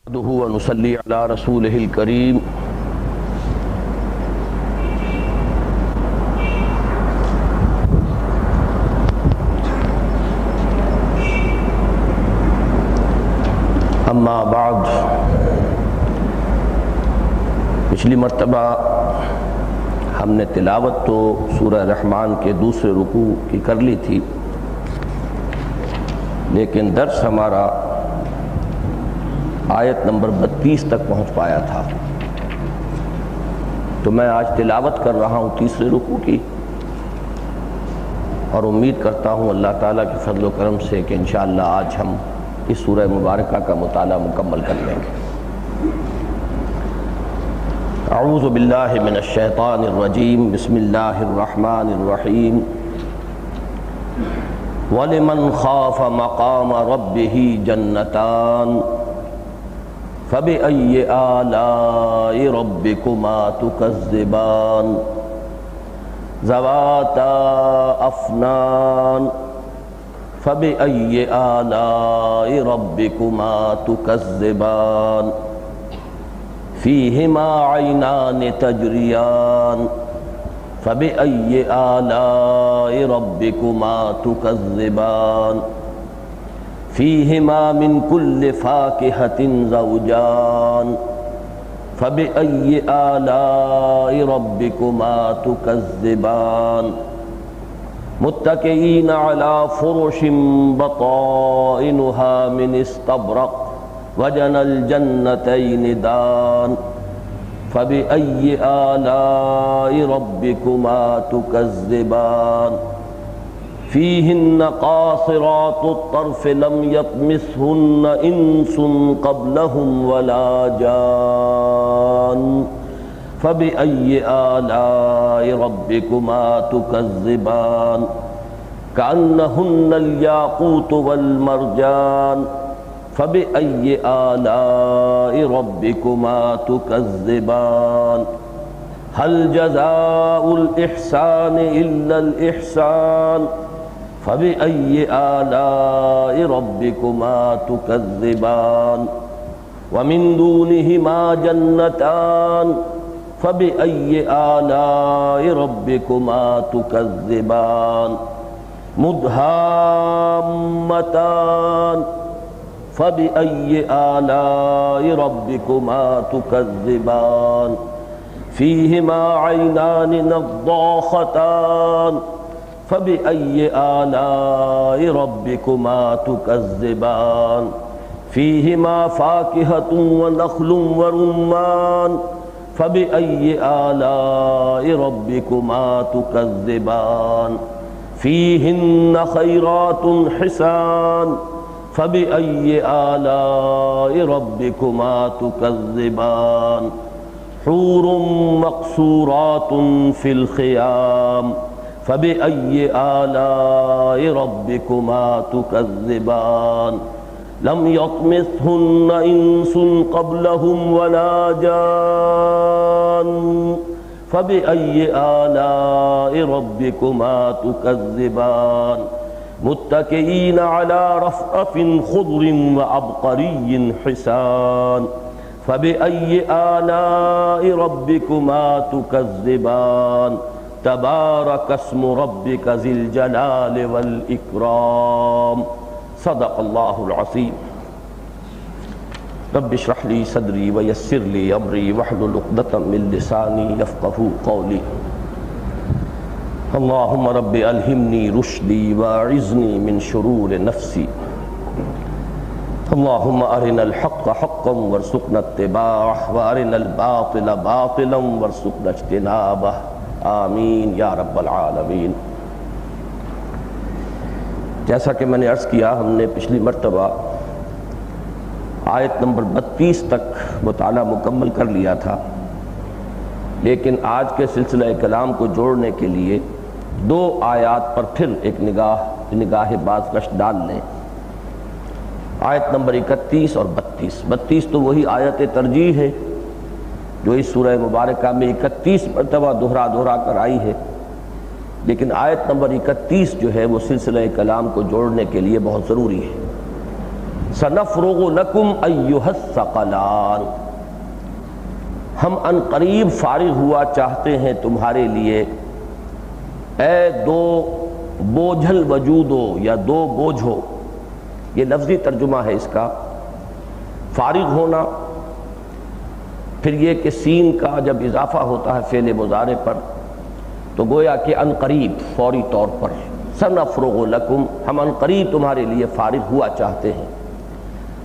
نحمده ونصلي على رسوله الكريم اما بعد۔ پچھلی مرتبہ ہم نے تلاوت تو سورہ رحمان کے دوسرے رکوع کی کر لی تھی، لیکن درس ہمارا آیت نمبر 32 تک پہنچ پایا تھا، تو میں آج تلاوت کر رہا ہوں تیسرے رکوع کی، اور امید کرتا ہوں اللہ تعالیٰ کے فضل و کرم سے کہ انشاءاللہ آج ہم اس سورہ مبارکہ کا مطالعہ مکمل کر لیں گے۔ اعوذ باللہ من الشیطان الرجیم، بسم اللہ الرحمن الرحیم۔ وَلِمَنْ خَافَ مَقَامَ رَبِّهِ جَنَّتَانِ فَبِأَيِّ آلَاءِ رَبِّكُمَا تُكَذِّبَانِ ذَوَاتَا أَفْنَانٍ فَبِأَيِّ آلَاءِ رَبِّكُمَا تُكَذِّبَانِ فِيهِمَا عَيْنَانِ تَجْرِيَانِ فَبِأَيِّ آلَاءِ رَبِّكُمَا تُكَذِّبَانِ فِيهِمَا مِن كُلِّ فَاكِهَةٍ زَوْجَانِ فَبِأَيِّ آلَاءِ رَبِّكُمَا تُكَذِّبَانِ مُتَّكِئِينَ عَلَى فُرُشٍ بَطَائِنُهَا مِنْ اسْتَبْرَقٍ وَجَنَى الْجَنَّتَيْنِ دَانٍ فَبِأَيِّ آلَاءِ رَبِّكُمَا تُكَذِّبَانِ فِيهِنَّ قَاصِرَاتُ الطَّرْفِ لَمْ يَطْمِثْهُنَّ إِنسٌ قَبْلَهُمْ وَلَا جَانٌّ فَبِأَيِّ آلَاءِ رَبِّكُمَا تُكَذِّبَانِ كَأَنَّهُنَّ الْيَاقُوتُ وَالْمَرْجَانُ فَبِأَيِّ آلَاءِ رَبِّكُمَا تُكَذِّبَانِ هَلْ جَزَاءُ الْإِحْسَانِ إِلَّا الْإِحْسَانُ فَبِأَيِّ آلَاءِ رَبِّكُمَا تُكَذِّبَانِ وَمِن دُونِهِمَا جَنَّتَانِ فَبِأَيِّ آلَاءِ رَبِّكُمَا تُكَذِّبَانِ مُدْهَامَّتَانِ فَبِأَيِّ آلَاءِ رَبِّكُمَا تُكَذِّبَانِ فِيهِمَا عَيْنَانِ نَضَّاخَتَانِ فَبِأَيِّ آلَاءِ رَبِّكُمَا تُكَذِّبَانِ فِيهِمَا فَاكِهَةٌ وَنَخْلٌ وَرُمَّانٌ فَبِأَيِّ آلَاءِ رَبِّكُمَا تُكَذِّبَانِ فِيهِنَّ خَيْرَاتٌ حِسَانٌ فَبِأَيِّ آلَاءِ رَبِّكُمَا تُكَذِّبَانِ حور مقصورات في الخيام فبأي آلاء ربكما تكذبان لم يطمثهن إنس قبلهم ولا جان فبأي آلاء ربكما تكذبان متكئين على رفرف خضر وعبقري حسان فبأي آلاء ربكما تكذبان تبارك اسم ربك ذي الجلال والإكرام صدق الله العظيم۔ رب اشرح لي صدري ويسر لي أمري واحلل عقدة من لساني يفقهوا قولي۔ اللهم رب ألهمني رشدي وأعذني من شرور نفسي۔ اللهم أرنا الحق حقا وارزقنا اتباعه وأرنا الباطل باطلا وارزقنا اجتنابه آمین یا رب العالمین۔ جیسا کہ میں نے عرض کیا، ہم نے پچھلی مرتبہ آیت نمبر 32 تک مطالعہ مکمل کر لیا تھا، لیکن آج کے سلسلہ کلام کو جوڑنے کے لیے دو آیات پر پھر ایک نگاہ بازگشت ڈال لیں۔ آیت نمبر 31 اور 32 تو وہی آیت ترجیح ہے جو اس سورہ مبارکہ میں 31 مرتبہ دہرا کر آئی ہے، لیکن آیت نمبر 31 جو ہے وہ سلسلہ کلام کو جوڑنے کے لیے بہت ضروری ہے۔ سنفرغ لکم ایھا الثقلان، ہم ان قریب فارغ ہوا چاہتے ہیں تمہارے لیے اے دو بوجھل وجودو یا دو بوجھو، یہ لفظی ترجمہ ہے اس کا۔ فارغ ہونا، پھر یہ کہ سین کا جب اضافہ ہوتا ہے فعل مضارع پر تو گویا کہ ان قریب فوری طور پر، سنفرغ لکم، ہم ان قریب تمہارے لیے فارغ ہوا چاہتے ہیں۔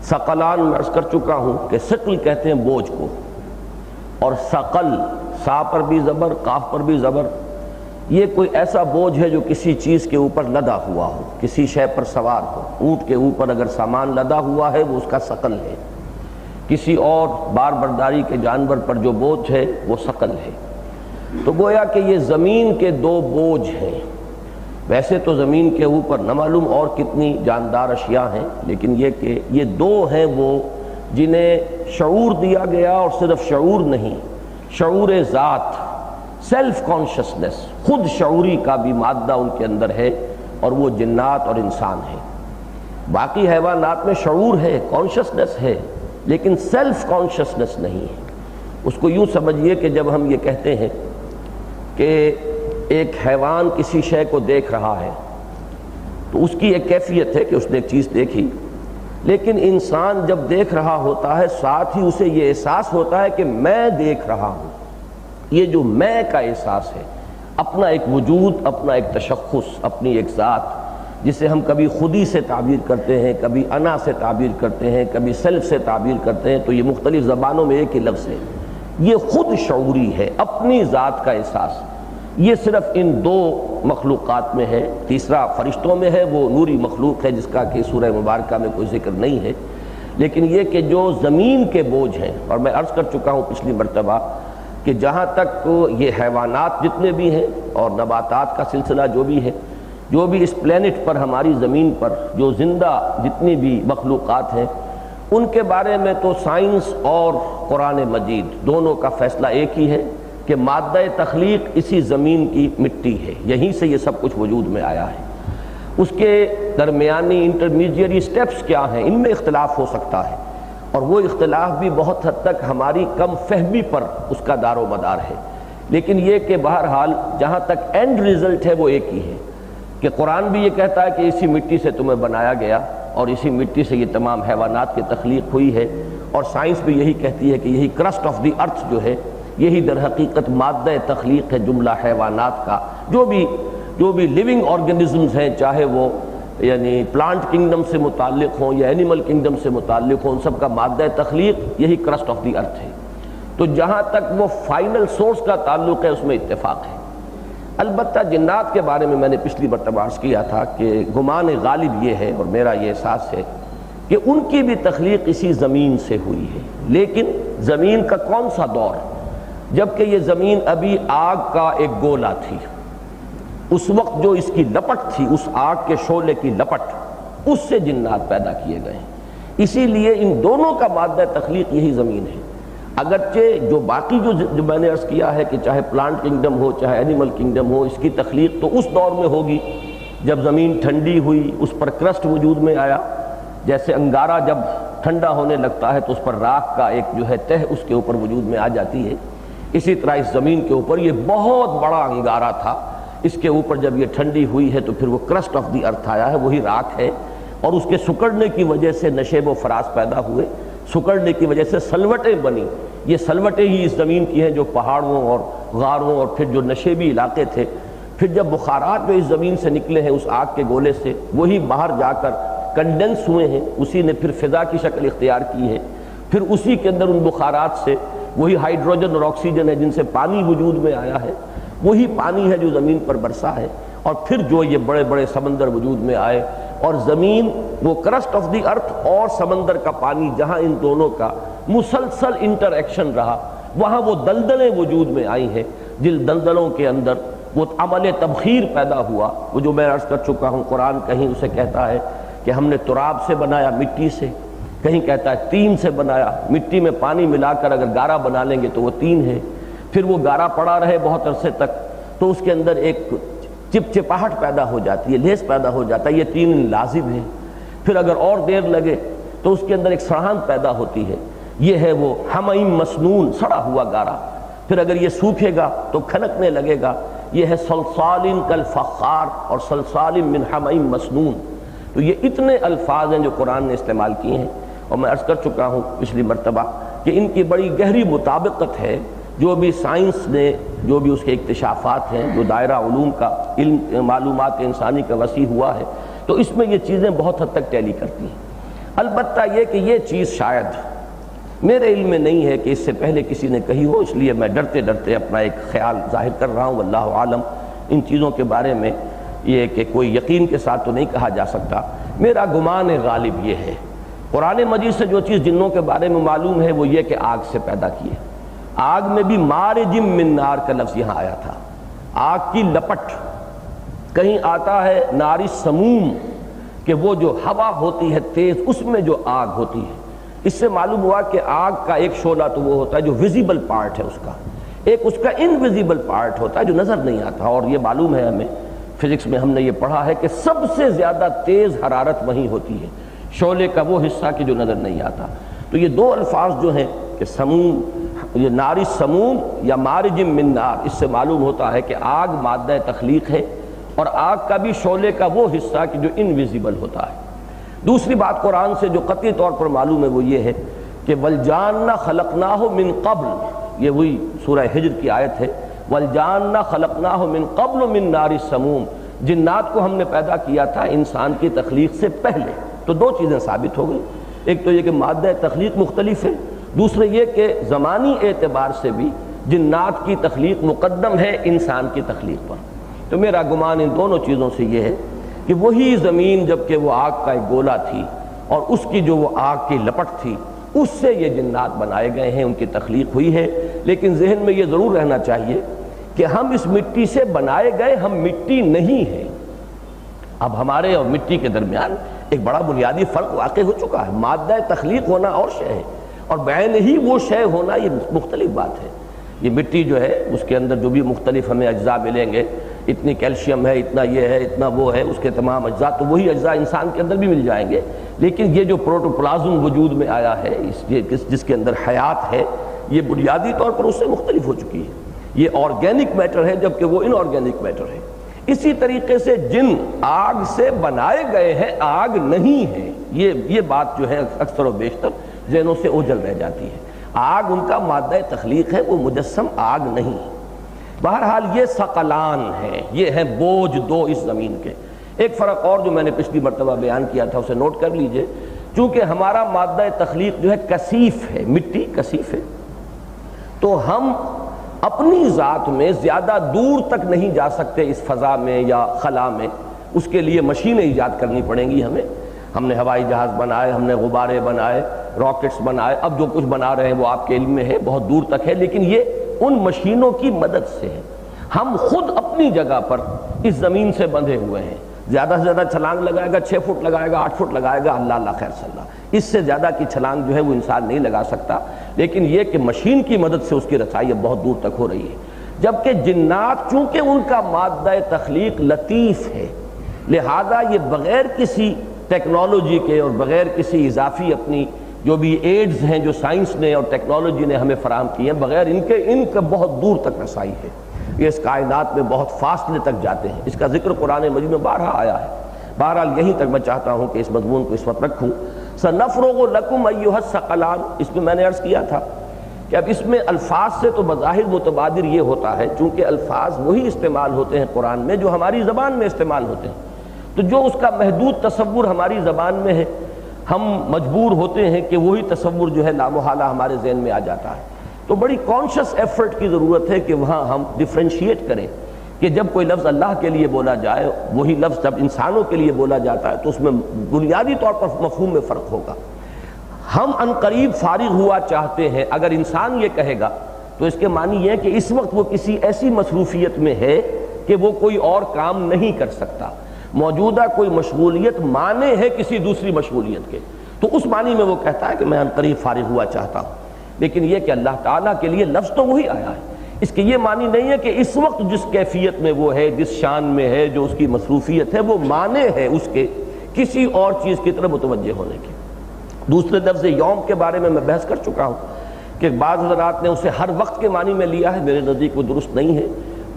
ثقلان میں عرض کر چکا ہوں کہ ثقل کہتے ہیں بوجھ کو، اور ثقل سا پر بھی زبر قاف پر بھی زبر، یہ کوئی ایسا بوجھ ہے جو کسی چیز کے اوپر لدا ہوا ہو، کسی شے پر سوار ہو۔ اونٹ کے اوپر اگر سامان لدا ہوا ہے وہ اس کا ثقل ہے، کسی اور بار برداری کے جانور پر جو بوجھ ہے وہ ثقل ہے۔ تو گویا کہ یہ زمین کے دو بوجھ ہیں۔ ویسے تو زمین کے اوپر نہ معلوم اور کتنی جاندار اشیاء ہیں، لیکن یہ کہ یہ دو ہیں وہ جنہیں شعور دیا گیا، اور صرف شعور نہیں، شعور ذات، سیلف کانشسنس، خود شعوری کا بھی مادہ ان کے اندر ہے، اور وہ جنات اور انسان ہیں۔ باقی حیوانات میں شعور ہے، کانشسنس ہے، لیکن سیلف کانشسنس نہیں ہے۔ اس کو یوں سمجھیے کہ جب ہم یہ کہتے ہیں کہ ایک حیوان کسی شے کو دیکھ رہا ہے تو اس کی ایک کیفیت ہے کہ اس نے ایک چیز دیکھی، لیکن انسان جب دیکھ رہا ہوتا ہے ساتھ ہی اسے یہ احساس ہوتا ہے کہ میں دیکھ رہا ہوں۔ یہ جو میں کا احساس ہے، اپنا ایک وجود، اپنا ایک تشخص، اپنی ایک ذات، جسے ہم کبھی خودی سے تعبیر کرتے ہیں، کبھی انا سے تعبیر کرتے ہیں، کبھی سیلف سے تعبیر کرتے ہیں، تو یہ مختلف زبانوں میں ایک ہی لفظ ہے۔ یہ خود شعوری ہے، اپنی ذات کا احساس۔ یہ صرف ان دو مخلوقات میں ہے، تیسرا فرشتوں میں ہے، وہ نوری مخلوق ہے جس کا کہ سورہ مبارکہ میں کوئی ذکر نہیں ہے۔ لیکن یہ کہ جو زمین کے بوجھ ہیں، اور میں عرض کر چکا ہوں پچھلی مرتبہ کہ جہاں تک یہ حیوانات جتنے بھی ہیں اور نباتات کا سلسلہ جو بھی ہے، جو بھی اس پلینٹ پر ہماری زمین پر جو زندہ جتنی بھی مخلوقات ہیں، ان کے بارے میں تو سائنس اور قرآن مجید دونوں کا فیصلہ ایک ہی ہے کہ مادہ تخلیق اسی زمین کی مٹی ہے، یہیں سے یہ سب کچھ وجود میں آیا ہے۔ اس کے درمیانی انٹرمیڈیری سٹیپس کیا ہیں، ان میں اختلاف ہو سکتا ہے، اور وہ اختلاف بھی بہت حد تک ہماری کم فہمی پر اس کا دار و مدار ہے۔ لیکن یہ کہ بہرحال جہاں تک اینڈ ریزلٹ ہے وہ ایک ہی ہے، کہ قرآن بھی یہ کہتا ہے کہ اسی مٹی سے تمہیں بنایا گیا، اور اسی مٹی سے یہ تمام حیوانات کی تخلیق ہوئی ہے، اور سائنس بھی یہی کہتی ہے کہ یہی کرسٹ آف دی ارتھ جو ہے، یہی در حقیقت مادہ تخلیق ہے جملہ حیوانات کا، جو بھی لیونگ آرگنزمز ہیں، چاہے وہ یعنی پلانٹ کنگڈم سے متعلق ہوں یا اینیمل کنگڈم سے متعلق ہوں، ان سب کا مادہ تخلیق یہی کرسٹ آف دی ارتھ ہے۔ تو جہاں تک وہ فائنل سورس کا تعلق ہے اس میں اتفاق ہے۔ البتہ جنات کے بارے میں نے پچھلی مرتبہ عرض کیا تھا کہ گمان غالب یہ ہے، اور میرا یہ احساس ہے کہ ان کی بھی تخلیق اسی زمین سے ہوئی ہے، لیکن زمین کا کون سا دور؟ جبکہ یہ زمین ابھی آگ کا ایک گولہ تھی، اس وقت جو اس کی لپٹ تھی، اس آگ کے شعلے کی لپٹ، اس سے جنات پیدا کیے گئے ہیں۔ اسی لیے ان دونوں کا مادہ تخلیق یہی زمین ہے۔ اگرچہ جو باقی جو میں نے عرض کیا ہے کہ چاہے پلانٹ کنگڈم ہو چاہے اینیمل کنگڈم ہو، اس کی تخلیق تو اس دور میں ہوگی جب زمین ٹھنڈی ہوئی، اس پر کرسٹ وجود میں آیا۔ جیسے انگارہ جب ٹھنڈا ہونے لگتا ہے تو اس پر راکھ کا ایک جو ہے تہ اس کے اوپر وجود میں آ جاتی ہے، اسی طرح اس زمین کے اوپر یہ بہت بڑا انگارہ تھا، اس کے اوپر جب یہ ٹھنڈی ہوئی ہے تو پھر وہ کرسٹ آف دی ارتھ آیا ہے، وہی راکھ ہے، اور اس کے سکڑنے کی وجہ سے نشیب و فراز پیدا ہوئے، سکڑنے کی وجہ سے سلوٹیں بنی۔ یہ سلوٹیں ہی اس زمین کی ہیں جو پہاڑوں اور غاروں اور پھر جو نشیبی علاقے تھے، پھر جب بخارات جو اس زمین سے نکلے ہیں اس آگ کے گولے سے، وہی باہر جا کر کنڈنس ہوئے ہیں، اسی نے پھر فضا کی شکل اختیار کی ہے، پھر اسی کے اندر ان بخارات سے وہی ہائیڈروجن اور آکسیجن ہے جن سے پانی وجود میں آیا ہے، وہی پانی ہے جو زمین پر برسا ہے، اور پھر جو یہ بڑے بڑے سمندر وجود میں آئے، اور زمین وہ کرسٹ آف دی ارتھ اور سمندر کا پانی جہاں ان دونوں کا مسلسل انٹر ایکشن رہا، وہاں وہ دلدلیں وجود میں آئی ہیں، جن دلدلوں کے اندر وہ عمل تبخیر پیدا ہوا، وہ جو میں عرض کر چکا ہوں، قرآن کہیں اسے کہتا ہے کہ ہم نے تراب سے بنایا، مٹی سے، کہیں کہتا ہے تین سے بنایا، مٹی میں پانی ملا کر اگر گارا بنا لیں گے تو وہ تین ہے، پھر وہ گارا پڑا رہے بہت عرصے تک تو اس کے اندر ایک چپچپاہٹ پیدا ہو جاتی ہے، لیس پیدا ہو جاتا ہے، یہ تین لازم ہے، پھر اگر اور دیر لگے تو اس کے اندر ایک سڑان پیدا ہوتی ہے، یہ ہے وہ حمیم مسنون، سڑا ہوا گارا، پھر اگر یہ سوکھے گا تو کھنکنے لگے گا، یہ ہے صلصال کالفخار اور صلصال من حمیم مسنون۔ تو یہ اتنے الفاظ ہیں جو قرآن نے استعمال کیے ہیں، اور میں عرض کر چکا ہوں پچھلی مرتبہ کہ ان کی بڑی گہری مطابقت ہے جو بھی سائنس نے، جو بھی اس کے اکتشافات ہیں، جو دائرہ علوم کا علم معلومات انسانی کا وسیع ہوا ہے، تو اس میں یہ چیزیں بہت حد تک ٹیلی کرتی ہیں۔ البتہ یہ کہ یہ چیز شاید میرے علم میں نہیں ہے کہ اس سے پہلے کسی نے کہی ہو، اس لیے میں ڈرتے ڈرتے اپنا ایک خیال ظاہر کر رہا ہوں، واللہ عالم۔ ان چیزوں کے بارے میں یہ کہ کوئی یقین کے ساتھ تو نہیں کہا جا سکتا، میرا گمان غالب یہ ہے، قرآن مجید سے جو چیز جنوں کے بارے میں معلوم ہے وہ یہ کہ آگ سے پیدا کیے، آگ میں بھی مارج من نار کا لفظ یہاں آیا تھا، آگ کی لپٹ۔ کہیں آتا ہے ناری سموم، کہ وہ جو ہوا ہوتی ہے تیز، اس میں جو آگ ہوتی ہے۔ اس سے معلوم ہوا کہ آگ کا ایک شعلہ تو وہ ہوتا ہے جو ویزیبل پارٹ ہے اس کا، ایک اس کا انویزیبل پارٹ ہوتا ہے جو نظر نہیں آتا، اور یہ معلوم ہے ہمیں، فزکس میں ہم نے یہ پڑھا ہے کہ سب سے زیادہ تیز حرارت وہیں ہوتی ہے، شعلے کا وہ حصہ کہ جو نظر نہیں آتا۔ تو یہ دو الفاظ جو ہیں کہ سموم، یہ ناری سموم یا مارج من نار، اس سے معلوم ہوتا ہے کہ آگ مادہ تخلیق ہے، اور آگ کا بھی شعلے کا وہ حصہ کہ جو انویزیبل ہوتا ہے۔ دوسری بات قرآن سے جو قطعی طور پر معلوم ہے وہ یہ ہے کہ والجان خلقناہ من قبل، یہ وہی سورہ حجر کی آیت ہے، والجان خلقناہ من قبل من نار السموم، جنات کو ہم نے پیدا کیا تھا انسان کی تخلیق سے پہلے۔ تو دو چیزیں ثابت ہو گئی، ایک تو یہ کہ مادہ تخلیق مختلف ہے، دوسرے یہ کہ زمانی اعتبار سے بھی جنات کی تخلیق مقدم ہے انسان کی تخلیق پر۔ تو میرا گمان ان دونوں چیزوں سے یہ ہے کہ وہی زمین جب کہ وہ آگ کا ایک گولا تھی اور اس کی جو وہ آگ کی لپٹ تھی، اس سے یہ جنات بنائے گئے ہیں، ان کی تخلیق ہوئی ہے۔ لیکن ذہن میں یہ ضرور رہنا چاہیے کہ ہم اس مٹی سے بنائے گئے، ہم مٹی نہیں ہیں۔ اب ہمارے اور مٹی کے درمیان ایک بڑا بنیادی فرق واقع ہو چکا ہے، مادہ تخلیق ہونا اور شے ہے، اور بعین ہی وہ شے ہونا یہ مختلف بات ہے۔ یہ مٹی جو ہے اس کے اندر جو بھی مختلف ہمیں اجزاء ملیں گے، اتنی کیلشیم ہے، اتنا یہ ہے، اتنا وہ ہے، اس کے تمام اجزاء تو وہی اجزاء انسان کے اندر بھی مل جائیں گے، لیکن یہ جو پروٹوپلازم وجود میں آیا ہے، جس کے اندر حیات ہے، یہ بنیادی طور پر اس سے مختلف ہو چکی ہے۔ یہ آرگینک میٹر ہے جبکہ وہ ان آرگینک میٹر ہے۔ اسی طریقے سے جن آگ سے بنائے گئے ہیں، آگ نہیں ہے۔ یہ بات جو ہے اکثر و بیشتر ذہنوں سے اوجھل رہ جاتی ہے۔ آگ ان کا مادہ تخلیق ہے، وہ مجسم آگ نہیں۔ بہرحال یہ ثقلان ہیں، یہ ہیں بوجھ دو اس زمین کے۔ ایک فرق اور جو میں نے پچھلی مرتبہ بیان کیا تھا اسے نوٹ کر لیجئے، چونکہ ہمارا مادہ تخلیق جو ہے کثیف ہے، مٹی کثیف ہے، تو ہم اپنی ذات میں زیادہ دور تک نہیں جا سکتے اس فضا میں یا خلا میں، اس کے لیے مشینیں ایجاد کرنی پڑیں گی ہمیں۔ ہم نے ہوائی جہاز بنائے، ہم نے غبارے بنائے، راکٹس بنائے، اب جو کچھ بنا رہے ہیں وہ آپ کے علم میں ہے، بہت دور تک ہے، لیکن یہ ان مشینوں کی مدد سے ہے۔ ہم خود اپنی جگہ پر اس زمین سے بندھے ہوئے ہیں، زیادہ سے زیادہ چھلانگ لگائے گا 6 فٹ لگائے گا، 8 فٹ لگائے گا، اللہ اللہ خیر صلی اللہ، اس سے زیادہ کی چھلانگ جو ہے وہ انسان نہیں لگا سکتا، لیکن یہ کہ مشین کی مدد سے اس کی رسائی اب بہت دور تک ہو رہی ہے۔ جبکہ جنات چونکہ ان کا مادہ تخلیق لطیف ہے، لہذا یہ بغیر کسی ٹیکنالوجی کے اور بغیر کسی اضافی اپنی جو بھی ایڈز ہیں جو سائنس نے اور ٹیکنالوجی نے ہمیں فراہم کی ہیں، بغیر ان کا بہت دور تک رسائی ہے، یہ اس کائنات میں بہت فاصلے تک جاتے ہیں۔ اس کا ذکر قرآن مجید میں بارہا آیا ہے۔ بہرحال یہیں تک میں چاہتا ہوں کہ اس مضمون کو اس وقت رکھوں۔ سنفرغ لکم ایھا الثقلان، اس میں میں نے عرض کیا تھا کہ اب اس میں الفاظ سے تو بظاہر متبادر یہ ہوتا ہے، چونکہ الفاظ وہی استعمال ہوتے ہیں قرآن میں جو ہماری زبان میں استعمال ہوتے ہیں، تو جو اس کا محدود تصور ہماری زبان میں ہے، ہم مجبور ہوتے ہیں کہ وہی تصور جو ہے لامحالہ ہمارے ذہن میں آ جاتا ہے۔ تو بڑی کانشس ایفرٹ کی ضرورت ہے کہ وہاں ہم ڈیفرینشیٹ کریں کہ جب کوئی لفظ اللہ کے لیے بولا جائے، وہی لفظ جب انسانوں کے لیے بولا جاتا ہے تو اس میں بنیادی طور پر مفہوم میں فرق ہوگا۔ ہم عنقریب فارغ ہوا چاہتے ہیں، اگر انسان یہ کہے گا تو اس کے معنی یہ ہے کہ اس وقت وہ کسی ایسی مصروفیت میں ہے کہ وہ کوئی اور کام نہیں کر سکتا، موجودہ کوئی مشغولیت مانے ہے کسی دوسری مشغولیت کے، تو اس معنی میں وہ کہتا ہے کہ میں عنقریب فارغ ہوا چاہتا ہوں۔ لیکن یہ کہ اللہ تعالیٰ کے لیے لفظ تو وہی آیا ہے، اس کے یہ معنی نہیں ہے کہ اس وقت جس کیفیت میں وہ ہے، جس شان میں ہے، جو اس کی مصروفیت ہے، وہ مانے ہے اس کے کسی اور چیز کی طرف متوجہ ہونے کے۔ دوسرے لفظ یوم کے بارے میں بحث کر چکا ہوں کہ بعض حضرات نے اسے ہر وقت کے معنی میں لیا ہے، میرے نزدیک وہ درست نہیں ہے۔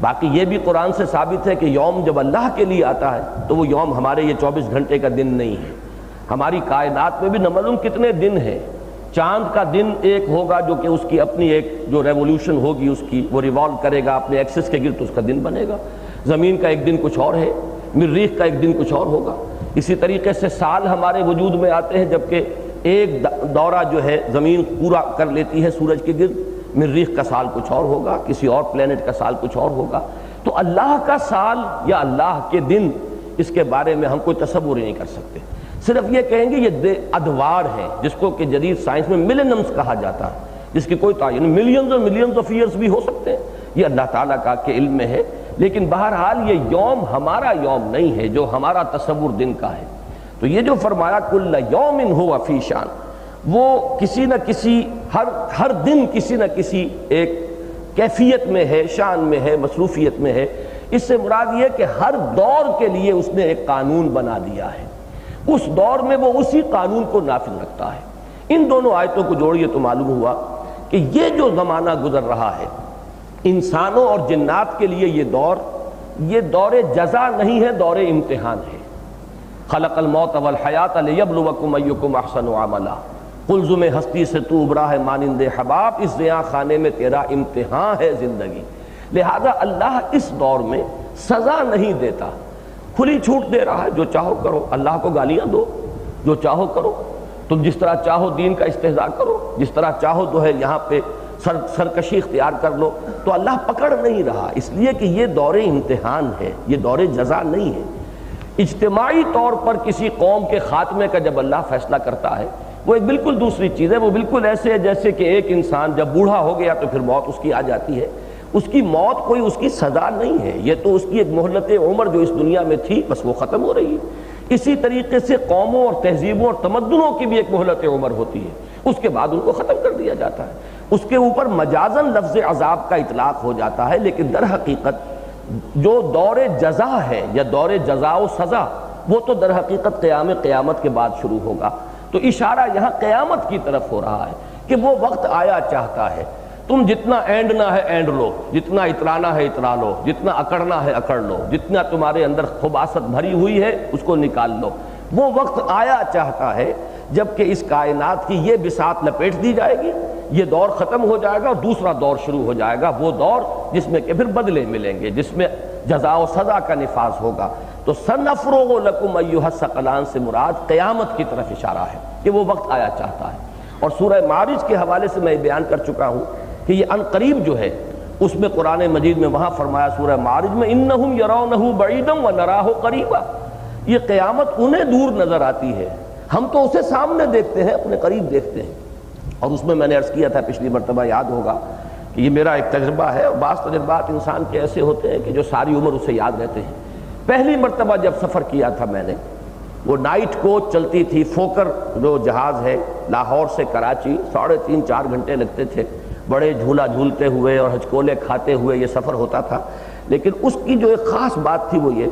باقی یہ بھی قرآن سے ثابت ہے کہ یوم جب اللہ کے لیے آتا ہے تو وہ یوم ہمارے یہ 24 گھنٹے کا دن نہیں ہے۔ ہماری کائنات میں بھی نہ معلوم کتنے دن ہیں۔ چاند کا دن ایک ہوگا جو کہ اس کی اپنی ایک جو ریولوشن ہوگی، اس کی وہ ریوالو کرے گا اپنے ایکسس کے گرد، اس کا دن بنے گا۔ زمین کا ایک دن کچھ اور ہے، مریخ کا ایک دن کچھ اور ہوگا۔ اسی طریقے سے سال ہمارے وجود میں آتے ہیں، جبکہ ایک دورہ جو ہے زمین پورا کر لیتی ہے سورج کے گرد، مریخ کا سال کچھ اور ہوگا، کسی اور پلینٹ کا سال کچھ اور ہوگا۔ تو اللہ کا سال یا اللہ کے دن، اس کے بارے میں ہم کوئی تصور ہی نہیں کر سکتے۔ صرف یہ کہیں گے یہ ادوار ہیں، جس کو کہ جدید سائنس میں ملینمز کہا جاتا ہے، جس کی کوئی تعین، ملینز اور ملینز آف ایئرز بھی ہو سکتے ہیں، یہ اللہ تعالیٰ کا کے علم میں ہے۔ لیکن بہرحال یہ یوم ہمارا یوم نہیں ہے جو ہمارا تصور دن کا ہے۔ تو یہ جو فرمایا کل یوم ہوا فی شان، وہ کسی نہ کسی ہر دن کسی نہ کسی ایک کیفیت میں ہے، شان میں ہے، مصروفیت میں ہے۔ اس سے مراد یہ کہ ہر دور کے لیے اس نے ایک قانون بنا دیا ہے، اس دور میں وہ اسی قانون کو نافذ رکھتا ہے۔ ان دونوں آیتوں کو جوڑیے تو معلوم ہوا کہ یہ جو زمانہ گزر رہا ہے انسانوں اور جنات کے لیے، یہ دور جزا نہیں ہے، دور امتحان ہے۔ خلق الموت والحیات لیبلوکم ایکم احسن عملا، قلزم ہستی سے تو ابرا ہے مانند حباب، اس زیاں خانے میں تیرا امتحان ہے زندگی۔ لہذا اللہ اس دور میں سزا نہیں دیتا، کھلی چھوٹ دے رہا ہے، جو چاہو کرو، اللہ کو گالیاں دو، جو چاہو کرو، تم جس طرح چاہو دین کا استہزاء کرو، جس طرح چاہو جو ہے یہاں پہ سرکشی اختیار کر لو، تو اللہ پکڑ نہیں رہا، اس لیے کہ یہ دور امتحان ہے، یہ دور جزا نہیں ہے۔ اجتماعی طور پر کسی قوم کے خاتمے کا جب اللہ فیصلہ کرتا ہے وہ ایک بالکل دوسری چیز ہے۔ وہ بالکل ایسے ہے جیسے کہ ایک انسان جب بوڑھا ہو گیا تو پھر موت اس کی آ جاتی ہے۔ اس کی موت کوئی اس کی سزا نہیں ہے، یہ تو اس کی ایک مہلت عمر جو اس دنیا میں تھی بس وہ ختم ہو رہی ہے۔ اسی طریقے سے قوموں اور تہذیبوں اور تمدنوں کی بھی ایک مہلت عمر ہوتی ہے، اس کے بعد ان کو ختم کر دیا جاتا ہے۔ اس کے اوپر مجازن لفظ عذاب کا اطلاق ہو جاتا ہے، لیکن در حقیقت جو دور جزا ہے یا دور جزا و سزا، وہ تو در حقیقت قیامت کے بعد شروع ہوگا۔ تو اشارہ یہاں قیامت کی طرف ہو رہا ہے کہ وہ وقت آیا چاہتا ہے، تم جتنا اینڈنا ہے اینڈ لو، جتنا اترانا ہے اترا لو، جتنا اکڑنا ہے اکڑ لو، جتنا تمہارے اندر خباثت بھری ہوئی ہے اس کو نکال لو۔ وہ وقت آیا چاہتا ہے جب کہ اس کائنات کی یہ بساط لپیٹ دی جائے گی، یہ دور ختم ہو جائے گا اور دوسرا دور شروع ہو جائے گا، وہ دور جس میں کہ پھر بدلے ملیں گے، جس میں جزا و سزا کا نفاذ ہوگا۔ تو سنفرغ لکم ایھا الثقلان سے مراد قیامت کی طرف اشارہ ہے کہ وہ وقت آیا چاہتا ہے۔ اور سورہ معارج کے حوالے سے میں بیان کر چکا ہوں کہ یہ ان قریب جو ہے، اس میں قرآن مجید میں وہاں فرمایا سورہ معارج میں انہم یرونہ بعیدا ونراہ قریبا، یہ قیامت انہیں دور نظر آتی ہے، ہم تو اسے سامنے دیکھتے ہیں، اپنے قریب دیکھتے ہیں۔ اور اس میں نے عرض کیا تھا پچھلی مرتبہ، یاد ہوگا کہ یہ میرا ایک تجربہ ہے، اور بعض تجربات انسان کے ایسے ہوتے ہیں کہ جو ساری عمر اسے یاد رہتے ہیں۔ پہلی مرتبہ جب سفر کیا تھا میں نے، وہ نائٹ کوچ چلتی تھی، فوکر جو جہاز ہے، لاہور سے کراچی 3.5-4 گھنٹے لگتے تھے، بڑے جھولا جھولتے ہوئے اور ہچکولے کھاتے ہوئے یہ سفر ہوتا تھا۔ لیکن اس کی جو ایک خاص بات تھی وہ یہ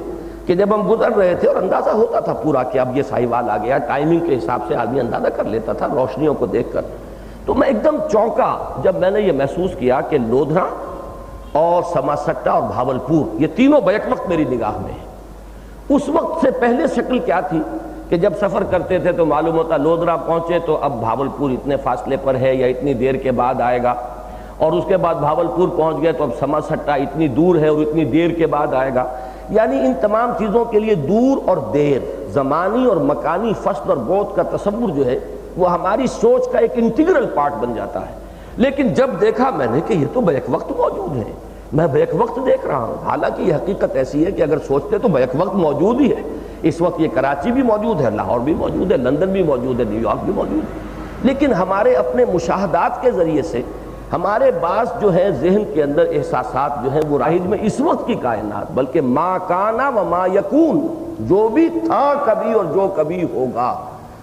کہ جب ہم گزر رہے تھے اور اندازہ ہوتا تھا پورا کہ اب یہ ساحیوال آ گیا، ٹائمنگ کے حساب سے آدمی اندازہ کر لیتا تھا روشنیوں کو دیکھ کر، تو میں ایک دم چونکا جب میں نے یہ محسوس کیا کہ لودھرا اور سماسٹا اور بھاولپور یہ تینوں بیک وقت میری نگاہ میں ہیں۔ اس وقت سے پہلے شکل کیا تھی کہ جب سفر کرتے تھے تو معلوم ہوتا لودھرا پہنچے تو اب بھاولپور اتنے فاصلے پر ہے یا اتنی دیر کے بعد آئے گا، اور اس کے بعد بھاولپور پہنچ گئے تو اب سماسٹا اتنی دور ہے اور اتنی دیر کے بعد آئے گا۔ یعنی ان تمام چیزوں کے لیے دور اور دیر، زمانی اور مکانی فصل اور بعد کا تصور جو ہے وہ ہماری سوچ کا ایک انٹیگرل پارٹ بن جاتا ہے۔ لیکن جب دیکھا میں نے کہ یہ تو بیک وقت موجود ہے، میں بیک وقت دیکھ رہا ہوں، حالانکہ یہ حقیقت ایسی ہے کہ اگر سوچتے تو بیک وقت موجود ہی ہے۔ اس وقت یہ کراچی بھی موجود ہے، لاہور بھی موجود ہے، لندن بھی موجود ہے، نیو یارک بھی موجود ہے۔ لیکن ہمارے اپنے مشاہدات کے ذریعے سے ہمارے بعض جو ہے ذہن کے اندر احساسات جو ہیں وہ راہج میں اس وقت کی کائنات، بلکہ ما کانا و ما یکون، جو بھی تھا کبھی اور جو کبھی ہوگا،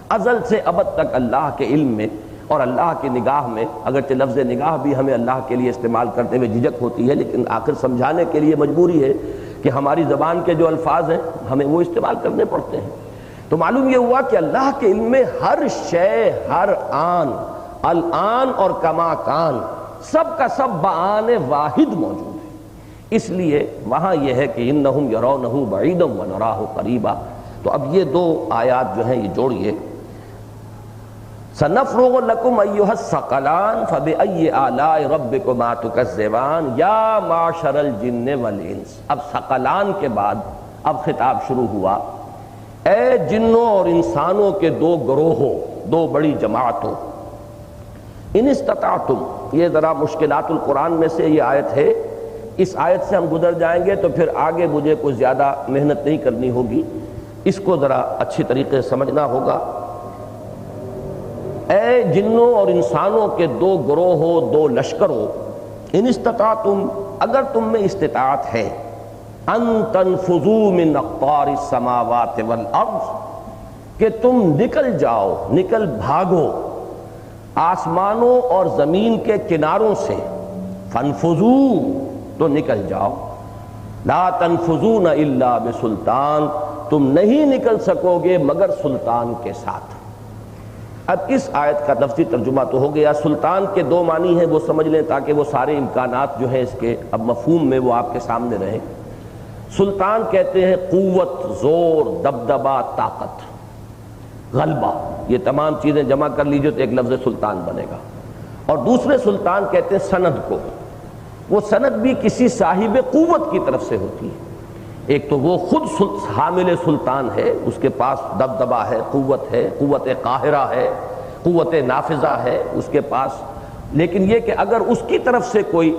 ازل سے ابد تک اللہ کے علم میں اور اللہ کی نگاہ میں، اگرچہ لفظ نگاہ بھی ہمیں اللہ کے لیے استعمال کرتے ہوئے جھجک ہوتی ہے، لیکن آخر سمجھانے کے لیے مجبوری ہے کہ ہماری زبان کے جو الفاظ ہیں ہمیں وہ استعمال کرنے پڑتے ہیں۔ تو معلوم یہ ہوا کہ اللہ کے علم میں ہر شے ہر آن، الآن اور کما کان، سب کا سب بآن واحد موجود ہے۔ اس لیے وہاں یہ ہے کہ انہم یرونہ بعیدا ونراہ قریبا۔ تو اب یہ دو آیات جو ہیں یہ جوڑیے، سنفرغ لکم ایھا الثقلان فبأی آلاء ربکما تکذبان یا معشر الجن والانس۔ اب ثقلان کے بعد اب خطاب شروع ہوا، اے جنوں اور انسانوں کے دو گروہوں، دو بڑی جماعتوں، ان استطعتم، یہ ذرا مشکلات القرآن میں سے یہ آیت ہے، اس آیت سے ہم گزر جائیں گے تو پھر آگے مجھے کوئی زیادہ محنت نہیں کرنی ہوگی، اس کو ذرا اچھی طریقے سے سمجھنا ہوگا۔ اے جنوں اور انسانوں کے دو گروہوں، دو لشکروں، ان استطعتم، اگر تم میں استطاعت ہے، ان تنفذوا من اقطار السماوات والارض، کہ تم نکل جاؤ، نکل بھاگو آسمانوں اور زمین کے کناروں سے، فانفذوا، تو نکل جاؤ، لا تنفذون الا بسلطان، تم نہیں نکل سکو گے مگر سلطان کے ساتھ۔ اب اس آیت کا لفظی ترجمہ تو ہو گیا، سلطان کے دو معنی ہیں وہ سمجھ لیں تاکہ وہ سارے امکانات جو ہیں اس کے اب مفہوم میں وہ آپ کے سامنے رہیں۔ سلطان کہتے ہیں قوت، زور، دبدبہ، طاقت، غلبہ، یہ تمام چیزیں جمع کر لیجئے تو ایک لفظ سلطان بنے گا۔ اور دوسرے سلطان کہتے ہیں سند کو، وہ سند بھی کسی صاحب قوت کی طرف سے ہوتی ہے، ایک تو وہ خود حامل سلطان ہے، اس کے پاس دبدبہ ہے، قوت قاہرہ ہے، قوت نافذہ ہے اس کے پاس، لیکن یہ کہ اگر اس کی طرف سے کوئی،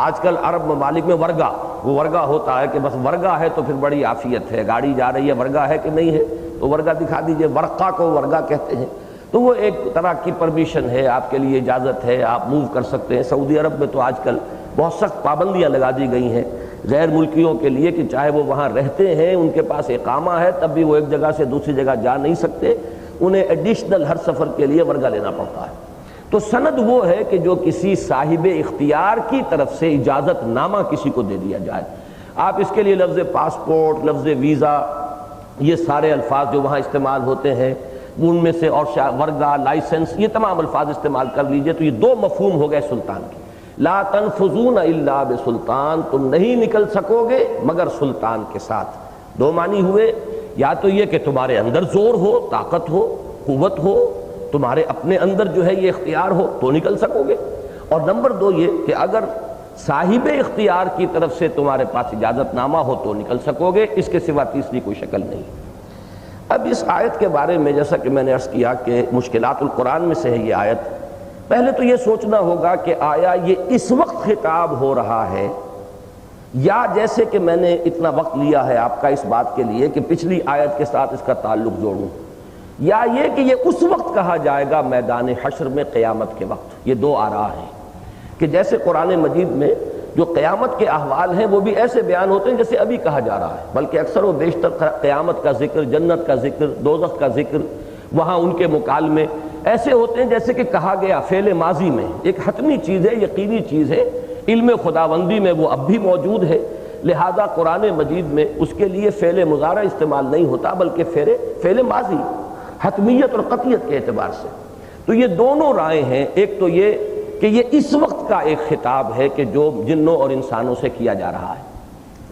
آج کل عرب ممالک میں ورگا، وہ ورگا ہوتا ہے کہ بس ورگا ہے تو پھر بڑی عافیت ہے، گاڑی جا رہی ہے ورگا ہے کہ نہیں ہے تو ورگا دکھا دیجئے، ورقہ کو ورگا کہتے ہیں، تو وہ ایک طرح کی پرمیشن ہے، آپ کے لیے اجازت ہے، آپ موو کر سکتے ہیں۔ سعودی عرب میں تو آج کل بہت سخت پابندیاں لگا دی گئی ہیں غیر ملکیوں کے لیے کہ چاہے وہ وہاں رہتے ہیں، ان کے پاس اقامہ ہے، تب بھی وہ ایک جگہ سے دوسری جگہ جا نہیں سکتے، انہیں ایڈیشنل ہر سفر کے لیے ورگا لینا پڑتا ہے۔ تو سند وہ ہے کہ جو کسی صاحب اختیار کی طرف سے اجازت نامہ کسی کو دے دیا جائے۔ آپ اس کے لیے لفظ پاسپورٹ، لفظ ویزا، یہ سارے الفاظ جو وہاں استعمال ہوتے ہیں ان میں سے، اور ورگا، لائسنس، یہ تمام الفاظ استعمال کر لیجئے تو یہ دو مفہوم ہو گئے سلطان کے۔ لا تنفذون الا بسلطان، تم نہیں نکل سکو گے مگر سلطان کے ساتھ۔ دو معنی ہوئے، یا تو یہ کہ تمہارے اندر زور ہو، طاقت ہو، قوت ہو، تمہارے اپنے اندر جو ہے یہ اختیار ہو تو نکل سکو گے، اور نمبر دو یہ کہ اگر صاحب اختیار کی طرف سے تمہارے پاس اجازت نامہ ہو تو نکل سکو گے، اس کے سوا تیسری کوئی شکل نہیں۔ اب اس آیت کے بارے میں جیسا کہ میں نے عرض کیا کہ مشکلات القرآن میں سے ہے یہ آیت، پہلے تو یہ سوچنا ہوگا کہ آیا یہ اس وقت خطاب ہو رہا ہے، یا جیسے کہ میں نے اتنا وقت لیا ہے آپ کا اس بات کے لیے کہ پچھلی آیت کے ساتھ اس کا تعلق جوڑوں، یا یہ کہ یہ اس وقت کہا جائے گا میدان حشر میں قیامت کے وقت۔ یہ دو آراء ہیں کہ جیسے قرآن مجید میں جو قیامت کے احوال ہیں وہ بھی ایسے بیان ہوتے ہیں جیسے ابھی کہا جا رہا ہے، بلکہ اکثر و بیشتر قیامت کا ذکر، جنت کا ذکر، دوزخ کا ذکر، وہاں ان کے مکالمے ایسے ہوتے ہیں جیسے کہ کہا گیا فعل ماضی میں، ایک حتمی چیز ہے، یقینی چیز ہے، علم خداوندی میں وہ اب بھی موجود ہے، لہذا قرآن مجید میں اس کے لیے فعل مضارع استعمال نہیں ہوتا بلکہ فعل ماضی، حتمیت اور قطعیت کے اعتبار سے۔ تو یہ دونوں رائے ہیں، ایک تو یہ کہ یہ اس وقت کا ایک خطاب ہے کہ جو جنوں اور انسانوں سے کیا جا رہا ہے،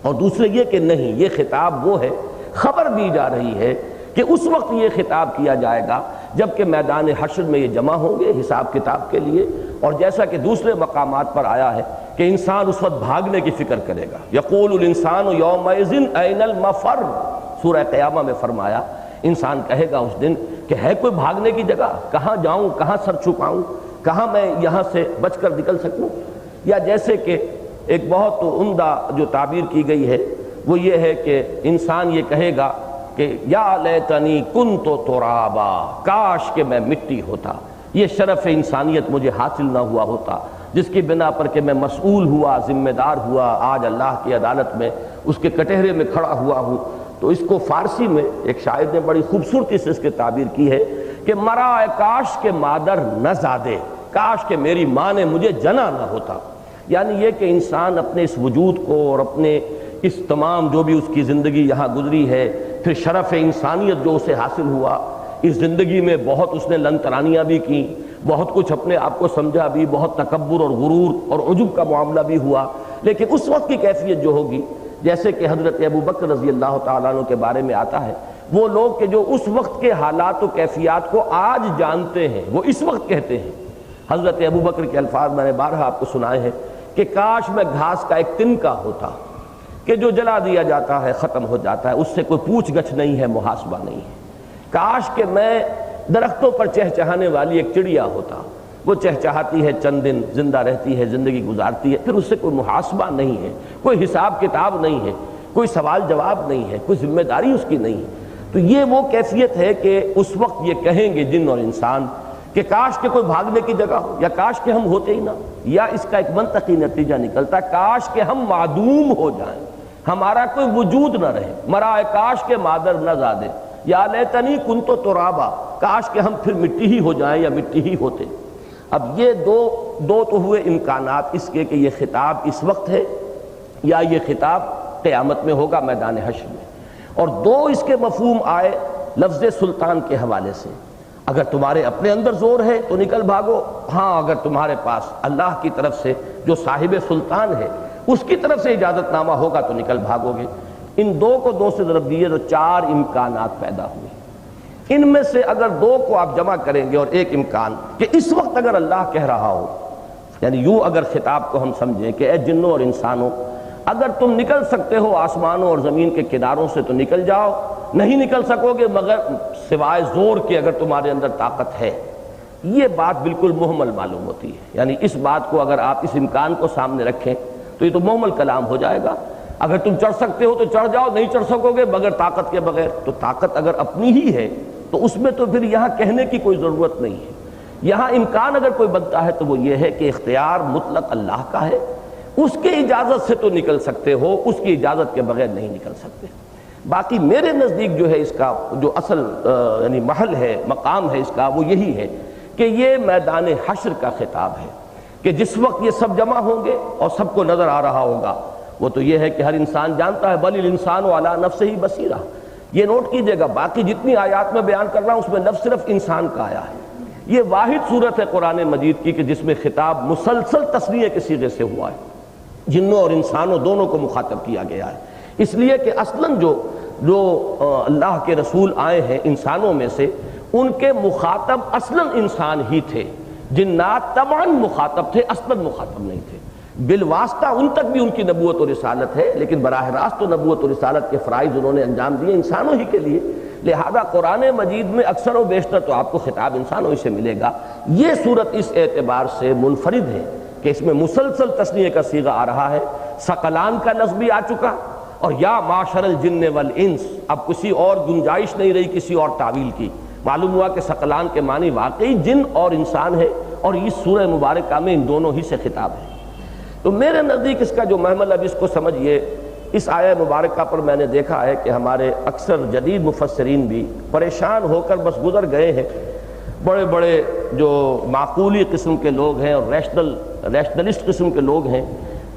اور دوسرے یہ کہ نہیں، یہ خطاب وہ ہے، خبر دی جا رہی ہے کہ اس وقت یہ خطاب کیا جائے گا جبکہ میدان حشر میں یہ جمع ہوں گے حساب کتاب کے لیے، اور جیسا کہ دوسرے مقامات پر آیا ہے کہ انسان اس وقت بھاگنے کی فکر کرے گا، یقول الانسان یومئذ این المفر، سورہ قیامہ میں فرمایا انسان کہے گا اس دن کہ ہے کوئی بھاگنے کی جگہ، کہاں جاؤں، کہاں سر چھپاؤں، کہاں میں یہاں سے بچ کر نکل سکوں۔ یا جیسے کہ ایک بہت عمدہ جو تعبیر کی گئی ہے وہ یہ ہے کہ انسان یہ کہے گا کہ یا لیتنی کنت ترابا، کاش کہ میں مٹی ہوتا، یہ شرف انسانیت مجھے حاصل نہ ہوا ہوتا جس کی بنا پر کہ میں مسئول ہوا، ذمہ دار ہوا، آج اللہ کی عدالت میں اس کے کٹہرے میں کھڑا ہوا ہوں۔ تو اس کو فارسی میں ایک شاعر نے بڑی خوبصورتی سے اس کی تعبیر کی ہے کہ مرا کاش کے مادر نہ زادے، کاش کہ میری ماں نے مجھے جنا نہ ہوتا، یعنی یہ کہ انسان اپنے اس وجود کو اور اپنے اس تمام جو بھی اس کی زندگی یہاں گزری ہے پھر شرف انسانیت جو اسے حاصل ہوا، اس زندگی میں بہت اس نے لن ترانیاں بھی کی، بہت کچھ اپنے آپ کو سمجھا بھی، بہت تکبر اور غرور اور عجب کا معاملہ بھی ہوا، لیکن اس وقت کی کیفیت جو ہوگی، جیسے کہ حضرت ابو بکر رضی اللہ تعالیٰ عنہ کے بارے میں آتا ہے، وہ لوگ کہ جو اس وقت کے حالات و کیفیات کو آج جانتے ہیں وہ اس وقت کہتے ہیں۔ حضرت ابو بکر کے الفاظ میں نے بارہا آپ کو سنائے ہیں کہ کاش میں گھاس کا ایک تنکا ہوتا کہ جو جلا دیا جاتا ہے ختم ہو جاتا ہے، اس سے کوئی پوچھ گچھ نہیں ہے، محاسبہ نہیں ہے۔ کاش کہ میں درختوں پر چہچہانے والی ایک چڑیا ہوتا، وہ چہچہاتی ہے، چند دن زندہ رہتی ہے، زندگی گزارتی ہے، پھر اس سے کوئی محاسبہ نہیں ہے، کوئی حساب کتاب نہیں ہے، کوئی سوال جواب نہیں ہے، کوئی ذمہ داری اس کی نہیں ہے۔ تو یہ وہ کیفیت ہے کہ اس وقت یہ کہیں گے جن اور انسان کہ کاش کہ کوئی بھاگنے کی جگہ ہو، یا کاش کہ ہم ہوتے ہی نہ، یا اس کا ایک منطقی نتیجہ نکلتا کاش کہ ہم معدوم ہو جائیں، ہمارا کوئی وجود نہ رہے، مرائے کاش کے مادر نہ زادے، یا لیتنی کنت ترابا، کاش کہ ہم پھر مٹی ہی ہو جائیں یا مٹی ہی ہوتے۔ اب یہ دو تو ہوئے امکانات اس کے کہ یہ خطاب اس وقت ہے یا یہ خطاب قیامت میں ہوگا میدان حشر میں، اور دو اس کے مفہوم آئے لفظ سلطان کے حوالے سے۔ اگر تمہارے اپنے اندر زور ہے تو نکل بھاگو، ہاں اگر تمہارے پاس اللہ کی طرف سے جو صاحب سلطان ہے اس کی طرف سے اجازت نامہ ہوگا تو نکل بھاگو گے۔ ان دو کو دو سے ضرب دیے تو چار امکانات پیدا ہوئے۔ ان میں سے اگر دو کو آپ جمع کریں گے اور ایک امکان کہ اس وقت اگر اللہ کہہ رہا ہو، یعنی یوں اگر خطاب کو ہم سمجھیں کہ اے جنوں اور انسانوں، اگر تم نکل سکتے ہو آسمانوں اور زمین کے کناروں سے تو نکل جاؤ، نہیں نکل سکو گے مگر سوائے زور کے اگر تمہارے اندر طاقت ہے، یہ بات بالکل محمل معلوم ہوتی ہے۔ یعنی اس بات کو اگر آپ اس امکان کو سامنے رکھیں تو یہ تو محمل کلام ہو جائے گا۔ اگر تم چڑھ سکتے ہو تو چڑھ جاؤ، نہیں چڑھ سکو گے مگر طاقت کے بغیر، تو طاقت اگر اپنی ہی ہے تو اس میں تو پھر یہاں کہنے کی کوئی ضرورت نہیں ہے۔ یہاں امکان اگر کوئی بنتا ہے تو وہ یہ ہے کہ اختیار مطلق اللہ کا ہے، اس کی اجازت سے تو نکل سکتے ہو، اس کی اجازت کے بغیر نہیں نکل سکتے۔ باقی میرے نزدیک جو ہے اس کا جو اصل یعنی محل ہے، مقام ہے اس کا، وہ یہی ہے کہ یہ میدان حشر کا خطاب ہے کہ جس وقت یہ سب جمع ہوں گے اور سب کو نظر آ رہا ہوگا، وہ تو یہ ہے کہ ہر انسان جانتا ہے بل الانسان علی نفسہ بصیرہ۔ یہ نوٹ کیجئے گا، باقی جتنی آیات میں بیان کر رہا ہوں اس میں لفظ صرف انسان کا آیا ہے۔ یہ واحد صورت ہے قرآن مجید کی کہ جس میں خطاب مسلسل تثنیہ کے صیغے سے ہوا ہے، جنوں اور انسانوں دونوں کو مخاطب کیا گیا ہے، اس لیے کہ اصلاً جو اللہ کے رسول آئے ہیں انسانوں میں سے، ان کے مخاطب اصلاً انسان ہی تھے، جنات طبعاً مخاطب تھے، اصلاً مخاطب نہیں تھے۔ بالواسطہ ان تک بھی ان کی نبوت و رسالت ہے، لیکن براہ راست تو نبوت و رسالت کے فرائض انہوں نے انجام دیے انسانوں ہی کے لیے، لہذا قرآن مجید میں اکثر و بیشتر تو آپ کو خطاب انسانوں ہی سے ملے گا۔ یہ صورت اس اعتبار سے منفرد ہے کہ اس میں مسلسل تثنیہ کا صیغہ آ رہا ہے، ثقلان کا لفظ بھی آ چکا، اور یا معاشر الجن والانس، اب کسی اور گنجائش نہیں رہی کسی اور تعویل کی۔ معلوم ہوا کہ ثقلان کے معنی واقعی جن اور انسان ہے، اور اس سورہ مبارکہ میں ان دونوں ہی سے خطاب ہے۔ تو میرے نزدیک اس کا جو محمل، اب اس کو سمجھیے، اس آیہ مبارکہ پر میں نے دیکھا ہے کہ ہمارے اکثر جدید مفسرین بھی پریشان ہو کر بس گزر گئے ہیں۔ بڑے بڑے جو معقولی قسم کے لوگ ہیں اور ریشنلسٹ قسم کے لوگ ہیں،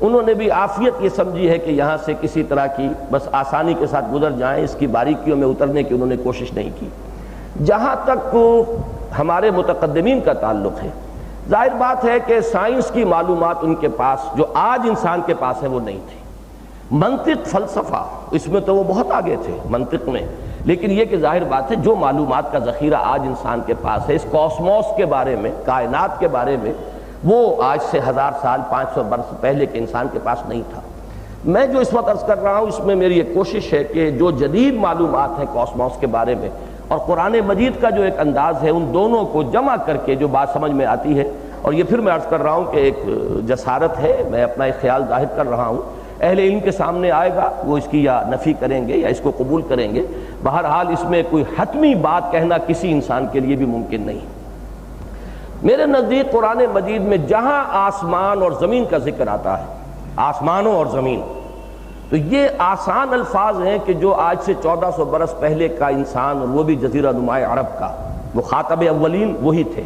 انہوں نے بھی عافیت یہ سمجھی ہے کہ یہاں سے کسی طرح کی بس آسانی کے ساتھ گزر جائیں، اس کی باریکیوں میں اترنے کی انہوں نے کوشش نہیں کی۔ جہاں تک ہمارے متقدمین کا تعلق ہے، ظاہر بات ہے کہ سائنس کی معلومات ان کے پاس جو آج انسان کے پاس ہے وہ نہیں تھی۔ منطق، فلسفہ، اس میں تو وہ بہت آگے تھے منطق میں، لیکن یہ کہ ظاہر بات ہے جو معلومات کا ذخیرہ آج انسان کے پاس ہے اس کاسموس کے بارے میں، کائنات کے بارے میں، وہ آج سے 1000 سال 500 برس پہلے کے انسان کے پاس نہیں تھا۔ میں جو اس وقت عرض کر رہا ہوں اس میں میری ایک کوشش ہے کہ جو جدید معلومات ہیں کاسموس کے بارے میں اور قرآن مجید کا جو ایک انداز ہے، ان دونوں کو جمع کر کے جو بات سمجھ میں آتی ہے، اور یہ پھر میں عرض کر رہا ہوں کہ ایک جسارت ہے، میں اپنا ایک خیال ظاہر کر رہا ہوں، اہل علم کے سامنے آئے گا، وہ اس کی یا نفی کریں گے یا اس کو قبول کریں گے۔ بہرحال اس میں کوئی حتمی بات کہنا کسی انسان کے لیے بھی ممکن نہیں۔ میرے نزدیک قرآن مجید میں جہاں آسمان اور زمین کا ذکر آتا ہے، آسمانوں اور زمین، تو یہ آسان الفاظ ہیں کہ جو آج سے 1400 برس پہلے کا انسان، اور وہ بھی جزیرہ نماء عرب کا مخاطب اولین وہی تھے،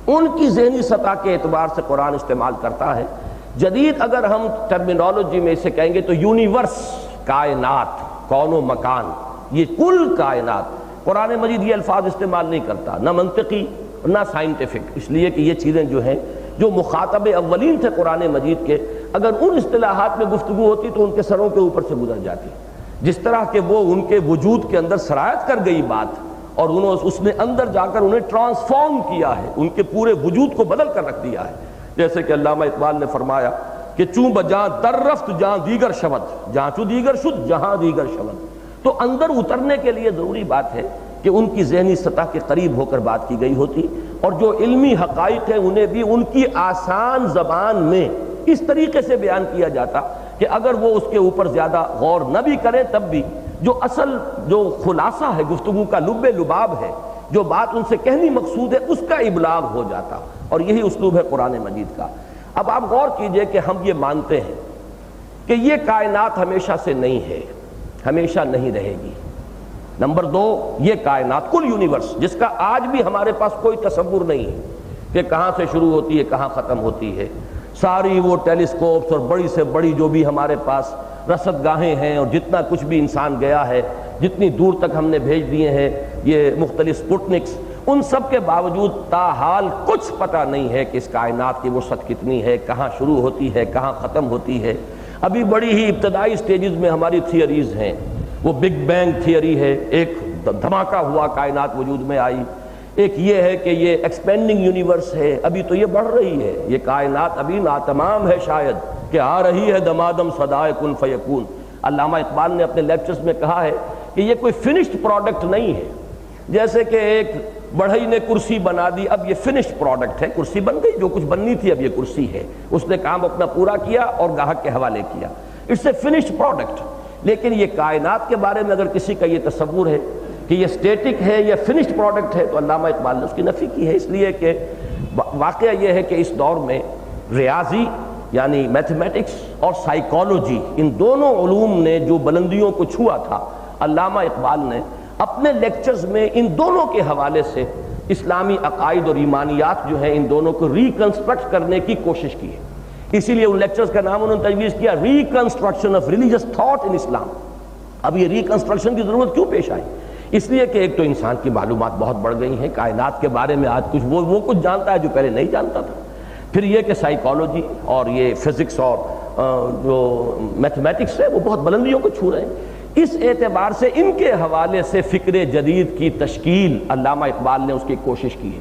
ان کی ذہنی سطح کے اعتبار سے قرآن استعمال کرتا ہے۔ جدید اگر ہم ٹرمینالوجی میں اسے کہیں گے تو یونیورس، کائنات، کون و مکان، یہ کل کائنات، قرآن مجید یہ الفاظ استعمال نہیں کرتا، نہ منطقی نہ سائنٹیفک، اس لیے کہ یہ چیزیں جو ہیں جو مخاطب اولین تھے قرآن مجید کے، اگر ان اصطلاحات میں گفتگو ہوتی تو ان کے سروں کے اوپر سے گزر جاتی، جس طرح کہ وہ ان کے وجود کے اندر سرایت کر گئی بات، اور اس نے اندر جا کر انہیں ٹرانسفارم کیا ہے، ان کے پورے وجود کو بدل کر رکھ دیا ہے۔ جیسے کہ علامہ اقبال نے فرمایا کہ چوں بجاں در رفت جہاں دیگر شود، جہاں چوں دیگر شد جہاں دیگر شود۔ تو اندر اترنے کے لیے ضروری بات ہے کہ ان کی ذہنی سطح کے قریب ہو کر بات کی گئی ہوتی، اور جو علمی حقائق ہیں انہیں بھی ان کی آسان زبان میں اس طریقے سے بیان کیا جاتا کہ اگر وہ اس کے اوپر زیادہ غور نہ بھی کریں تب بھی جو اصل جو خلاصہ ہے گفتگو کا، لب لباب ہے، جو بات ان سے کہنی مقصود ہے، اس کا ابلاغ ہو جاتا، اور یہی اسلوب ہے قرآن مجید کا۔ اب آپ غور کیجئے کہ ہم یہ مانتے ہیں کہ یہ کائنات ہمیشہ سے نہیں ہے، ہمیشہ نہیں رہے گی۔ نمبر دو، یہ کائنات کل یونیورس جس کا آج بھی ہمارے پاس کوئی تصور نہیں ہے کہ کہاں سے شروع ہوتی ہے کہاں ختم ہوتی ہے، ساری وہ ٹیلیسکوپس اور بڑی سے بڑی جو بھی ہمارے پاس رصد گاہیں ہیں، اور جتنا کچھ بھی انسان گیا ہے، جتنی دور تک ہم نے بھیج دیے ہیں یہ مختلف سپوٹنکس، ان سب کے باوجود تاحال کچھ پتہ نہیں ہے کہ اس کائنات کی وسعت کتنی ہے، کہاں شروع ہوتی ہے کہاں ختم ہوتی ہے۔ ابھی بڑی ہی ابتدائی سٹیجز میں ہماری تھیوریز ہیں، وہ بگ بینگ تھیوری ہے، ایک دھماکہ ہوا کائنات وجود میں آئی، ایک یہ ہے کہ یہ ایکسپینڈنگ یونیورس ہے، ابھی تو یہ بڑھ رہی ہے، یہ کائنات ابھی ناتمام ہے شاید کہ آ رہی ہے دمادم صدائے کن فیکون۔ علامہ اقبال نے اپنے لیکچرز میں کہا ہے کہ یہ کوئی فنشڈ پروڈکٹ نہیں ہے، جیسے کہ ایک بڑھئی نے کرسی بنا دی، اب یہ فنشڈ پروڈکٹ ہے، کرسی بن گئی، جو کچھ بننی تھی اب یہ کرسی ہے، اس نے کام اپنا پورا کیا اور گاہک کے حوالے کیا، اٹس اے فنشڈ پروڈکٹ۔ لیکن یہ کائنات کے بارے میں اگر کسی کا یہ تصور ہے کہ یہ سٹیٹک ہے یا فنشڈ پروڈکٹ ہے تو علامہ اقبال نے اس کی نفی کی ہے، اس لیے کہ واقعہ یہ ہے کہ اس دور میں ریاضی یعنی میتھمیٹکس اور سائیکالوجی، ان دونوں علوم نے جو بلندیوں کو چھوا تھا، علامہ اقبال نے اپنے لیکچرز میں ان دونوں کے حوالے سے اسلامی عقائد اور ایمانیات جو ہیں ان دونوں کو ریکنسٹرکٹ کرنے کی کوشش کی ہے۔ اسی لیے ان لیکچرز کا نام انہوں نے تجویز کیا reconstruction of religious thought in Islam. اب یہ ریکنسٹرکشن کی ضرورت کیوں پیش آئی؟ اس لیے کہ ایک تو انسان کی معلومات بہت بڑھ گئی ہیں، کائنات کے بارے میں آج کچھ وہ کچھ جانتا ہے جو پہلے نہیں جانتا تھا، پھر یہ کہ سائیکالوجی اور یہ فزکس اور جو میتھمیٹکس ہے وہ بہت بلندیوں کو چھو رہے ہیں۔ اس اعتبار سے ان کے حوالے سے فکر جدید کی تشکیل علامہ اقبال نے اس کی کوشش کی ہے،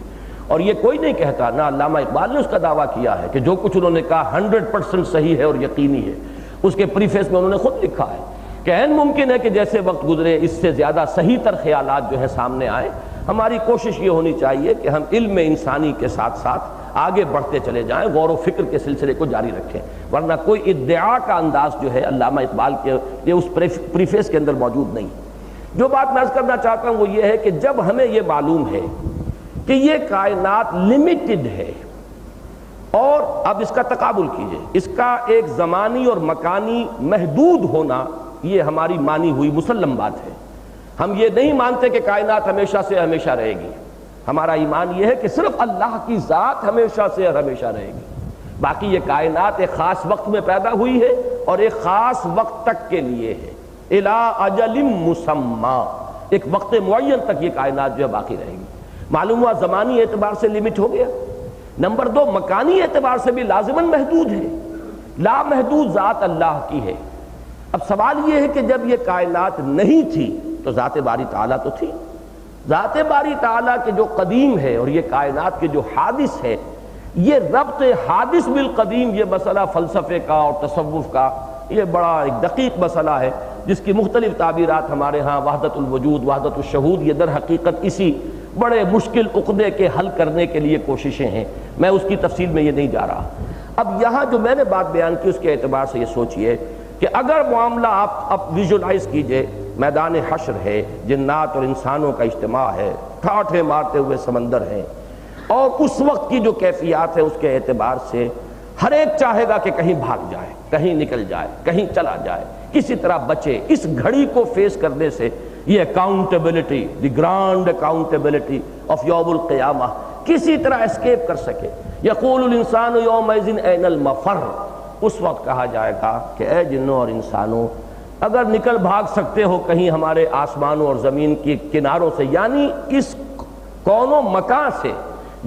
اور یہ کوئی نہیں کہتا، نہ علامہ اقبال نے اس کا دعویٰ کیا ہے کہ جو کچھ انہوں نے کہا 100% صحیح ہے اور یقینی ہے۔ اس کے پریفیس میں انہوں نے خود لکھا ہے کہ عین ممکن ہے کہ جیسے وقت گزرے اس سے زیادہ صحیح تر خیالات جو ہیں سامنے آئیں، ہماری کوشش یہ ہونی چاہیے کہ ہم علم انسانی کے ساتھ ساتھ آگے بڑھتے چلے جائیں، غور و فکر کے سلسلے کو جاری رکھیں، ورنہ کوئی ادعا کا انداز جو ہے علامہ اقبال کے یہ اس پریفیس کے اندر موجود نہیں۔ جو بات میں عرض کرنا چاہتا ہوں وہ یہ ہے کہ جب ہمیں یہ معلوم ہے کہ یہ کائنات لمیٹڈ ہے، اور اب اس کا تقابل کیجئے، اس کا ایک زمانی اور مکانی محدود ہونا یہ ہماری مانی ہوئی مسلم بات ہے۔ ہم یہ نہیں مانتے کہ کائنات ہمیشہ سے ہمیشہ رہے گی، ہمارا ایمان یہ ہے کہ صرف اللہ کی ذات ہمیشہ سے ہمیشہ رہے گی، باقی یہ کائنات ایک خاص وقت میں پیدا ہوئی ہے اور ایک خاص وقت تک کے لیے ہے، الی اجل مسمی، ایک وقت معین تک یہ کائنات جو ہے باقی رہے گی۔ معلوم ہوا زمانی اعتبار سے لمٹ ہو گیا۔ نمبر دو، مکانی اعتبار سے بھی لازماً محدود ہے، لامحدود ذات اللہ کی ہے۔ اب سوال یہ ہے کہ جب یہ کائنات نہیں تھی تو ذات باری تعالیٰ تو تھی، ذات باری تعالیٰ کے جو قدیم ہے اور یہ کائنات کے جو حادث ہے، یہ ربط حادث بالقدیم، یہ مسئلہ فلسفے کا اور تصوف کا یہ بڑا ایک دقیق مسئلہ ہے، جس کی مختلف تعبیرات ہمارے ہاں وحدت الوجود، وحدت الشہود، یہ در حقیقت اسی بڑے مشکل عقدے کے حل کرنے کے لیے کوششیں ہیں، میں اس کی تفصیل میں یہ نہیں جا رہا۔ اب یہاں جو میں نے بات بیان کی اس کے اعتبار سے یہ سوچئے کہ اگر معاملہ آپ ویژولائز کیجئے، میدان حشر ہے، جنات اور انسانوں کا اجتماع ہے، ٹھاٹھے مارتے ہوئے سمندر ہیں، اور اس وقت کی جو کیفیات ہے اس کے اعتبار سے ہر ایک چاہے گا کہ کہیں بھاگ جائے، کہیں نکل جائے، کہیں چلا جائے، کسی طرح بچے اس گھڑی کو فیس کرنے سے۔ یہ accountability, the grand accountability of یوم القیامہ، کسی طرح اسکیپ کر سکے۔ یقول الانسان یومئذ این المفر، اس وقت کہا جائے گا کہ اے جنوں اور انسانوں اگر نکل بھاگ سکتے ہو کہیں ہمارے آسمانوں اور زمین کے کناروں سے، یعنی اس کون و مکان سے،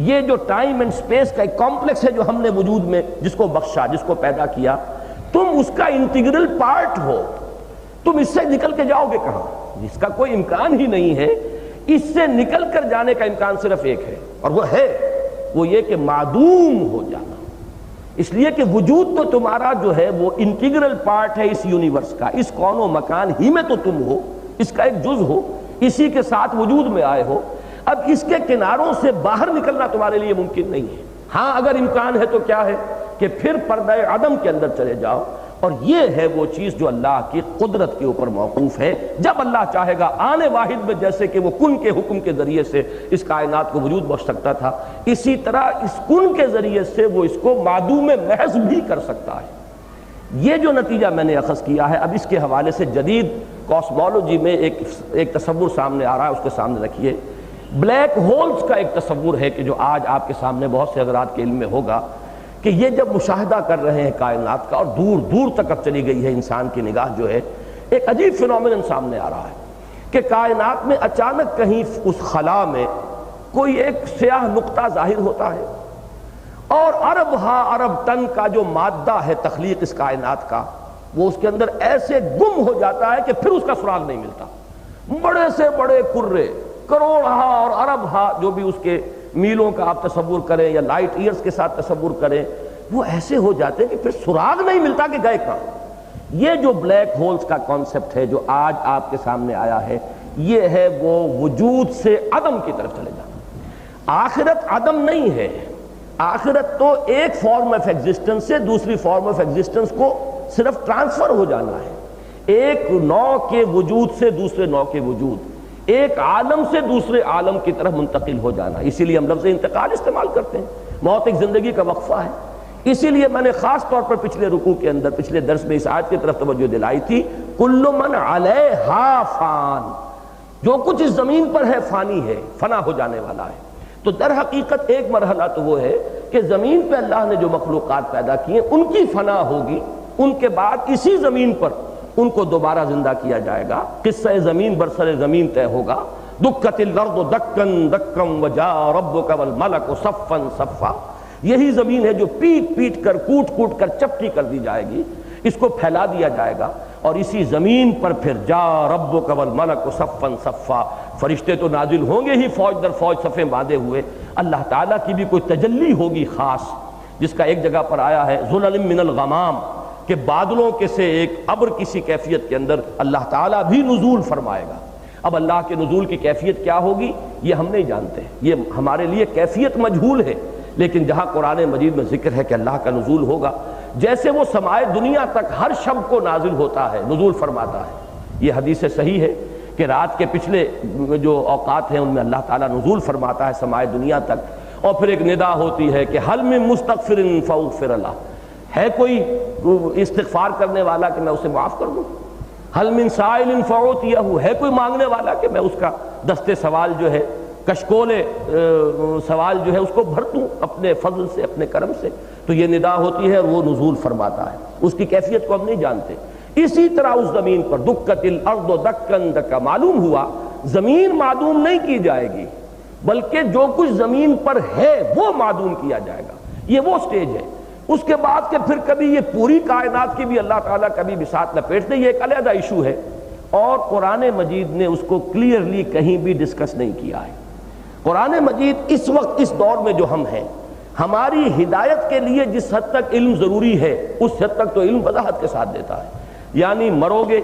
یہ جو ٹائم اینڈ سپیس کا ایک کمپلیکس ہے جو ہم نے وجود میں جس کو بخشا، جس کو پیدا کیا، تم اس کا انٹیگرل پارٹ ہو، تم اس سے نکل کے جاؤ گے کہاں؟ اس کا کوئی امکان ہی نہیں ہے۔ اس سے نکل کر جانے کا امکان صرف ایک ہے، اور وہ ہے وہ یہ کہ معدوم ہو جانا۔ اس لیے کہ وجود تو تمہارا جو ہے وہ انٹیگرل پارٹ ہے اس یونیورس کا، اس کون و مکان ہی میں تو تم ہو، اس کا ایک جز ہو، اسی کے ساتھ وجود میں آئے ہو۔ اب اس کے کناروں سے باہر نکلنا تمہارے لیے ممکن نہیں ہے۔ ہاں اگر امکان ہے تو کیا ہے کہ پھر پردہ عدم کے اندر چلے جاؤ، اور یہ ہے وہ چیز جو اللہ کی قدرت کے اوپر موقوف ہے۔ جب اللہ چاہے گا آنے واحد میں، جیسے کہ وہ کن کے حکم کے ذریعے سے اس کائنات کو وجود بخش سکتا تھا، اسی طرح اس کن کے ذریعے سے وہ اس کو معدوم محض بھی کر سکتا ہے۔ یہ جو نتیجہ میں نے اخذ کیا ہے، اب اس کے حوالے سے جدید کاسمولوجی میں ایک تصور سامنے آ رہا ہے، اس کے سامنے رکھیے۔ بلیک ہولز کا ایک تصور ہے کہ جو آج آپ کے سامنے بہت سے حضرات کے علم میں ہوگا، کہ یہ جب مشاہدہ کر رہے ہیں کائنات کا، اور دور دور تک اب چلی گئی ہے انسان کی نگاہ جو ہے، ایک عجیب فینومینن سامنے آ رہا ہے کہ کائنات میں اچانک کہیں اس خلا میں کوئی ایک سیاہ نقطہ ظاہر ہوتا ہے، اور ارب ہا ارب ٹن کا جو مادہ ہے تخلیق اس کائنات کا، وہ اس کے اندر ایسے گم ہو جاتا ہے کہ پھر اس کا سراغ نہیں ملتا۔ بڑے سے بڑے کرے، کروڑ ہا اور ارب ہا جو بھی اس کے میلوں کا آپ تصور کریں یا لائٹ ایئرز کے ساتھ تصور کریں، وہ ایسے ہو جاتے ہیں کہ پھر سراغ نہیں ملتا کہ گئے کہاں۔ یہ جو بلیک ہولز کا کانسیپٹ ہے جو آج آپ کے سامنے آیا ہے، یہ ہے وہ وجود سے عدم کی طرف چلے جانا۔ آخرت عدم نہیں ہے، آخرت تو ایک فارم آف ایگزسٹنس سے دوسری فارم آف ایگزسٹنس کو صرف ٹرانسفر ہو جانا ہے، ایک نوع کے وجود سے دوسرے نوع کے وجود، ایک عالم سے دوسرے عالم کی طرف منتقل ہو جانا۔ اسی لیے ہم لفظ انتقال استعمال کرتے ہیں، موت ایک زندگی کا وقفہ ہے۔ اسی لیے میں نے خاص طور پر پچھلے رکوع کے اندر، پچھلے درس میں اس آیت کی طرف توجہ دلائی تھی، کل من علیہا فان، جو کچھ اس زمین پر ہے فانی ہے، فنا ہو جانے والا ہے۔ تو در حقیقت ایک مرحلہ تو وہ ہے کہ زمین پہ اللہ نے جو مخلوقات پیدا کی ہیں ان کی فنا ہوگی، ان کے بعد اسی زمین پر ان کو دوبارہ زندہ کیا جائے گا۔ قصہ زمین برسر زمین طے ہوگا، دکت الارض دکن دکم وجاء ربک والملک صفا صفا، یہی زمین ہے جو پیٹ پیٹ کر کوٹ کوٹ کر چپٹی کر دی جائے گی، اس کو پھیلا دیا جائے گا، اور اسی زمین پر پھر جا ربک والملک صفا صفا، فرشتے تو نازل ہوں گے ہی فوج در فوج صفیں باندھے ہوئے، اللہ تعالیٰ کی بھی کوئی تجلی ہوگی خاص، جس کا ایک جگہ پر آیا ہے ظلل من الغمام، کہ بادلوں کے سے ایک ابر کسی کیفیت کے اندر اللہ تعالیٰ بھی نزول فرمائے گا۔ اب اللہ کے نزول کی کیفیت کیا ہوگی یہ ہم نہیں جانتے، یہ ہمارے لیے کیفیت مجہول ہے، لیکن جہاں قرآن مجید میں ذکر ہے کہ اللہ کا نزول ہوگا، جیسے وہ سمائے دنیا تک ہر شب کو نازل ہوتا ہے، نزول فرماتا ہے۔ یہ حدیث صحیح ہے کہ رات کے پچھلے جو اوقات ہیں ان میں اللہ تعالیٰ نزول فرماتا ہے سمائے دنیا تک، اور پھر ایک ندا ہوتی ہے کہ حل من مستغفر فاغفر لہ، ہے کوئی استغفار کرنے والا کہ میں اسے معاف کر دوں، حل من سائل فاعطیہ، ہے کوئی مانگنے والا کہ میں اس کا دستے سوال جو ہے، کشکول سوال جو ہے اس کو بھر دوں اپنے فضل سے، اپنے کرم سے۔ تو یہ ندا ہوتی ہے اور وہ نزول فرماتا ہے، اس کی کیفیت کو ہم نہیں جانتے۔ اسی طرح اس زمین پر دکت الارض دکن دکا، معلوم ہوا زمین معدوم نہیں کی جائے گی، بلکہ جو کچھ زمین پر ہے وہ معدوم کیا جائے گا، یہ وہ سٹیج ہے۔ اس کے بعد کہ پھر کبھی یہ پوری کائنات کی بھی اللہ تعالیٰ کبھی بھی ساتھ لپیٹ دے، یہ ایک علیحدہ ایشو ہے، اور قرآن مجید نے اس کو کلیئرلی کہیں بھی ڈسکس نہیں کیا ہے۔ قرآن مجید اس وقت اس دور میں جو ہم ہیں، ہماری ہدایت کے لیے جس حد تک علم ضروری ہے اس حد تک تو علم وضاحت کے ساتھ دیتا ہے، یعنی مرو گے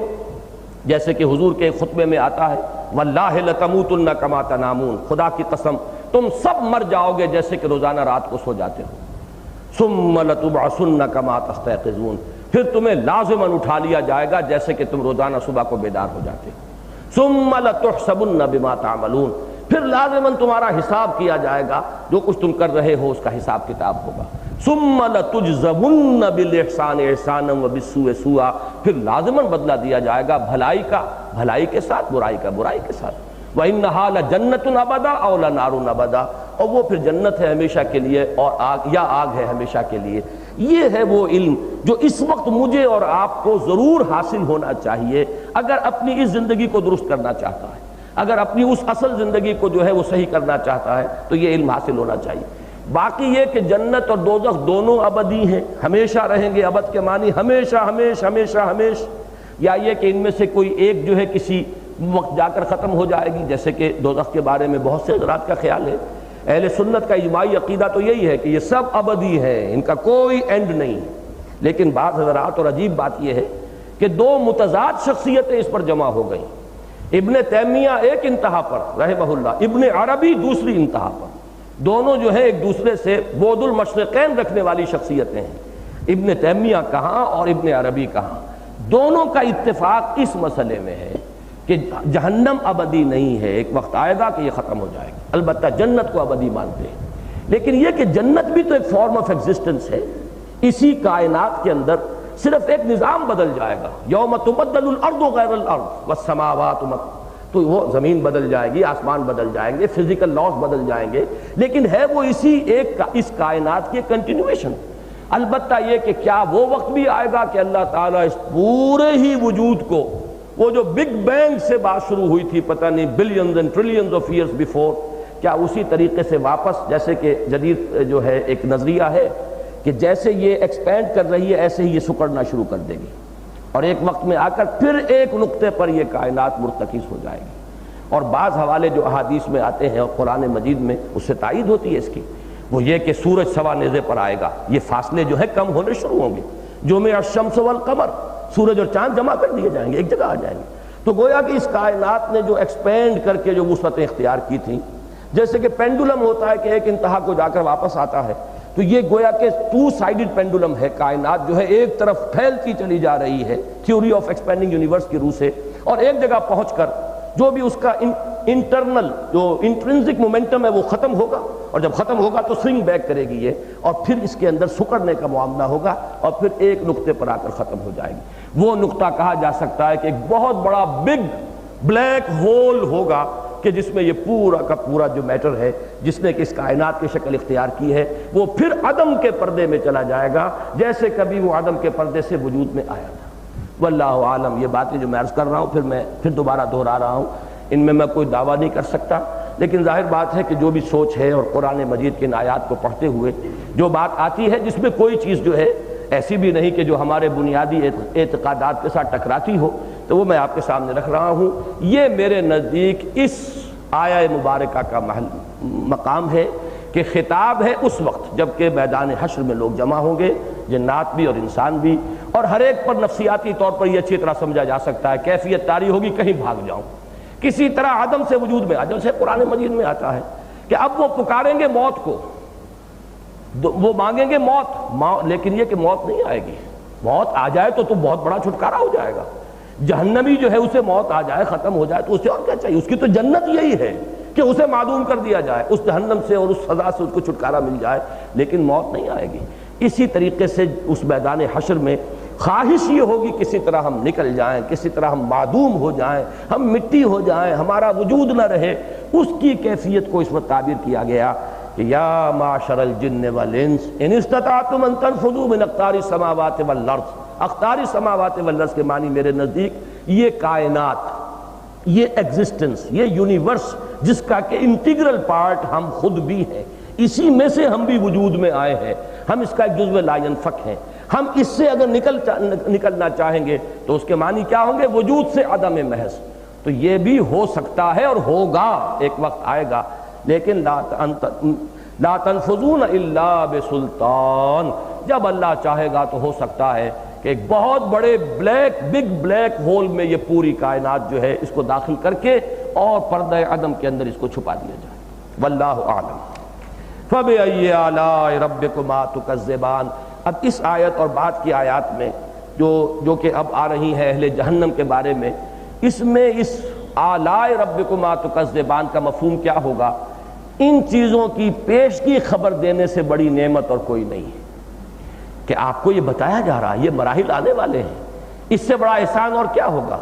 جیسے کہ حضور کے خطبے میں آتا ہے واللہ لتموتن کما تنامون، خدا کی قسم تم سب مر جاؤ گے جیسے کہ روزانہ رات کو سو جاتے ہو، ثم لتبعثن کما تستيقظون، پھر تمہیں لازماً اٹھا لیا جائے گا جیسے کہ تم روزانہ صبح کو بیدار ہو جاتے ہو، ثم لتحسبن بما تعملون، پھر لازماً تمہارا حساب کیا جائے گا، جو کچھ تم کر رہے ہو اس کا حساب کتاب ہوگا، ثم لتجزون بالاحسان احسانا وبالسوء سوءا، پھر لازماً بدلہ دیا جائے گا بھلائی کا بھلائی کے ساتھ، برائی کا برائی کے ساتھ، وَإِنَّهَا لَجَنَّةٌ أَبَدًا أَوْ لَنَارٌ أَبَدًا، اور وہ پھر جنت ہے ہمیشہ کے لیے اور آگ یا آگ ہے ہمیشہ کے لیے۔ یہ ہے وہ علم جو اس وقت مجھے اور آپ کو ضرور حاصل ہونا چاہیے اگر اپنی اس زندگی کو درست کرنا چاہتا ہے، اگر اپنی اس اصل زندگی کو جو ہے وہ صحیح کرنا چاہتا ہے تو یہ علم حاصل ہونا چاہیے۔ باقی یہ کہ جنت اور دوزخ دونوں ابدی ہیں، ہمیشہ رہیں گے، ابد کے معنی ہمیشہ ہمیشہ ہمیشہ ہمیشہ، یا یہ کہ ان میں سے کوئی ایک جو ہے کسی وقت جا کر ختم ہو جائے گی، جیسے کہ دوزخ کے بارے میں بہت سے حضرات کا خیال ہے۔ اہل سنت کا اجماعی عقیدہ تو یہی ہے کہ یہ سب ابدی ہیں، ان کا کوئی اینڈ نہیں۔ لیکن بعض حضرات، اور عجیب بات یہ ہے کہ دو متضاد شخصیتیں اس پر جمع ہو گئیں۔ ابن تیمیہ ایک انتہا پر رحمہ اللہ، ابن عربی دوسری انتہا پر، دونوں جو ہے ایک دوسرے سے بعد المشرقین رکھنے والی شخصیتیں ہیں۔ ابن تیمیہ کہاں اور ابن عربی کہاں؟ دونوں کا اتفاق اس مسئلے میں ہے کہ جہنم ابدی نہیں ہے، ایک وقت آئے گا کہ یہ ختم ہو جائے گی۔ البتہ جنت کو ابدی مانتے ہیں، لیکن یہ کہ جنت بھی تو ایک فارم آف ایگزسٹنس ہے، اسی کائنات کے اندر صرف ایک نظام بدل جائے گا۔ یوم تبدل الارض غیر الارض والسماوات تو وہ زمین بدل جائے گی، آسمان بدل جائیں گے، فزیکل لاز بدل جائیں گے، لیکن ہے وہ اسی ایک اس کائنات کی کنٹینیویشن۔ البتہ یہ کہ کیا وہ وقت بھی آئے گا کہ اللہ تعالیٰ اس پورے ہی وجود کو، وہ جو بگ بینگ سے بات شروع ہوئی تھی پتہ نہیں billions and trillions of years before, کیا اسی طریقے سے واپس، جیسے کہ جدید جو ہے ایک نظریہ ہے کہ جیسے یہ ایکسپینڈ کر رہی ہے ایسے ہی یہ سکڑنا شروع کر دے گی، اور ایک وقت میں آ کر پھر ایک نقطے پر یہ کائنات مرتکز ہو جائے گی۔ اور بعض حوالے جو احادیث میں آتے ہیں اور قرآن مجید میں اس سے تائید ہوتی ہے اس کی، وہ یہ کہ سورج سوا نیزے پر آئے گا، یہ فاصلے جو ہے کم ہونے شروع ہوں گے۔ جمع الشمس والقمر، سورج اور چاند جمع کر دیے جائیں گے، ایک جگہ آ جائیں گے۔ تو گویا کہ اس کائنات نے جو ایکسپینڈ کر کے جو وسعتیں اختیار کی تھیں، جیسے کہ پینڈولم ہوتا ہے کہ ایک انتہا کو جا کر واپس آتا ہے، تو یہ گویا کہ ٹو سائیڈڈ پینڈولم ہے، کائنات جو ہے ایک طرف پھیلتی چلی جا رہی ہے تھیوری آف ایکسپینڈنگ یونیورس کی روح سے، اور ایک جگہ پہنچ کر جو بھی اس کا انٹرنل جو انٹرنسک مومنٹم ہے وہ ختم ہوگا، اور جب ختم ہوگا تو سوئنگ بیک کرے گی یہ، اور پھر اس کے اندر سکڑنے کا معاملہ ہوگا، اور پھر ایک نقطے پر آ کر ختم ہو جائے گی۔ وہ نقطہ کہا جا سکتا ہے کہ ایک بہت بڑا بگ بلیک ہول ہوگا کہ جس میں یہ پورا کا پورا جو میٹر ہے جس نے کہ اس کائنات کی شکل اختیار کی ہے وہ پھر عدم کے پردے میں چلا جائے گا، جیسے کبھی وہ عدم کے پردے سے وجود میں آیا تھا۔ واللہ عالم۔ یہ باتیں جو میں عرض کر رہا ہوں پھر دوبارہ دہرا رہا ہوں، ان میں کوئی دعویٰ نہیں کر سکتا، لیکن ظاہر بات ہے کہ جو بھی سوچ ہے اور قرآن مجید کی آیات کو پڑھتے ہوئے جو بات آتی ہے جس میں کوئی چیز جو ہے ایسی بھی نہیں کہ جو ہمارے بنیادی اعتقادات کے ساتھ ٹکراتی ہو، تو وہ میں آپ کے سامنے رکھ رہا ہوں۔ یہ میرے نزدیک اس آیہ مبارکہ کا مقام ہے کہ خطاب ہے اس وقت جب کہ میدان حشر میں لوگ جمع ہوں گے، جنات بھی اور انسان بھی، اور ہر ایک پر نفسیاتی طور پر یہ اچھی طرح سمجھا جا سکتا ہے، کیفیت طاری ہوگی کہیں بھاگ جاؤں، کسی طرح عدم سے وجود میں عدم سے قرآن مجید میں آتا ہے کہ اب وہ پکاریں گے موت کو، وہ مانگیں گے موت، لیکن یہ کہ موت نہیں آئے گی۔ موت آ جائے تو بہت بڑا چھٹکارا ہو جائے گا۔ جہنمی جو ہے اسے موت آ جائے، ختم ہو جائے تو اسے اور کیا چاہیے؟ اس کی تو جنت یہی ہے کہ اسے معدوم کر دیا جائے، اس جہنم سے اور اس سزا سے اس کو چھٹکارا مل جائے، لیکن موت نہیں آئے گی۔ اسی طریقے سے اس میدان حشر میں خواہش یہ ہوگی کسی طرح ہم نکل جائیں، کسی طرح ہم معدوم ہو جائیں، ہم مٹی ہو جائیں، ہمارا وجود نہ رہے، اس کی کیفیت کو اس وقت تعبیر کیا گیا کہ یا معشر الجن والانس ان استطعتم ان تنفذوا من اقطار السماوات والارض۔ اقطار السماوات والارض کے معنی میرے نزدیک یہ کائنات، یہ ایگزسٹنس، یہ یونیورس جس کا کہ انٹیگرل پارٹ ہم خود بھی ہیں، اسی میں سے ہم بھی وجود میں آئے ہیں، ہم اس کا ایک جزو لا ینفک ہیں۔ ہم اس سے اگر نکلنا چاہیں گے تو اس کے معنی کیا ہوں گے؟ وجود سے عدم محض۔ تو یہ بھی ہو سکتا ہے اور ہوگا، ایک وقت آئے گا، لیکن لا تنفذون الا بسلطان۔ جب اللہ چاہے گا تو ہو سکتا ہے کہ ایک بہت بڑے بگ بلیک ہول میں یہ پوری کائنات جو ہے اس کو داخل کر کے اور پردہ عدم کے اندر اس کو چھپا دیا جائے۔ واللہ اعلم۔ فَبِأَيِّ آلَاءِ رَبِّكُمَا تُكَذِّبَانِ۔ اب اس آیت اور بعد کی آیات میں جو کہ اب آ رہی ہیں اہل جہنم کے بارے میں، اس میں اس آلاء ربکما تکذبان کا مفہوم کیا ہوگا؟ ان چیزوں کی پیشگی خبر دینے سے بڑی نعمت اور کوئی نہیں ہے کہ آپ کو یہ بتایا جا رہا ہے یہ مراحل آنے والے ہیں، اس سے بڑا احسان اور کیا ہوگا؟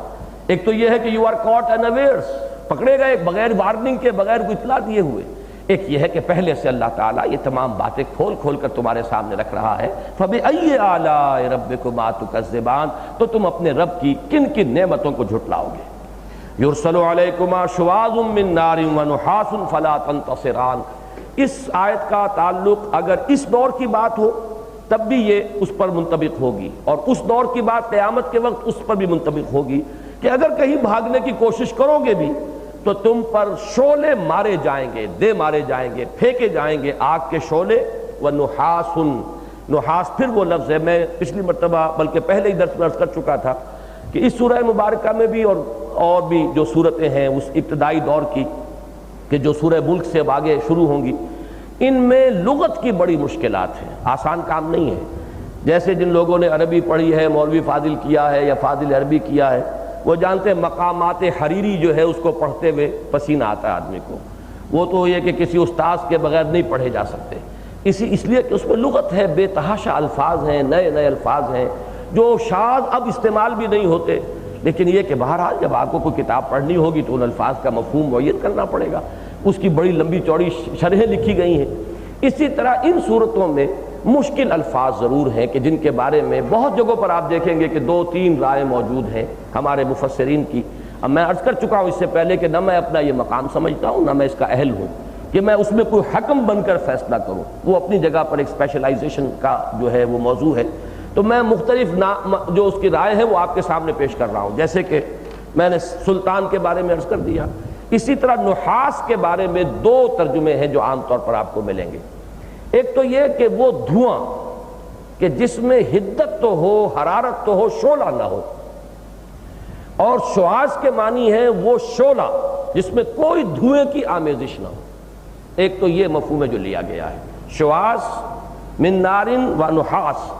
ایک تو یہ ہے کہ یو آر کاٹ انویئرس، پکڑے گئے بغیر وارننگ کے، بغیر کوئی اطلاع دیے ہوئے۔ ایک یہ ہے کہ پہلے سے اللہ تعالیٰ یہ تمام باتیں کھول کھول کر تمہارے سامنے رکھ رہا ہے. فَبِأَيِّ آلَاءِ رَبِّكُمَا تُكَذِّبَانِ, تو تم اپنے رب کی کن کن نعمتوں کو جھٹلاؤ گے. يُرْسَلُ عَلَيْكُمَا شُوَاظٌ مِّن نَّارٍ وَنُحَاسٌ فَلَا تَنتَصِرَانِ. اس آیت کا تعلق اگر اس دور کی بات ہو تب بھی یہ اس پر منطبق ہوگی, اور اس دور کی بات قیامت کے وقت اس پر بھی منطبق ہوگی کہ اگر کہیں بھاگنے کی کوشش کرو گے بھی تو تم پر شعلے مارے جائیں گے, دے مارے جائیں گے, پھینکے جائیں گے آگ کے شعلے. وَنُحَاسٌ, نحاس پھر وہ لفظ ہے, میں پچھلی مرتبہ بلکہ پہلے ہی درس میں عرض کر چکا تھا کہ اس سورہ مبارکہ میں بھی اور بھی جو صورتیں ہیں اس ابتدائی دور کی کہ جو سورہ ملک سے اب آگے شروع ہوں گی, ان میں لغت کی بڑی مشکلات ہیں, آسان کام نہیں ہے. جیسے جن لوگوں نے عربی پڑھی ہے, مولوی فاضل کیا ہے یا فاضل عربی کیا ہے, وہ جانتے ہیں مقامات حریری جو ہے اس کو پڑھتے ہوئے پسینہ آتا ہے آدمی کو. وہ تو یہ کہ کسی استاذ کے بغیر نہیں پڑھے جا سکتے, اس لیے کہ اس میں لغت ہے, بے تحاشا الفاظ ہیں, نئے نئے الفاظ ہیں جو شاذ اب استعمال بھی نہیں ہوتے. لیکن یہ کہ بہرحال جب آپ کو کوئی کتاب پڑھنی ہوگی تو ان الفاظ کا مفہوم معین کرنا پڑے گا, اس کی بڑی لمبی چوڑی شرحیں لکھی گئی ہیں. اسی طرح ان صورتوں میں مشکل الفاظ ضرور ہیں کہ جن کے بارے میں بہت جگہوں پر آپ دیکھیں گے کہ 2-3 رائے موجود ہیں ہمارے مفسرین کی. اب میں عرض کر چکا ہوں اس سے پہلے کہ نہ میں اپنا یہ مقام سمجھتا ہوں, نہ میں اس کا اہل ہوں کہ میں اس میں کوئی حکم بن کر فیصلہ کروں. وہ اپنی جگہ پر ایک اسپیشلائزیشن کا جو ہے وہ موضوع ہے. تو میں مختلف جو اس کی رائے ہے وہ آپ کے سامنے پیش کر رہا ہوں. جیسے کہ میں نے سلطان کے بارے میں عرض کر دیا, اسی طرح نحاس کے بارے میں 2 ترجمے ہیں جو عام طور پر آپ کو ملیں گے. ایک تو یہ کہ وہ دھواں کہ جس میں حدت تو ہو, حرارت تو ہو, شعلہ نہ ہو, اور شعاذ کے معنی ہے وہ شعلہ جس میں کوئی دھوئیں کی آمیزش نہ ہو. ایک تو یہ مفہوم ہے جو لیا گیا ہے. شعاذ من نار و نحاس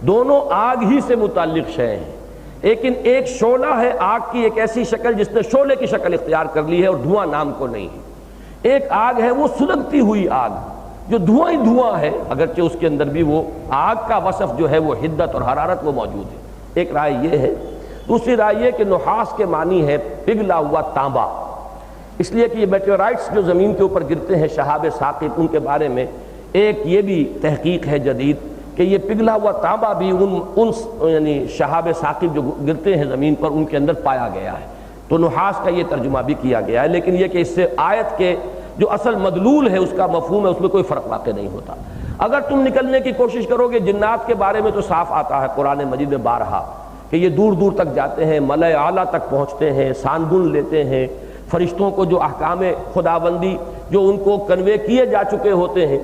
دونوں آگ ہی سے متعلق شے ہیں, لیکن ایک شعلہ ہے آگ کی ایک ایسی شکل جس نے شعلے کی شکل اختیار کر لی ہے اور دھواں نام کو نہیں ہے. ایک آگ ہے وہ سلگتی ہوئی آگ جو دھواں ہی دھواں ہے, اگرچہ اس کے اندر بھی وہ آگ کا وصف جو ہے وہ حدت اور حرارت وہ موجود ہے. ایک رائے یہ ہے. دوسری رائے یہ کہ نحاس کے معنی ہے پگھلا ہوا تانبا, اس لیے کہ یہ میٹیورائٹس جو زمین کے اوپر گرتے ہیں شہاب ثاقب, ان کے بارے میں ایک یہ بھی تحقیق ہے جدید کہ یہ پگھلا ہوا تانبا بھی ان یعنی شہاب ثاقب جو گرتے ہیں زمین پر ان کے اندر پایا گیا ہے. تو نحاس کا یہ ترجمہ بھی کیا گیا ہے, لیکن یہ کہ اس سے آیت کے جو اصل مدلول ہے اس کا مفہوم ہے اس میں کوئی فرق واقع نہیں ہوتا. اگر تم نکلنے کی کوشش کرو گے جنات کے بارے میں تو صاف آتا ہے قرآن مجید میں بارہا کہ یہ دور دور تک جاتے ہیں, ملأ اعلیٰ تک پہنچتے ہیں, سانگن لیتے ہیں, فرشتوں کو جو احکام خداوندی جو ان کو کنوے کیے جا چکے ہوتے ہیں,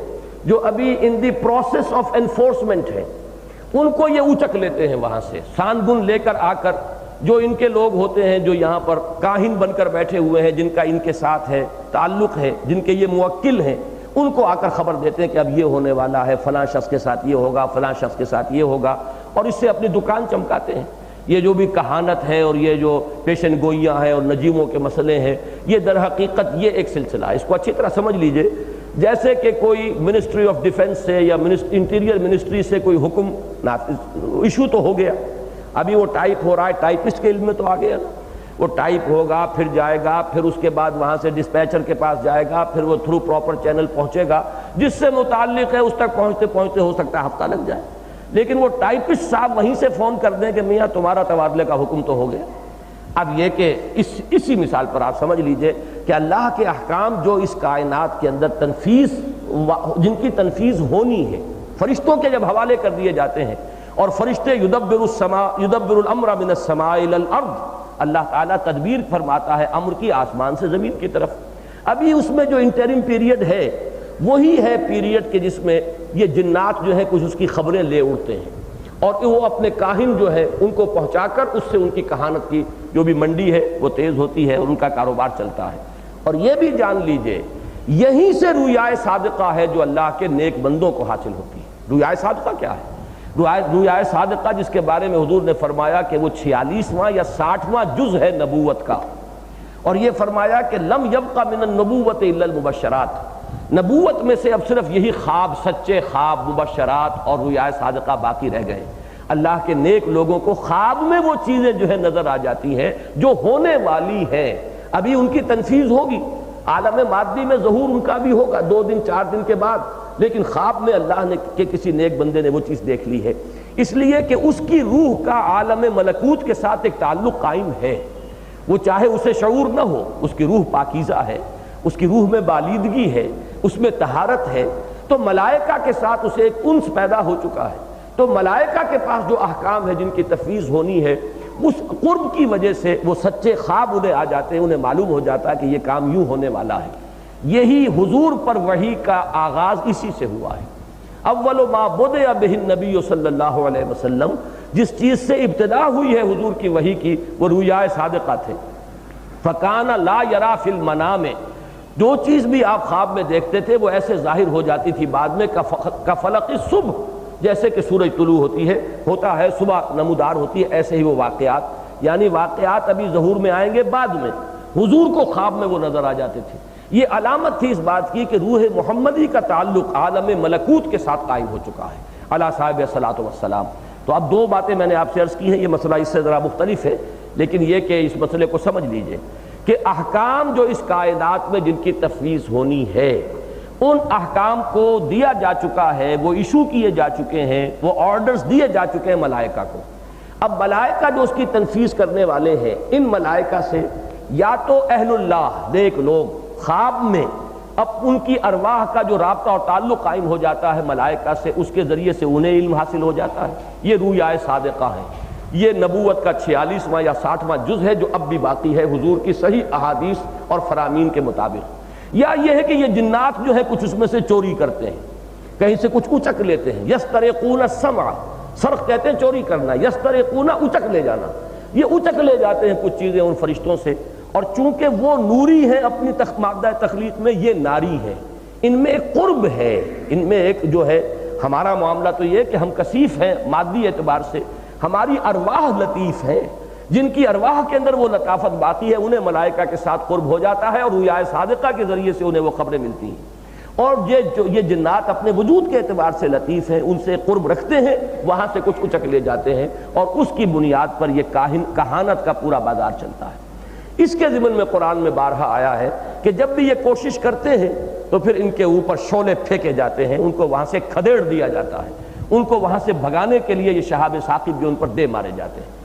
جو ابھی ان دی پروسیس آف انفورسمنٹ ہے, ان کو یہ اونچک لیتے ہیں وہاں سے سانگن لے کر آ کر. جو ان کے لوگ ہوتے ہیں جو یہاں پر کاہن بن کر بیٹھے ہوئے ہیں, جن کا ان کے ساتھ ہے تعلق ہے, جن کے یہ موکل ہیں, ان کو آ کر خبر دیتے ہیں کہ اب یہ ہونے والا ہے, فلاں شخص کے ساتھ یہ ہوگا, فلاں شخص کے ساتھ یہ ہوگا, اور اس سے اپنی دکان چمکاتے ہیں. یہ جو بھی کہانت ہے اور یہ جو پیشن گوئیاں ہیں اور نجیموں کے مسئلے ہیں, یہ در حقیقت یہ ایک سلسلہ ہے. اس کو اچھی طرح سمجھ لیجئے. جیسے کہ کوئی منسٹری آف ڈیفنس سے یا انٹیریئر منسٹری سے کوئی حکم ایشو تو ہو گیا, ابھی وہ ٹائپ ہو رہا ہے, ٹائپسٹ کے علم میں تو آ گیا نا, وہ ٹائپ ہوگا, پھر جائے گا, پھر اس کے بعد وہاں سے ڈسپیچر کے پاس جائے گا, پھر وہ تھرو پراپر چینل پہنچے گا, جس سے متعلق ہے اس تک پہنچتے پہنچتے ہو سکتا ہے ہفتہ لگ جائے. لیکن وہ ٹائپسٹ صاحب وہیں سے فون کر دیں کہ میاں تمہارا تبادلے کا حکم تو ہو گیا. اب یہ کہ اسی مثال پر آپ سمجھ لیجئے کہ اللہ کے احکام جو اس کائنات کے اندر تنفیذ, جن کی تنفیذ ہونی ہے, فرشتوں کے جب حوالے کر دیے جاتے ہیں, اور فرشتے یدبر الامر من السماء الى الارض, اللہ تعالیٰ تدبیر فرماتا ہے امر کی آسمان سے زمین کی طرف. ابھی اس میں جو انٹرم پیریڈ ہے وہی ہے پیریڈ کہ جس میں یہ جنات جو ہے کچھ اس کی خبریں لے اڑتے ہیں, اور وہ اپنے کاہن جو ہے ان کو پہنچا کر اس سے ان کی کہانت کی جو بھی منڈی ہے وہ تیز ہوتی ہے اور ان کا کاروبار چلتا ہے. اور یہ بھی جان لیجئے یہیں سے رویائے صادقہ ہے جو اللہ کے نیک بندوں کو حاصل ہوتی ہے. رویائے صادقہ کیا ہے؟ رویائے صادقہ جس کے بارے میں حضور نے فرمایا کہ وہ 46واں یا 60واں جز ہے نبوت کا, اور یہ فرمایا کہ لم یبق من النبوت الا المبشرات, نبوت میں سے اب صرف یہی خواب, سچے خواب, مبشرات اور رویائے صادقہ باقی رہ گئے. اللہ کے نیک لوگوں کو خواب میں وہ چیزیں جو ہے نظر آ جاتی ہیں جو ہونے والی ہیں, ابھی ان کی تنفیذ ہوگی. عالم مادی میں ظہور ان کا بھی ہوگا 2 دن 4 دن کے بعد، لیکن خواب میں اللہ نے کہ کسی نیک بندے نے وہ چیز دیکھ لی ہے، اس لیے کہ اس کی روح کا عالم ملکوت کے ساتھ ایک تعلق قائم ہے، وہ چاہے اسے شعور نہ ہو، اس کی روح پاکیزہ ہے، اس کی روح میں بالیدگی ہے، اس میں طہارت ہے، تو ملائکہ کے ساتھ اسے ایک انس پیدا ہو چکا ہے، تو ملائکہ کے پاس جو احکام ہے جن کی تفویض ہونی ہے، اس قرب کی وجہ سے وہ سچے خواب انہیں آ جاتے ہیں، انہیں معلوم ہو جاتا ہے کہ یہ کام یوں ہونے والا ہے۔ یہی حضور پر وحی کا آغاز اسی سے ہوا ہے۔ اول ما بدأ بہ النبی صلی اللہ علیہ وسلم، جس چیز سے ابتدا ہوئی ہے حضور کی وحی کی، وہ رؤیا صادقہ تھے۔ فکان لا یرا فی المنام، جو چیز بھی آپ خواب میں دیکھتے تھے وہ ایسے ظاہر ہو جاتی تھی بعد میں کفلق الصبح، جیسے کہ سورج طلوع ہوتا ہے صبح نمودار ہوتی ہے، ایسے ہی وہ واقعات، یعنی واقعات ابھی ظہور میں آئیں گے بعد میں، حضور کو خواب میں وہ نظر آ جاتے تھے۔ یہ علامت تھی اس بات کی کہ روح محمدی کا تعلق عالم ملکوت کے ساتھ قائم ہو چکا ہے، علی صاحب الصلاۃ والسلام۔ تو اب 2 باتیں میں نے آپ سے عرض کی ہیں، یہ مسئلہ اس سے ذرا مختلف ہے، لیکن یہ کہ اس مسئلے کو سمجھ لیجئے کہ احکام جو اس کائنات میں جن کی تفویض ہونی ہے، ان احکام کو دیا جا چکا ہے، وہ ایشو کیے جا چکے ہیں، وہ آرڈرز دیے جا چکے ہیں ملائکہ کو۔ اب ملائکہ جو اس کی تنفیذ کرنے والے ہیں، ان ملائکہ سے یا تو اہل اللہ نیک لوگ خواب میں اب ان کی ارواح کا جو رابطہ اور تعلق قائم ہو جاتا ہے ملائکہ سے، اس کے ذریعے سے انہیں علم حاصل ہو جاتا ہے، یہ رؤیا صادقہ ہے۔ یہ نبوت کا 46واں یا 60واں جز ہے جو اب بھی باقی ہے حضور کی صحیح احادیث اور فرامین کے مطابق۔ یا یہ ہے کہ یہ جنات جو ہے کچھ اس میں سے چوری کرتے ہیں، کہیں سے کچھ اچک لیتے ہیں، یسترقون السمع، سرق کہتے ہیں چوری کرنا، یسترقون اچک لے جانا، یہ اچک لے جاتے ہیں کچھ چیزیں ان فرشتوں سے، اور چونکہ وہ نوری ہیں اپنی مادہ تخلیق میں، یہ ناری ہے، ان میں ایک قرب ہے، ان میں ایک جو ہے، ہمارا معاملہ تو یہ کہ ہم کثیف ہیں مادی اعتبار سے، ہماری ارواح لطیف ہے، جن کی ارواح کے اندر وہ لطافت باقی ہے انہیں ملائکہ کے ساتھ قرب ہو جاتا ہے، اور رؤیا صادقہ کے ذریعے سے انہیں وہ خبریں ملتی ہیں۔ اور یہ جنات اپنے وجود کے اعتبار سے لطیف ہیں، ان سے قرب رکھتے ہیں، وہاں سے کچھ اچک لے جاتے ہیں، اور اس کی بنیاد پر یہ کہانت کا پورا بازار چلتا ہے۔ اس کے ضمن میں قرآن میں بارہا آیا ہے کہ جب بھی یہ کوشش کرتے ہیں تو پھر ان کے اوپر شعلے پھینکے جاتے ہیں، ان کو وہاں سے کھدیڑ دیا جاتا ہے، ان کو وہاں سے بھگانے کے لیے یہ شہاب ثاقب بھی ان پر دے مارے جاتے ہیں۔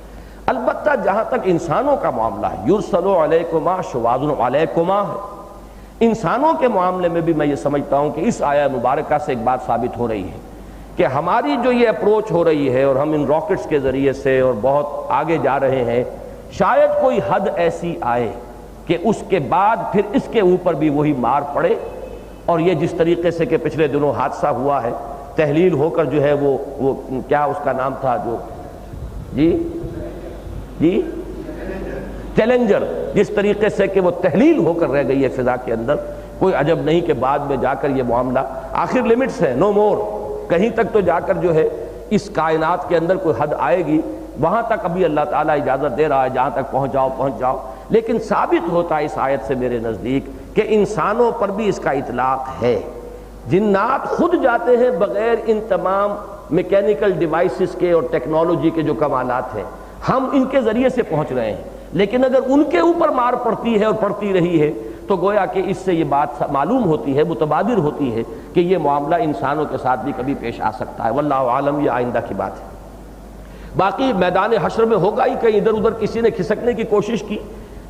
البتہ جہاں تک انسانوں کا معاملہ ہے، یرسل علیکما شواظ علیکما ہے، انسانوں کے معاملے میں بھی میں یہ سمجھتا ہوں کہ اس آیہ مبارکہ سے ایک بات ثابت ہو رہی ہے کہ ہماری جو یہ اپروچ ہو رہی ہے، اور ہم ان راکٹس کے ذریعے سے اور بہت آگے جا رہے ہیں، شاید کوئی حد ایسی آئے کہ اس کے بعد پھر اس کے اوپر بھی وہی مار پڑے، اور یہ جس طریقے سے کہ پچھلے دنوں حادثہ ہوا ہے، تحلیل ہو کر جو ہے وہ کیا اس کا نام تھا جو جی چیلنجر، جس طریقے سے کہ وہ تحلیل ہو کر رہ گئی ہے فضا کے اندر، کوئی عجب نہیں کہ بعد میں جا کر یہ معاملہ آخر لمٹس ہے، نو مور، کہیں تک تو جا کر جو ہے اس کائنات کے اندر کوئی حد آئے گی، وہاں تک ابھی اللہ تعالیٰ اجازت دے رہا ہے جہاں تک پہنچ جاؤ، لیکن ثابت ہوتا ہے اس آیت سے میرے نزدیک کہ انسانوں پر بھی اس کا اطلاق ہے۔ جنات خود جاتے ہیں بغیر ان تمام میکینیکل ڈیوائسز کے اور ٹیکنالوجی کے جو کمالات ہیں، ہم ان کے ذریعے سے پہنچ رہے ہیں، لیکن اگر ان کے اوپر مار پڑتی ہے اور پڑتی رہی ہے تو گویا کہ اس سے یہ بات معلوم ہوتی ہے، متبادر ہوتی ہے کہ یہ معاملہ انسانوں کے ساتھ بھی کبھی پیش آ سکتا ہے، واللہ عالم، یہ آئندہ کی بات ہے۔ باقی میدان حشر میں ہوگا ہی، کہیں ادھر ادھر کسی نے کھسکنے کی کوشش کی،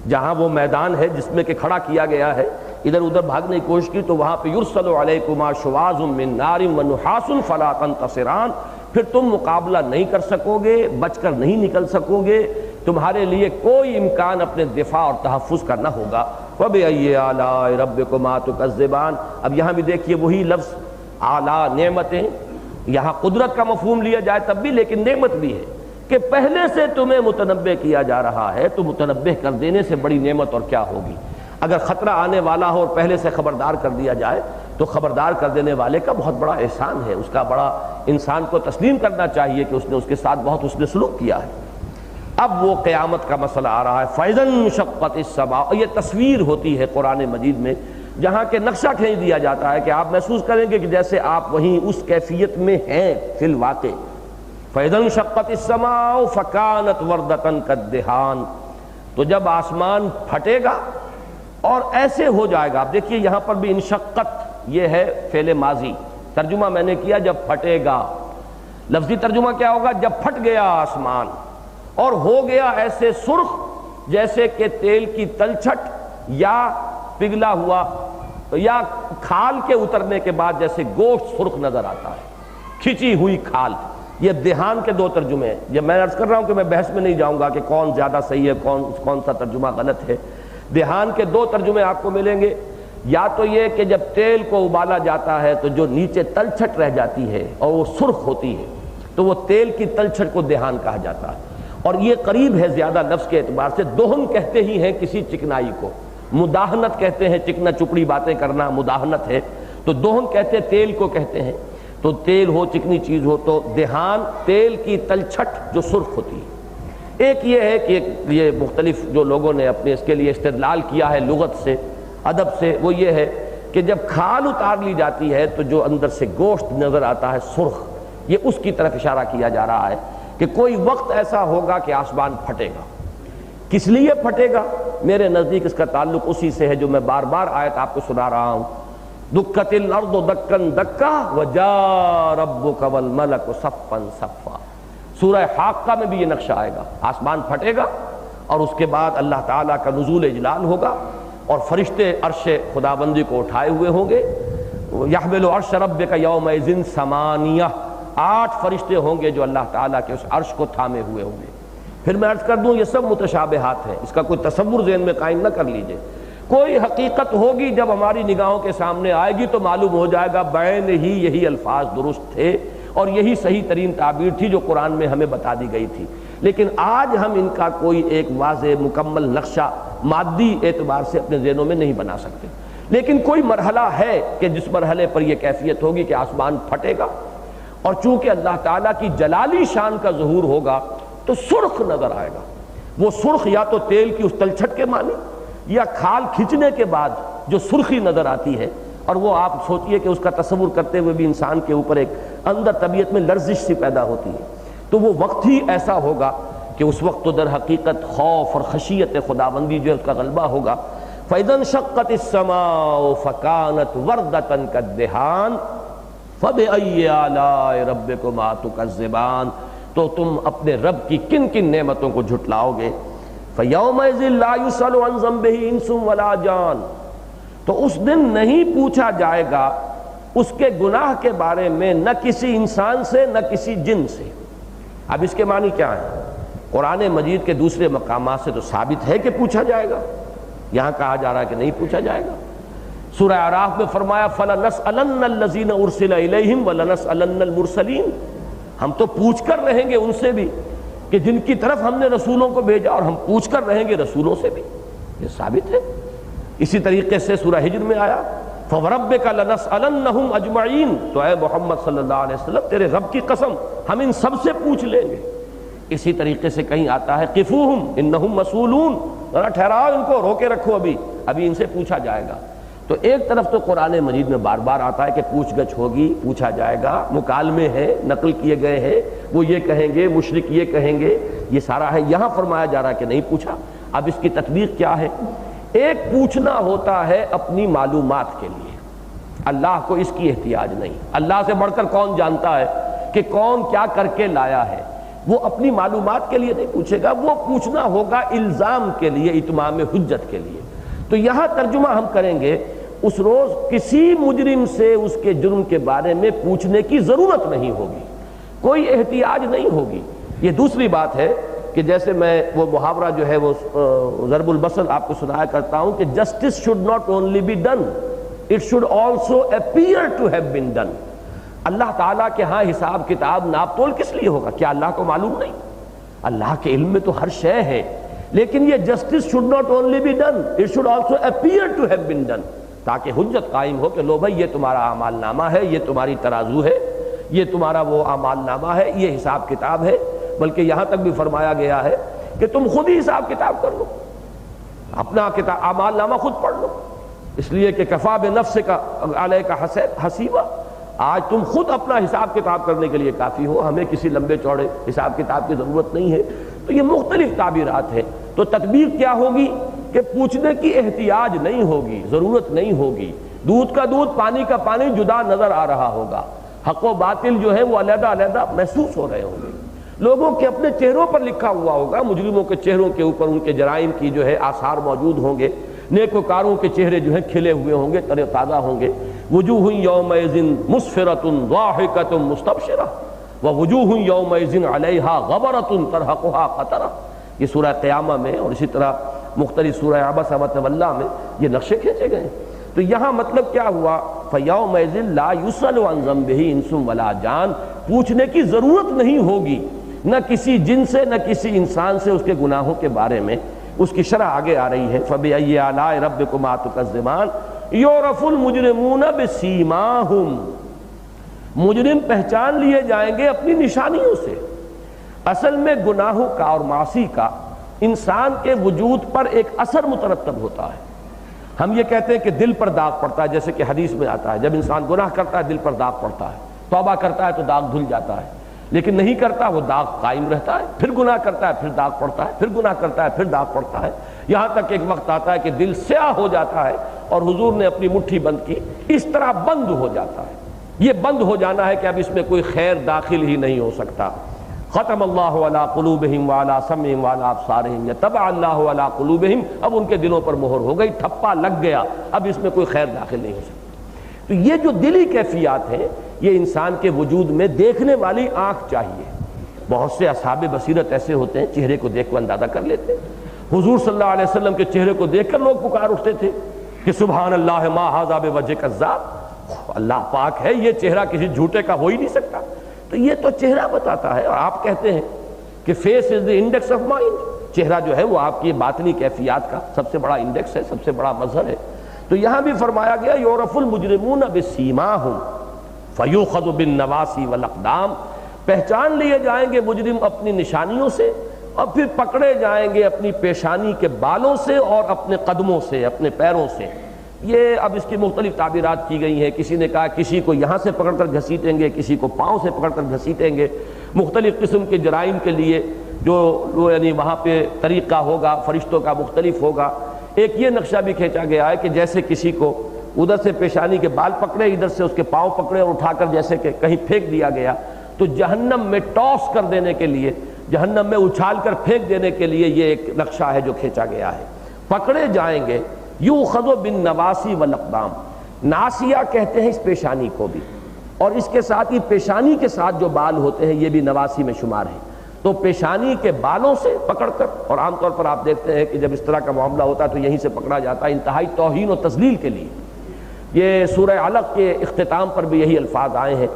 جہاں وہ میدان ہے جس میں کہ کھڑا کیا گیا ہے، ادھر ادھر بھاگنے کی کوشش کی تو وہاں پہ یرسل علیکما شواظ من نار ونحاس فلا تنتصران، پھر تم مقابلہ نہیں کر سکو گے، بچ کر نہیں نکل سکو گے، تمہارے لیے کوئی امکان اپنے دفاع اور تحفظ کا نہ ہوگا۔ فَبِأَيِّ آلَاءِ رَبِّكُمَا تُكَذِّبَانِ، اب یہاں بھی دیکھیے وہی لفظ اعلیٰ، نعمتیں، یہاں قدرت کا مفہوم لیا جائے تب بھی، لیکن نعمت بھی ہے کہ پہلے سے تمہیں متنبہ کیا جا رہا ہے، تو متنبہ کر دینے سے بڑی نعمت اور کیا ہوگی۔ اگر خطرہ آنے والا ہو اور پہلے سے خبردار کر دیا جائے تو خبردار کر دینے والے کا بہت بڑا احسان ہے، اس کا بڑا انسان کو تسلیم کرنا چاہیے کہ اس نے اس کے ساتھ بہت حسن سلوک کیا ہے۔ اب وہ قیامت کا مسئلہ آ رہا ہے، فَإِذَا انشَقَّتِ السَّمَاءُ، یہ تصویر ہوتی ہے قرآن مجید میں جہاں کہ نقشہ کھینچ دیا جاتا ہے کہ آپ محسوس کریں گے کہ جیسے آپ وہیں اس کیفیت میں ہیں فی الواقع۔ فَإِذَا انشَقَّتِ السَّمَاءُ فَكَانَتْ وَرْدَةً كَالدِّهَانِ، تو جب آسمان پھٹے گا اور ایسے ہو جائے گا. اب دیکھیے یہاں پر بھی انشقت یہ ہے فعل ماضی، ترجمہ میں نے کیا جب پھٹے گا. لفظی ترجمہ کیا ہوگا؟ جب پھٹ گیا آسمان اور ہو گیا ایسے سرخ جیسے کہ تیل کی تلچھٹ یا پگھلا ہوا یا کھال کے اترنے کے بعد جیسے گوشت سرخ نظر آتا ہے، کھچی ہوئی کھال. یہ دہان کے دو ترجمے ہیں. یہ میں عرض کر رہا ہوں کہ میں بحث میں نہیں جاؤں گا کہ کون زیادہ صحیح ہے کون سا ترجمہ غلط ہے. دہان کے دو ترجمے آپ کو ملیں گے. یا تو یہ کہ جب تیل کو ابالا جاتا ہے تو جو نیچے تلچھٹ رہ جاتی ہے اور وہ سرخ ہوتی ہے تو وہ تیل کی تلچھٹ کو دہان کہا جاتا ہے. اور یہ قریب ہے زیادہ لفظ کے اعتبار سے. دہن کہتے ہی ہیں کسی چکنائی کو، مداہنت کہتے ہیں چکنا چپڑی باتیں کرنا مداہنت ہے. تو دہن کہتے تیل کو کہتے ہیں. تو تیل ہو چکنی چیز ہو تو دہان تیل کی تلچھٹ جو سرخ ہوتی ہے. ایک یہ ہے کہ یہ مختلف جو لوگوں نے اپنے اس کے لیے استدلال کیا ہے لغت سے ادب سے، وہ یہ ہے کہ جب کھال اتار لی جاتی ہے تو جو اندر سے گوشت نظر آتا ہے سرخ، یہ اس کی طرف اشارہ کیا جا رہا ہے کہ کوئی وقت ایسا ہوگا کہ آسمان پھٹے گا. کس لیے پھٹے گا؟ میرے نزدیک اس کا تعلق اسی سے ہے جو میں بار بار آیت آپ کو سنا رہا ہوں. دکت الارض دکن دکا وجاء ربک والملک صفا صفا. سورہ حاقہ میں بھی یہ نقشہ آئے گا. آسمان پھٹے گا اور اس کے بعد اللہ تعالیٰ کا نزول اجلال ہوگا اور فرشتے عرش خدابندی کو اٹھائے ہوئے ہوں گے. یحمل عرش ربک یومئذ ثمانیہ، 8 فرشتے ہوں گے جو اللہ تعالیٰ کے اس عرش کو تھامے ہوئے ہوں گے. پھر میں عرض کر دوں یہ سب متشابہات ہیں، اس کا کوئی تصور ذہن میں قائم نہ کر لیجئے. کوئی حقیقت ہوگی جب ہماری نگاہوں کے سامنے آئے گی تو معلوم ہو جائے گا بعین ہی یہی الفاظ درست تھے اور یہی صحیح ترین تعبیر تھی جو قرآن میں ہمیں بتا دی گئی تھی. لیکن آج ہم ان کا کوئی ایک واضح مکمل نقشہ مادی اعتبار سے اپنے ذہنوں میں نہیں بنا سکتے. لیکن کوئی مرحلہ ہے کہ جس مرحلے پر یہ کیفیت ہوگی کہ آسمان پھٹے گا اور چونکہ اللہ تعالیٰ کی جلالی شان کا ظہور ہوگا تو سرخ نظر آئے گا. وہ سرخ یا تو تیل کی اس تلچھٹ کے معنی یا کھال کھچنے کے بعد جو سرخی نظر آتی ہے. اور وہ آپ سوچئے کہ اس کا تصور کرتے ہوئے بھی انسان کے اوپر ایک اندر طبیعت میں لرزش سی پیدا ہوتی ہے. تو وہ وقت ہی ایسا ہوگا کہ اس وقت تو در حقیقت خوف اور خشیت خداوندی جو ہے اس کا غلبہ ہوگا. فَإِذَا انشَقَّتِ السَّمَاءُ فَكَانَتْ وَرْدَةً كَالدِّهَانِ فَبِأَيِّ آلَاءِ رَبِّكُمَا تُكَذِّبَانِ. تو تم اپنے رب کی کن کن نعمتوں کو جھٹلاؤ گے. فَيَوْمَئِذٍ لَا يُسْأَلُ عَنْ ذَنبِهِ إِنسٌ وَلَا جَانٌ. تو اس دن نہیں پوچھا جائے گا اس کے گناہ کے بارے میں نہ کسی انسان سے نہ کسی جن سے. اب اس کے معنی کیا ہے؟ قرآن مجید کے دوسرے مقامات سے تو ثابت ہے کہ پوچھا جائے گا. یہاں کہا جا رہا ہے کہ نہیں پوچھا جائے گا. سورہ اعراف میں فرمایا فَلَنَسْأَلَنَّ الَّذِينَ أُرْسِلَ إِلَيْهِمْ وَلَنَسْأَلَنَّ الْمُرْسَلِينَ. ہم تو پوچھ کر رہیں گے ان سے بھی کہ جن کی طرف ہم نے رسولوں کو بھیجا، اور ہم پوچھ کر رہیں گے رسولوں سے بھی. یہ ثابت ہے. اسی طریقے سے سورہ ہجر میں آیا فَوَرَبِّكَ لَنَسْأَلَنَّهُمْ أَجْمَعِينَ. تو اے محمد صلی اللہ علیہ وسلم تیرے رب کی قسم ہم ان سب سے پوچھ لیں گے. اسی طریقے سے کہیں آتا ہے قِفُوهُمْ إِنَّهُمْ مَسْئُولُونَ. ذرا ٹھہراؤ ان کو، روکے رکھو، ابھی ان سے پوچھا جائے گا. تو ایک طرف تو قرآن مجید میں بار بار آتا ہے کہ پوچھ گچھ ہوگی، پوچھا جائے گا، مکالمے ہیں نقل کیے گئے ہیں، وہ یہ کہیں گے، مشرک یہ کہیں گے، یہ سارا ہے. یہاں فرمایا جا رہا ہے کہ نہیں پوچھا. اب اس کی تطبیق کیا ہے؟ ایک پوچھنا ہوتا ہے اپنی معلومات کے لیے. اللہ کو اس کی احتیاج نہیں. اللہ سے بڑھ کر کون جانتا ہے کہ کون کیا کر کے لایا ہے. وہ اپنی معلومات کے لیے نہیں پوچھے گا، وہ پوچھنا ہوگا الزام کے لیے، اتمام حجت کے لیے. تو یہاں ترجمہ ہم کریں گے اس روز کسی مجرم سے اس کے جرم کے بارے میں پوچھنے کی ضرورت نہیں ہوگی، کوئی احتیاج نہیں ہوگی. یہ دوسری بات ہے کہ جیسے میں وہ محاورہ جو ہے وہ ضرب المثل آپ کو سنایا کرتا ہوں کہ justice should not only be done, it should also appear to have been done. اللہ تعالیٰ کے ہاں حساب کتاب ناپ تول کس لیے ہوگا؟ کیا اللہ کو معلوم نہیں؟ اللہ کے علم میں تو ہر شے ہے. لیکن یہ justice should not only be done, it should also appear to have been done, تاکہ حجت قائم ہو کہ لو بھائی یہ تمہارا اعمال نامہ ہے، یہ تمہاری ترازو ہے، یہ تمہارا وہ اعمال نامہ ہے، یہ حساب کتاب ہے. بلکہ یہاں تک بھی فرمایا گیا ہے کہ تم خود ہی حساب کتاب کر لو، اپنا اعمال نامہ خود پڑھ لو. اس لیے کہ کفا بنفسک علیک حسیبا. آج تم خود اپنا حساب کتاب کرنے کے لیے کافی ہو، ہمیں کسی لمبے چوڑے حساب کتاب کی ضرورت نہیں ہے. تو یہ مختلف تعبیرات ہیں. تو تطبیق کیا ہوگی کہ پوچھنے کی احتیاج نہیں ہوگی، ضرورت نہیں ہوگی، دودھ کا دودھ پانی کا پانی جدا نظر آ رہا ہوگا، حق و باطل جو ہے وہ علیحدہ علیحدہ محسوس ہو رہے ہوں گے، لوگوں کے اپنے چہروں پر لکھا ہوا ہوگا، مجرموں کے چہروں کے اوپر ان کے جرائم کی جو ہے آثار موجود ہوں گے، نیکوکاروں کے چہرے جو ہیں کھلے ہوئے ہوں گے، تر و تازہ ہوں گے۔ وجوہ یومئذ مسفرۃ ضاحکۃ مستبشرہ ووجوہ یومئذ علیہا غبرۃ ترہقھا قطرہ، یہ سورہ قیامہ میں اور اسی طرح مختلف سورہ عبس وتولی میں یہ نقشے کھینچے گئے۔ تو یہاں مطلب کیا ہوا؟ فَيَوْمَئِذٍ لَا يُسْأَلُ عَنْ ذَنبِهِ انس ولا جان، پوچھنے کی ضرورت نہیں ہوگی نہ کسی جن سے نہ کسی انسان سے اس کے گناہوں کے بارے میں۔ اس کی شرح آگے آ رہی ہے، فَبِأَيِّ آلَاءِ رَبِّكُمَا تُكَذِّبَانِ يُعْرَفُ الْمُجْرِمُونَ بِسِیمَاهُمْ، مجرم پہچان لیے جائیں گے اپنی نشانیوں سے۔ اصل میں گناہوں کا اور معاصی کا انسان کے وجود پر ایک اثر مترتب ہوتا ہے۔ ہم یہ کہتے ہیں کہ دل پر داغ پڑتا ہے، جیسے کہ حدیث میں آتا ہے جب انسان گناہ کرتا ہے دل پر داغ پڑتا ہے، توبہ کرتا ہے تو داغ دھل جاتا ہے، لیکن نہیں کرتا وہ داغ قائم رہتا ہے، پھر گناہ کرتا ہے پھر داغ پڑتا ہے، پھر گناہ کرتا ہے پھر داغ پڑتا ہے، یہاں تک ایک وقت آتا ہے کہ دل سیاہ ہو جاتا ہے اور حضور نے اپنی مٹھی بند کی، اس طرح بند ہو جاتا ہے۔ یہ بند ہو جانا ہے کہ اب اس میں کوئی خیر داخل ہی نہیں ہو سکتا۔ ختم اللہ علی قلوبہم وعلی سمعہم وعلی ابصارہم، یطبع اللہ علی قلوبہم، اب ان کے دلوں پر مہر ہو گئی، ٹھپا لگ گیا، اب اس میں کوئی خیر داخل نہیں ہو سکتی۔ تو یہ جو دلی کیفیات ہیں یہ انسان کے وجود میں دیکھنے والی آنکھ چاہیے۔ بہت سے اصحاب بصیرت ایسے ہوتے ہیں چہرے کو دیکھ کر اندازہ کر لیتے ہیں۔ حضور صلی اللہ علیہ وسلم کے چہرے کو دیکھ کر لوگ پکار اٹھتے تھے کہ سبحان اللہ ما ھذا بوجہ کذاب، اللہ پاک ہے یہ چہرہ کسی جھوٹے کا ہو ہی نہیں سکتا۔ تو یہ تو چہرہ بتاتا ہے، اور آپ کہتے ہیں کہ face is the index of mind, چہرہ جو ہے وہ آپ کی باطنی کیفیات کا سب سے بڑا انڈیکس ہے، سب سے بڑا مظہر ہے۔ تو یہاں بھی فرمایا گیا یعرف المجرمون بسیماہم فیؤخذ بالنواصی والاقدام، پہچان لیے جائیں گے مجرم اپنی نشانیوں سے اور پھر پکڑے جائیں گے اپنی پیشانی کے بالوں سے اور اپنے قدموں سے، اپنے پیروں سے۔ یہ اب اس کی مختلف تعبیرات کی گئی ہیں، کسی نے کہا کسی کو یہاں سے پکڑ کر گھسیٹیں گے، کسی کو پاؤں سے پکڑ کر گھسیٹیں گے، مختلف قسم کے جرائم کے لیے جو یعنی وہاں پہ طریقہ ہوگا فرشتوں کا مختلف ہوگا۔ ایک یہ نقشہ بھی کھینچا گیا ہے کہ جیسے کسی کو ادھر سے پیشانی کے بال پکڑے، ادھر سے اس کے پاؤں پکڑے اور اٹھا کر جیسے کہ کہیں پھینک دیا گیا، تو جہنم میں ٹاس کر دینے کے لیے، جہنم میں اچھال کر پھینک دینے کے لیے یہ ایک نقشہ ہے جو کھینچا گیا ہے۔ پکڑے جائیں گے یؤخذ بالنواصی والاقدام، ناسیہ کہتے ہیں اس پیشانی کو بھی، اور اس کے ساتھ ہی پیشانی کے ساتھ جو بال ہوتے ہیں یہ بھی نواسی میں شمار ہیں۔ تو پیشانی کے بالوں سے پکڑ کر، اور عام طور پر آپ دیکھتے ہیں کہ جب اس طرح کا معاملہ ہوتا ہے تو یہیں سے پکڑا جاتا ہے انتہائی توہین و تذلیل کے لیے۔ یہ سورہ علق کے اختتام پر بھی یہی الفاظ آئے ہیں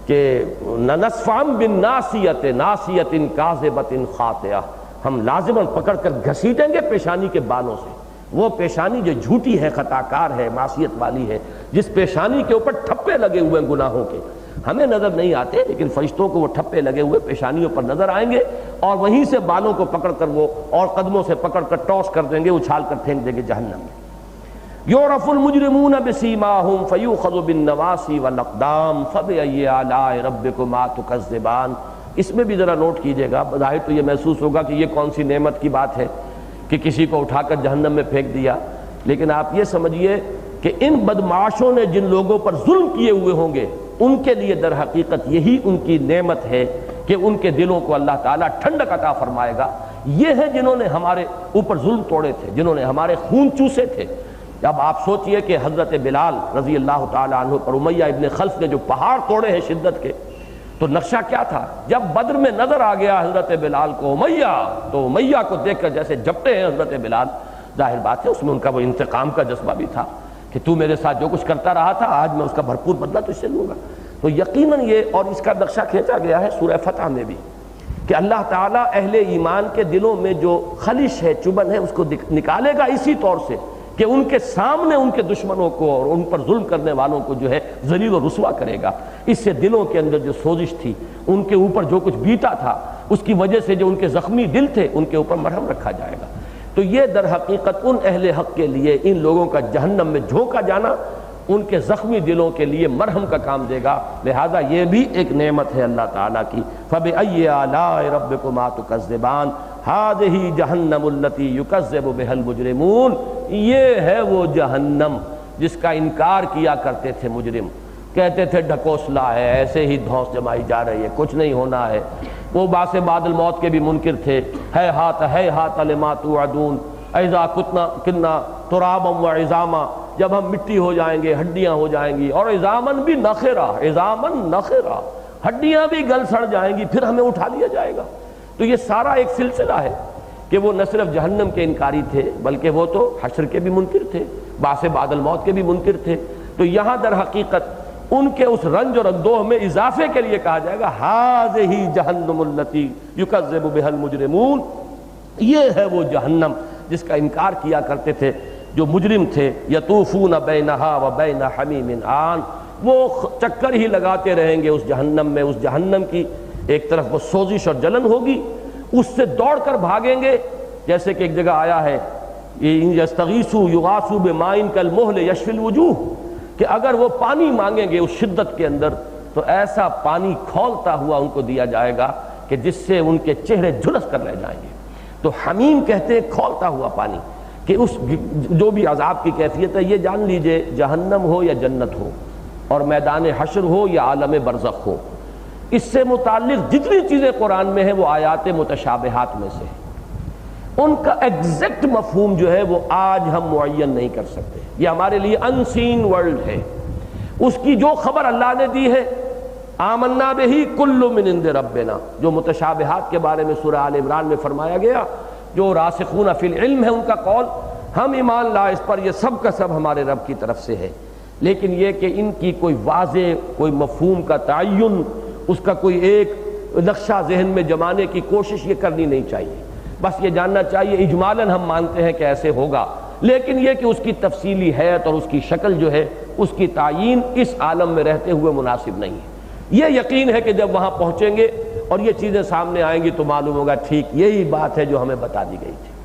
کہ نَنَصْفَعًا بِالنَّاسِيَةِ نَاسِيَةٍ كَاذِبَةٍ خَاطِئَةٍ، ہم لازماً پکڑ کر گھسیٹیں گے پیشانی کے بالوں سے، وہ پیشانی جو جھوٹی ہے، خطا کار ہے، معصیت والی ہے، جس پیشانی کے اوپر ٹھپے لگے ہوئے گناہوں کے، ہمیں نظر نہیں آتے لیکن فرشتوں کو وہ ٹھپے لگے ہوئے پیشانیوں پر نظر آئیں گے، اور وہیں سے بالوں کو پکڑ کر وہ اور قدموں سے پکڑ کر ٹاس کر دیں گے، اچھال کر پھینک دیں گے جہنم میں۔ یعرف المجرمون بسیماہم فیؤخذ بالنواصی والاقدام فبأی آلاء ربکما تکذبان۔ اس میں بھی ذرا نوٹ کیجئے گا، بظاہر تو یہ محسوس ہوگا کہ یہ کون سی نعمت کی بات ہے کہ کسی کو اٹھا کر جہنم میں پھینک دیا، لیکن آپ یہ سمجھیے کہ ان بدمعاشوں نے جن لوگوں پر ظلم کیے ہوئے ہوں گے ان کے لیے در حقیقت یہی ان کی نعمت ہے کہ ان کے دلوں کو اللہ تعالیٰ ٹھنڈک عطا فرمائے گا۔ یہ ہیں جنہوں نے ہمارے اوپر ظلم توڑے تھے، جنہوں نے ہمارے خون چوسے تھے۔ اب آپ سوچئے کہ حضرت بلال رضی اللہ تعالیٰ عنہ پر امیہ ابن خلف نے جو پہاڑ توڑے ہیں شدت کے، تو نقشہ کیا تھا؟ جب بدر میں نظر آ گیا حضرت بلال کو امیہ، تو امیہ کو دیکھ کر جیسے جپٹے ہیں حضرت بلال، ظاہر بات ہے اس میں ان کا وہ انتقام کا جذبہ بھی تھا کہ تو میرے ساتھ جو کچھ کرتا رہا تھا آج میں اس کا بھرپور بدلہ تجھ سے لوں گا۔ تو یقیناً یہ، اور اس کا نقشہ کھینچا گیا ہے سورہ فتح میں بھی کہ اللہ تعالیٰ اہل ایمان کے دلوں میں جو خلش ہے، چبن ہے، اس کو نکالے گا اسی طور سے کہ ان کے سامنے ان کے دشمنوں کو اور ان پر ظلم کرنے والوں کو جو ہے ذلیل و رسوا کرے گا۔ اس سے دلوں کے اندر جو سوزش تھی، ان کے اوپر جو کچھ بیتا تھا، اس کی وجہ سے جو ان کے زخمی دل تھے ان کے اوپر مرہم رکھا جائے گا۔ تو یہ در حقیقت ان اہل حق کے لیے ان لوگوں کا جہنم میں جھونکا جانا ان کے زخمی دلوں کے لیے مرہم کا کام دے گا، لہذا یہ بھی ایک نعمت ہے اللہ تعالیٰ کی۔ فَبِأَيِّ آلَاءِ رَبِّكُمَا تُكَذِّبَانِ، ھذہ جہنم التی یکذب بہا المجرمون، یہ ہے وہ جہنم جس کا انکار کیا کرتے تھے مجرم، کہتے تھے ڈھکوسلا ہے، ایسے ہی دھونس جمائی جا رہی ہے، کچھ نہیں ہونا ہے۔ وہ باس بعد الموت کے بھی منکر تھے، ہے ہاتھ لما توعدون اذا کنا ترابا وعظاما، جب ہم مٹی ہو جائیں گے، ہڈیاں ہو جائیں گی، اور عظامن بھی نخرا، عظامن نخرا، ہڈیاں بھی گل سڑ جائیں گی، پھر ہمیں اٹھا لیا جائے گا۔ تو یہ سارا ایک سلسلہ ہے کہ وہ نہ صرف جہنم کے انکاری تھے بلکہ وہ تو حشر کے بھی منکر تھے، باس بعد الموت کے بھی منکر تھے۔ تو یہاں در حقیقت ان کے اس رنج اور اندوہ میں اضافے کے لیے کہا جائے گا ھذہ جہنم التی یکذب بہا المجرمون، یہ ہے وہ جہنم جس کا انکار کیا کرتے تھے جو مجرم تھے۔ یطوفون بینہا و بین حمیم آن، وہ چکر ہی لگاتے رہیں گے اس جہنم میں، اس جہنم کی ایک طرف وہ سوزش اور جلن ہوگی، اس سے دوڑ کر بھاگیں گے، جیسے کہ ایک جگہ آیا ہے یستغیثوا یغاثوا بماء کالمہل یشفی الوجوہ، کہ اگر وہ پانی مانگیں گے اس شدت کے اندر تو ایسا پانی کھولتا ہوا ان کو دیا جائے گا کہ جس سے ان کے چہرے جھلس کر رہ جائیں گے۔ تو حمیم کہتے ہیں کھولتا ہوا پانی، کہ اس جو بھی عذاب کی کیفیت ہے، یہ جان لیجئے جہنم ہو یا جنت ہو، اور میدان حشر ہو یا عالم برزخ ہو، اس سے متعلق جتنی چیزیں قرآن میں ہیں وہ آیات متشابہات میں سے ہیں۔ ان کا ایگزیکٹ مفہوم جو ہے وہ آج ہم معین نہیں کر سکتے، یہ ہمارے لیے انسین ورلڈ ہے۔ اس کی جو خبر اللہ نے دی ہے آمنا بہ کل من عند ربنا، جو متشابہات کے بارے میں سورہ آل عمران میں فرمایا گیا، جو راسخون فی العلم ہے ان کا قول، ہم ایمان لائے اس پر، یہ سب کا سب ہمارے رب کی طرف سے ہے، لیکن یہ کہ ان کی کوئی واضح کوئی مفہوم کا تعین، اس کا کوئی ایک نقشہ ذہن میں جمانے کی کوشش یہ کرنی نہیں چاہیے۔ بس یہ جاننا چاہیے اجمالاً ہم مانتے ہیں کہ ایسے ہوگا، لیکن یہ کہ اس کی تفصیلی حیت اور اس کی شکل جو ہے اس کی تعیین اس عالم میں رہتے ہوئے مناسب نہیں ہے۔ یہ یقین ہے کہ جب وہاں پہنچیں گے اور یہ چیزیں سامنے آئیں گی تو معلوم ہوگا ٹھیک یہی بات ہے جو ہمیں بتا دی گئی تھی۔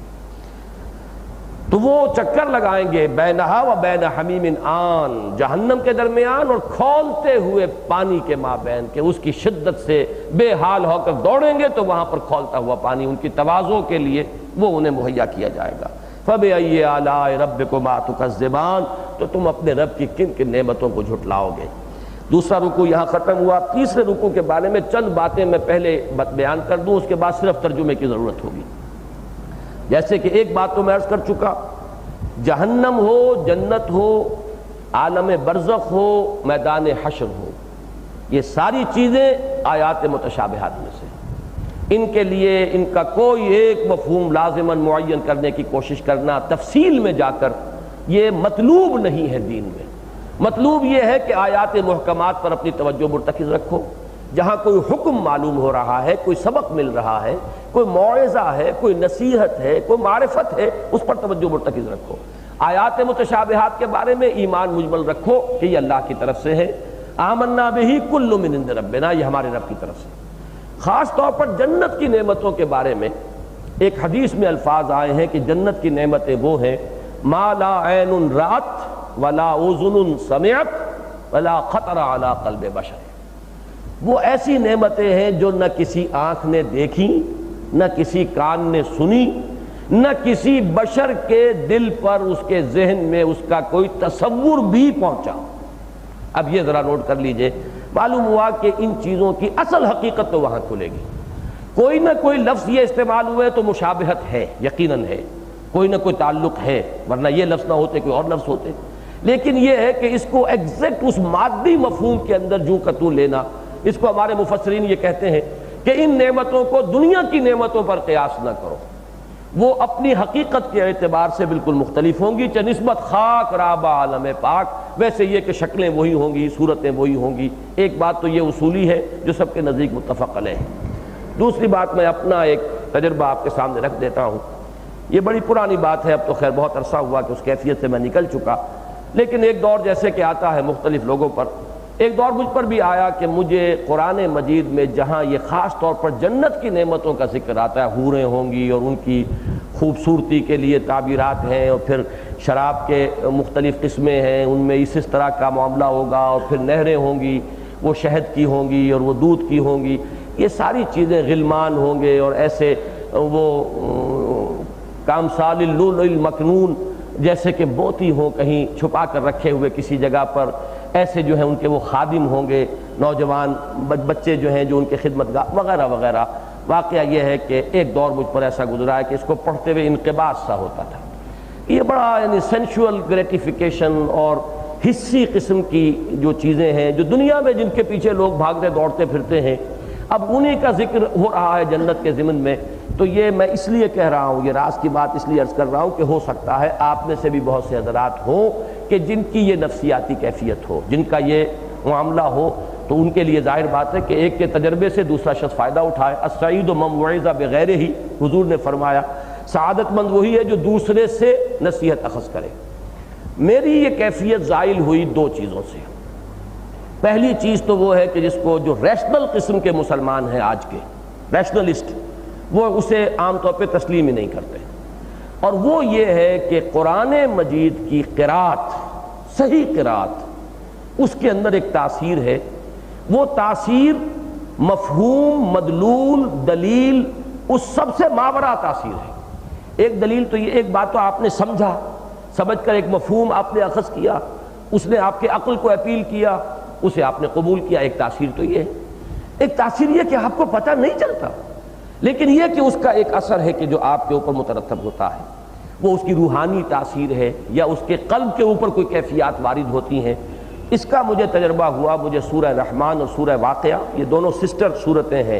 تو وہ چکر لگائیں گے بینہا و بین حمیم آن، جہنم کے درمیان اور کھولتے ہوئے پانی کے مابین، کہ اس کی شدت سے بے حال ہو کر دوڑیں گے تو وہاں پر کھولتا ہوا پانی ان کی تواضع کے لیے وہ انہیں مہیا کیا جائے گا۔ فَبِأَيِّ آلَاءِ رَبِّكُمَا تُكَذِّبَانِ، تو تم اپنے رب کی کن کن نعمتوں کو جھٹلاؤ گے۔ دوسرا رکوع یہاں ختم ہوا۔ تیسرے رکوع کے بارے میں چند باتیں میں پہلے بیان کر دوں، اس کے بعد صرف ترجمے کی ضرورت ہوگی۔ جیسے کہ ایک بات تو میں عرض کر چکا، جہنم ہو، جنت ہو، عالم برزخ ہو، میدان حشر ہو، یہ ساری چیزیں آیات متشابہات میں سے، ان کے لیے ان کا کوئی ایک مفہوم لازماً معین کرنے کی کوشش کرنا تفصیل میں جا کر یہ مطلوب نہیں ہے دین میں۔ مطلوب یہ ہے کہ آیات محکمات پر اپنی توجہ مرتکز رکھو، جہاں کوئی حکم معلوم ہو رہا ہے، کوئی سبق مل رہا ہے، کوئی موعظہ ہے، کوئی نصیحت ہے، کوئی معرفت ہے، اس پر توجہ مرتکز رکھو۔ آیات متشابہات کے بارے میں ایمان مجمل رکھو کہ یہ اللہ کی طرف سے ہے، آمنا بہ کل من عند ربنا، یہ ہمارے رب کی طرف سے۔ خاص طور پر جنت کی نعمتوں کے بارے میں ایک حدیث میں الفاظ آئے ہیں کہ جنت کی نعمتیں وہ ہیں ما لا عین رأت ولا اذن سمعت ولا خطر علی قلب بشر، وہ ایسی نعمتیں ہیں جو نہ کسی آنکھ نے دیکھی، نہ کسی کان نے سنی، نہ کسی بشر کے دل پر، اس کے ذہن میں اس کا کوئی تصور بھی پہنچا۔ اب یہ ذرا نوٹ کر لیجئے، معلوم ہوا کہ ان چیزوں کی اصل حقیقت تو وہاں کھلے گی۔ کوئی نہ کوئی لفظ یہ استعمال ہوئے تو مشابہت ہے، یقیناً ہے، کوئی نہ کوئی تعلق ہے، ورنہ یہ لفظ نہ ہوتے کوئی اور لفظ ہوتے، لیکن یہ ہے کہ اس کو ایگزیکٹ اس مادی مفہوم کے اندر جو کتو لینا، اس کو ہمارے مفسرین یہ کہتے ہیں کہ ان نعمتوں کو دنیا کی نعمتوں پر قیاس نہ کرو، وہ اپنی حقیقت کے اعتبار سے بالکل مختلف ہوں گی، چہ نسبت خاک رابہ عالم پاک، ویسے یہ کہ شکلیں وہی ہوں گی، صورتیں وہی ہوں گی۔ ایک بات تو یہ اصولی ہے جو سب کے نزدیک متفق علیہ ہے۔ دوسری بات میں اپنا ایک تجربہ آپ کے سامنے رکھ دیتا ہوں، یہ بڑی پرانی بات ہے، اب تو خیر بہت عرصہ ہوا کہ اس کیفیت سے میں نکل چکا، لیکن ایک دور جیسے کہ آتا ہے مختلف لوگوں پر، ایک دور مجھ پر بھی آیا کہ مجھے قرآن مجید میں جہاں یہ خاص طور پر جنت کی نعمتوں کا ذکر آتا ہے، حوریں ہوں گی اور ان کی خوبصورتی کے لیے تعبیرات ہیں، اور پھر شراب کے مختلف قسمیں ہیں، ان میں اس طرح کا معاملہ ہوگا، اور پھر نہریں ہوں گی، وہ شہد کی ہوں گی اور وہ دودھ کی ہوں گی، یہ ساری چیزیں، غلمان ہوں گے اور ایسے وہ کامثال اللؤلؤ المکنون، جیسے کہ موتی ہوں کہیں چھپا کر رکھے ہوئے کسی جگہ پر، ایسے جو ہیں ان کے وہ خادم ہوں گے، نوجوان بچے جو ہیں جو ان کے خدمتگار وغیرہ وغیرہ۔ واقعہ یہ ہے کہ ایک دور مجھ پر ایسا گزرا ہے کہ اس کو پڑھتے ہوئے انقباض سا ہوتا تھا۔ یہ بڑا یعنی سینشول گریٹیفیکیشن اور حصی قسم کی جو چیزیں ہیں جو دنیا میں جن کے پیچھے لوگ بھاگتے دوڑتے پھرتے ہیں، اب انہی کا ذکر ہو رہا ہے جنت کے ضمن میں۔ تو یہ میں اس لیے کہہ رہا ہوں، یہ راز کی بات اس لیے عرض کر رہا ہوں کہ ہو سکتا ہے آپ میں سے بھی بہت سے حضرات ہوں کہ جن کی یہ نفسیاتی کیفیت ہو، جن کا یہ معاملہ ہو، تو ان کے لیے ظاہر بات ہے کہ ایک کے تجربے سے دوسرا شخص فائدہ اٹھائے۔ السعید من وعظ بغیرہ، حضور نے فرمایا سعادت مند وہی ہے جو دوسرے سے نصیحت اخذ کرے۔ میری یہ کیفیت زائل ہوئی دو چیزوں سے۔ پہلی چیز تو وہ ہے کہ جس کو جو ریشنل قسم کے مسلمان ہیں آج کے ریشنلسٹ، وہ اسے عام طور پہ تسلیم ہی نہیں کرتے، اور وہ یہ ہے کہ قرآن مجید کی قرات، صحیح قرات، اس کے اندر ایک تاثیر ہے، وہ تاثیر مفہوم، مدلول، دلیل، اس سب سے ماورا تاثیر ہے۔ ایک دلیل تو یہ، ایک بات تو آپ نے سمجھا، سمجھ کر ایک مفہوم آپ نے اخذ کیا، اس نے آپ کے عقل کو اپیل کیا، اسے آپ نے قبول کیا، ایک تاثیر تو یہ ہے۔ ایک تاثیر یہ کہ آپ کو پتہ نہیں چلتا، لیکن یہ کہ اس کا ایک اثر ہے کہ جو آپ کے اوپر مترتب ہوتا ہے، وہ اس کی روحانی تاثیر ہے یا اس کے قلب کے اوپر کوئی کیفیات وارد ہوتی ہیں۔ اس کا مجھے تجربہ ہوا، مجھے سورہ رحمان اور سورہ واقعہ، یہ دونوں سسٹر صورتیں ہیں،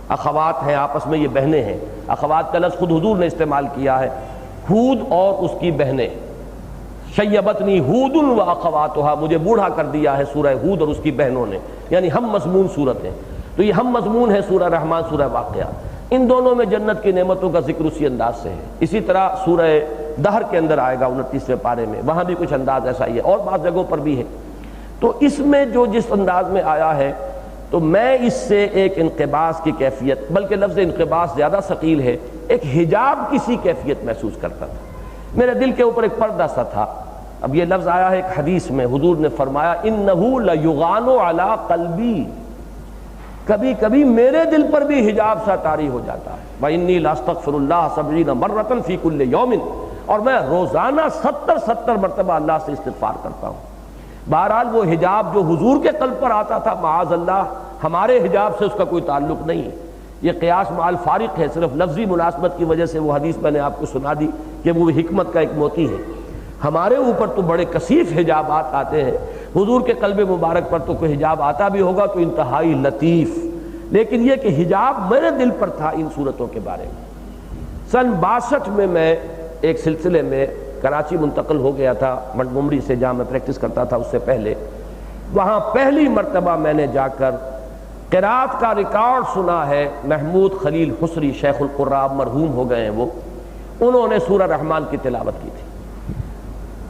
اخوات ہیں، آپس میں یہ بہنیں ہیں۔ اخوات کا لفظ خود حضور نے استعمال کیا ہے، ہود اور اس کی بہنیں، شیبتنی ہود و اخواتھا، مجھے بوڑھا کر دیا ہے سورہ ہود اور اس کی بہنوں نے، یعنی ہم مضمون صورتیں۔ تو یہ ہم مضمون ہے سورہ رحمان، سورہ واقعہ، ان دونوں میں جنت کی نعمتوں کا ذکر اسی انداز سے ہے۔ اسی طرح سورہ دہر کے اندر آئے گا 29ویں پارے میں، وہاں بھی کچھ انداز ایسا ہی ہے، اور بعض جگہوں پر بھی ہے۔ تو اس میں جو جس انداز میں آیا ہے، تو میں اس سے ایک انقباض کی کیفیت، بلکہ لفظ انقباض زیادہ ثقیل ہے، ایک حجاب کسی کیفیت محسوس کرتا تھا، میرے دل کے اوپر ایک پردہ سا تھا۔ اب یہ لفظ آیا ہے ایک حدیث میں، حضور نے فرمایا اِنَّهُ لَيُغَانُ عَلَىٰ قَلْبِي، کبھی کبھی میرے دل پر بھی حجاب سا طاری ہو جاتا ہے۔ وَإِنِّي لَأَسْتَغْفِرُ اللَّهَ 70 مَرَّةً فِي كُلِّ يَوْمٍ، اور میں روزانہ 70 مرتبہ اللہ سے استغفار کرتا ہوں۔ بہرحال وہ حجاب جو حضور کے قلب پر آتا تھا، معاذ اللہ، ہمارے حجاب سے اس کا کوئی تعلق نہیں ہے۔ یہ قیاس مع الفارق ہے، صرف لفظی مناسبت کی وجہ سے وہ حدیث میں نے آپ کو سنا دی کہ وہ حکمت کا ایک موتی ہے۔ ہمارے اوپر تو بڑے کثیف حجابات آتے ہیں، حضور کے قلب مبارک پر تو کوئی حجاب آتا بھی ہوگا تو انتہائی لطیف، لیکن یہ کہ حجاب میرے دل پر تھا ان صورتوں کے بارے میں۔ سن 62 میں ایک سلسلے میں کراچی منتقل ہو گیا تھا، منٹگومری سے جہاں میں پریکٹس کرتا تھا، اس سے پہلے وہاں پہلی مرتبہ میں نے جا کر قرات کا ریکارڈ سنا ہے۔ محمود خلیل حسری شیخ القراء، مرحوم ہو گئے ہیں وہ، انہوں نے سورہ رحمان کی تلاوت کی تھی۔